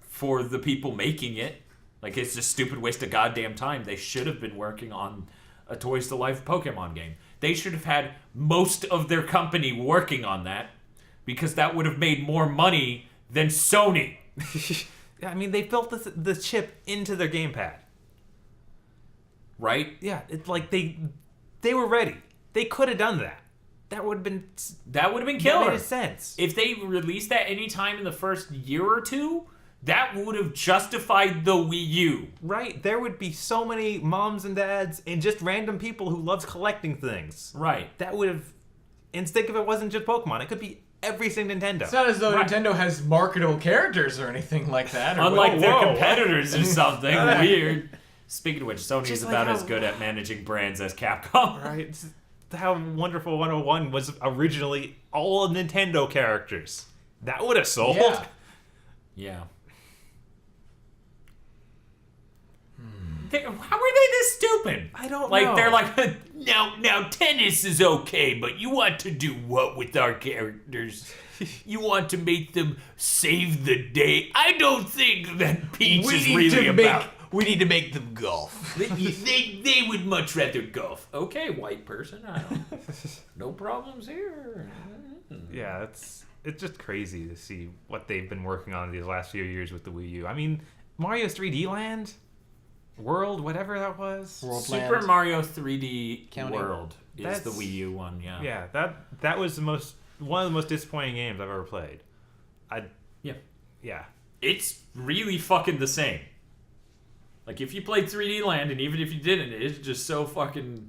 for the people making it. Like, it's a stupid waste of goddamn time. They should have been working on a Toys to Life Pokemon game. They should have had most of their company working on that, because that would have made more money than Sony. Yeah, I mean, they built the chip into their gamepad. Right? Yeah, it's like they were ready. They could have done that. That would have been That killer. made Sense. If they released that anytime in the first year or two, that would have justified the Wii U. Right, there would be so many moms and dads and just random people who loves collecting things. Right. That would have. And think if it wasn't just Pokemon, it could be everything Nintendo. It's not as though Right. Nintendo has marketable characters or anything like that. Or Unlike their whoa. competitors or something weird. Speaking of which, Sony is Just like about how- as good at managing brands as Capcom. Right? It's how Wonderful 101 was originally all Nintendo characters. That would have sold. Yeah. Yeah. How were they this is stupid. I don't like know. they're like now tennis is okay, but you want to do what with our characters? You want to make them save the day? I don't think that Peach is really about. We need to make them golf. They would much rather golf. Okay, white person, I don't. No problems here. Yeah, it's just crazy to see what they've been working on these last few years with the Wii U. I mean, Mario's 3D Land, World, whatever that was. Super Mario 3D County. World is That's- the Wii U one. Yeah. Yeah, that was one of the most disappointing games I've ever played. Yeah. It's really fucking the same. Like, if you played 3D Land, and even if you didn't, it's just so fucking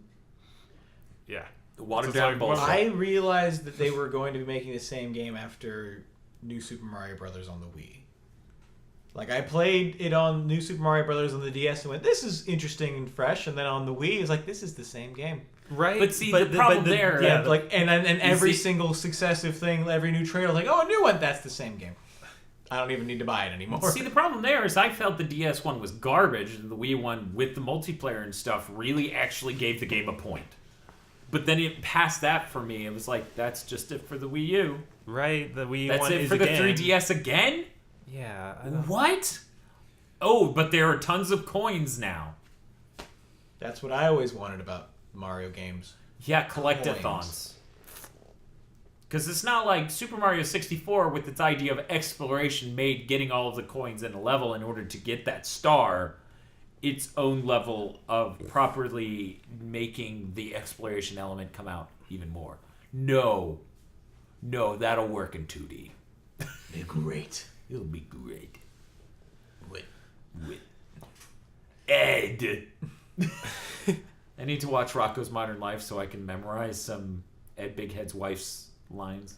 Yeah. watered It's down like, bullshit. I realized that they were going to be making the same game after New Super Mario Brothers on the Wii. Like, I played it on New Super Mario Brothers on the DS and went, this is interesting and fresh. And then on the Wii, it's like, this is the same game. Right. But see, the problem there- Yeah, like, and every see- single successive thing, every new trailer, like, oh, a new one, that's the same game. I don't even need to buy it anymore. See, the problem there is I felt the DS one was garbage, and the Wii one with the multiplayer and stuff really actually gave the game a point. But then it passed that for me. It was like, that's just it for the Wii U. Right, the Wii That's one it is for the again. 3DS again? Yeah. I don't... What? Oh, but there are tons of coins now. That's what I always wanted about Mario games. Yeah, collectathons. Coins. Because it's not like Super Mario 64 with its idea of exploration made getting all of the coins in a level in order to get that star its own level of properly making the exploration element come out even more. No, that'll work in 2D. They're great. It'll be great. Wait. Ed. I need to watch Rocco's Modern Life so I can memorize some Ed Bighead's wife's lines,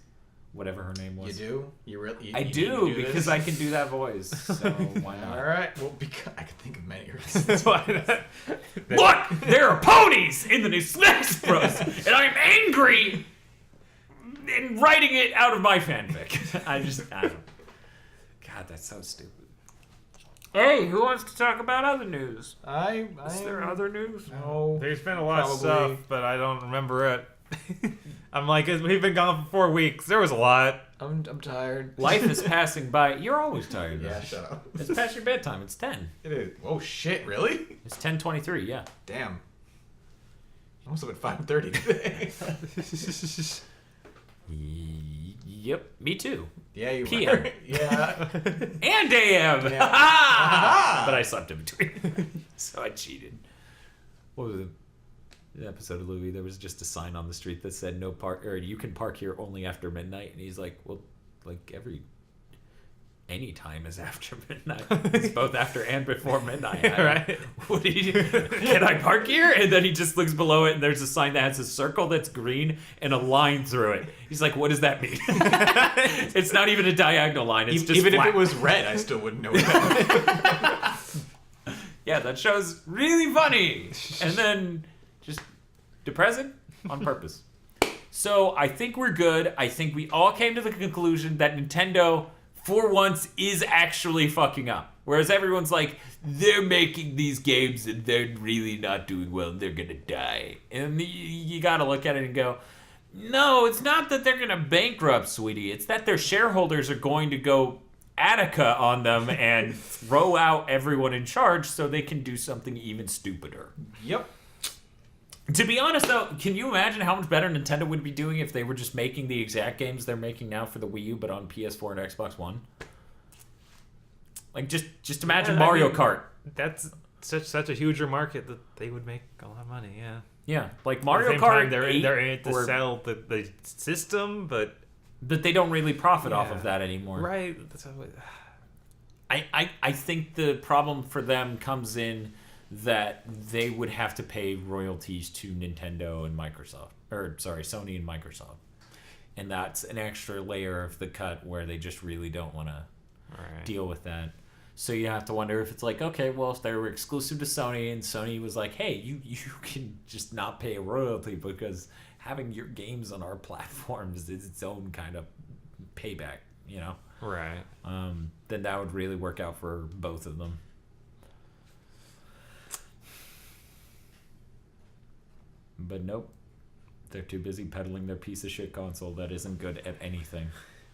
whatever her name was. You do? You I need do, to because this? I can do that voice. So why not? All right. Well, because I can think of many reasons. That's why. Look, there are ponies in the new Smash Bros, and I'm angry in writing it out of my fanfic. I don't. God, that's so stupid. Hey, who wants to talk about other news? Is there other news? No. There's been a lot of Probably. stuff, but I don't remember it. I'm like, we've been gone for 4 weeks. There was a lot. I'm tired. Life is passing by. You're always tired. Yeah, shut up. It's past your bedtime. It's 10. It is. Oh shit! Really? It's 10:23. Yeah. Damn. I was up at 5:30 today. Yep. Me too. Yeah, you PM. were. Yeah. And AM. Yeah. But I slept in between, so I cheated. What was it? The episode of Louis, there was just a sign on the street that said "No park," or "You can park here only after midnight." And he's like, "Well, like any time is after midnight. It's both after and before midnight, Right. What do you? Can I park here?" And then he just looks below it, and there's a sign that has a circle that's green and a line through it. He's like, "What does that mean?" It's not even a diagonal line. It's just Even flat. if it was red, I still wouldn't know what that meant. Yeah, that show's really funny. And then just depressing on purpose. So I think we're good. I think we all came to the conclusion that Nintendo, for once, is actually fucking up. Whereas everyone's like, they're making these games and they're really not doing well and they're gonna die. And you gotta look at it and go, no, it's not that they're gonna bankrupt, sweetie. It's that their shareholders are going to go Attica on them and throw out everyone in charge so they can do something even stupider. Yep. To be honest, though, can you imagine how much better Nintendo would be doing if they were just making the exact games they're making now for the Wii U, but on PS4 and Xbox One? Like, just imagine Yeah, I Mario mean- Kart. That's such a huger market that they would make a lot of money. Yeah. Yeah, like At the Mario same Kart. time, they're 8 in it to or- sell the system, but But they don't really profit off Yeah. of that anymore. right. That's how I think the problem for them comes in that they would have to pay royalties to Nintendo and Microsoft. Or, sorry, Sony and Microsoft. And that's an extra layer of the cut where they just really don't want to right. deal with that. So you have to wonder if it's like, okay, well, if they were exclusive to Sony and Sony was like, hey, you can just not pay a royalty because having your games on our platforms is its own kind of payback, you know? Right. Then that would really work out for both of them. But nope. They're too busy peddling their piece of shit console that isn't good at anything.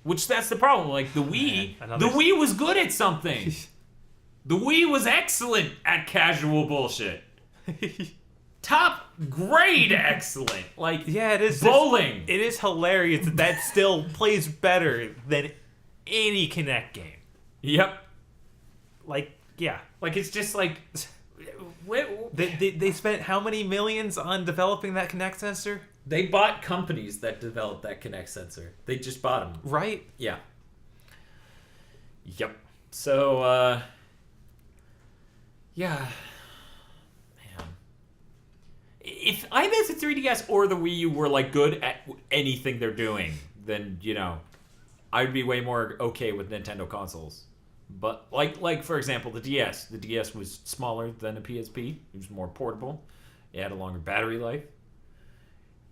Which that's the problem. Like the Wii, the Wii was good at something. The Wii was excellent at casual bullshit. Top grade excellent. Like Yeah, it is bowling. It is hilarious that that still plays better than any Kinect game. Yep. Like, yeah. Like it's just like They spent how many millions on developing that Kinect sensor? they bought companies that developed that Kinect sensor. They just bought them. Right? Yeah. Yep. So, yeah. Man. If either the 3DS or the Wii U were, like, good at anything they're doing, then, you know, I'd be way more okay with Nintendo consoles. But, like for example, the DS. The DS was smaller than a PSP. It was more portable. It had a longer battery life.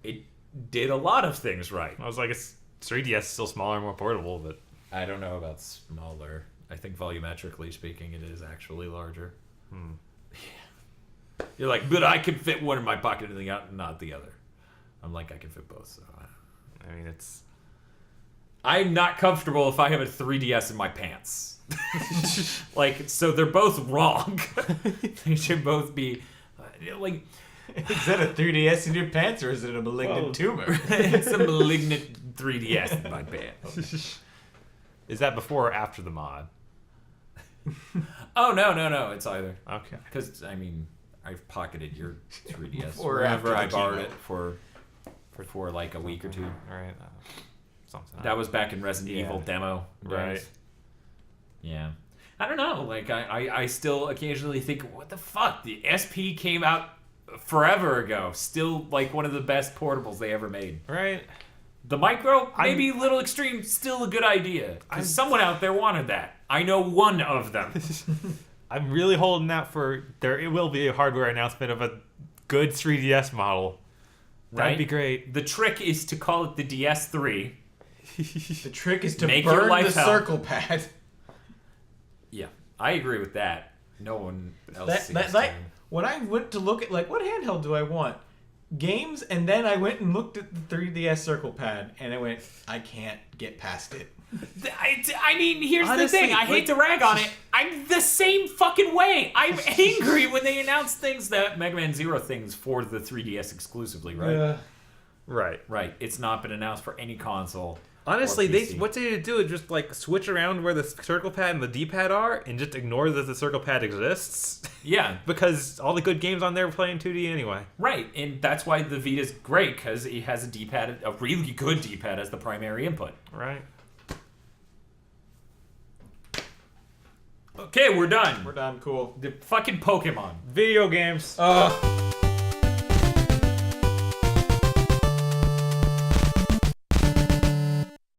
It did a lot of things right. I was like, it's 3DS is still smaller and more portable, but I don't know about smaller. I think volumetrically speaking, it is actually larger. Yeah. You're like, but I can fit one in my pocket and not the other. I'm like, I can fit both. So I mean, it's... I'm not comfortable if I have a 3DS in my pants. Like, so they're both wrong. They should both be like... Is that a 3DS in your pants or is it a malignant tumor? It's a malignant 3DS in my pants. Is that before or after the mod? Oh, no. It's either. Okay. Because, I mean, I've pocketed your 3DS Or whenever after I the borrowed keynote. it for like a week or two. All right. Something. That was back in Resident Yeah. Evil demo. Right. days. Yeah. I don't know. Like, I still occasionally think, what the fuck? The SP came out forever ago. Still, like, one of the best portables they ever made. Right. The Micro, maybe a little extreme, still a good idea. Because someone out there wanted that. I know one of them. I'm really holding out for... It will be a hardware announcement of a good 3DS model. That'd Right? be great. The trick is to call it the DS3. The trick is to Make your burn life the hell. circle pad. Yeah, I agree with that. No one else seems That to. when I went to look at like what handheld do I want? Games, and then I went and looked at the 3DS circle pad and I went, I can't get past it. I mean, here's Honestly, the thing. I hate to rag on it. I'm the same fucking way. I'm angry when they announce things that Mega Man Zero things for the 3DS exclusively, right? Right. Right. It's not been announced for any console. Honestly, or PC. what they need to do is just like switch around where the circle pad and the D-pad are, and just ignore that the circle pad exists, Yeah, because all the good games on there are playing 2D anyway. right. And that's why the Vita's great, because it has a D-pad, a really good D-pad as the primary input. Right. Okay, we're done. We're done. Cool. The fucking Pokemon. Video games.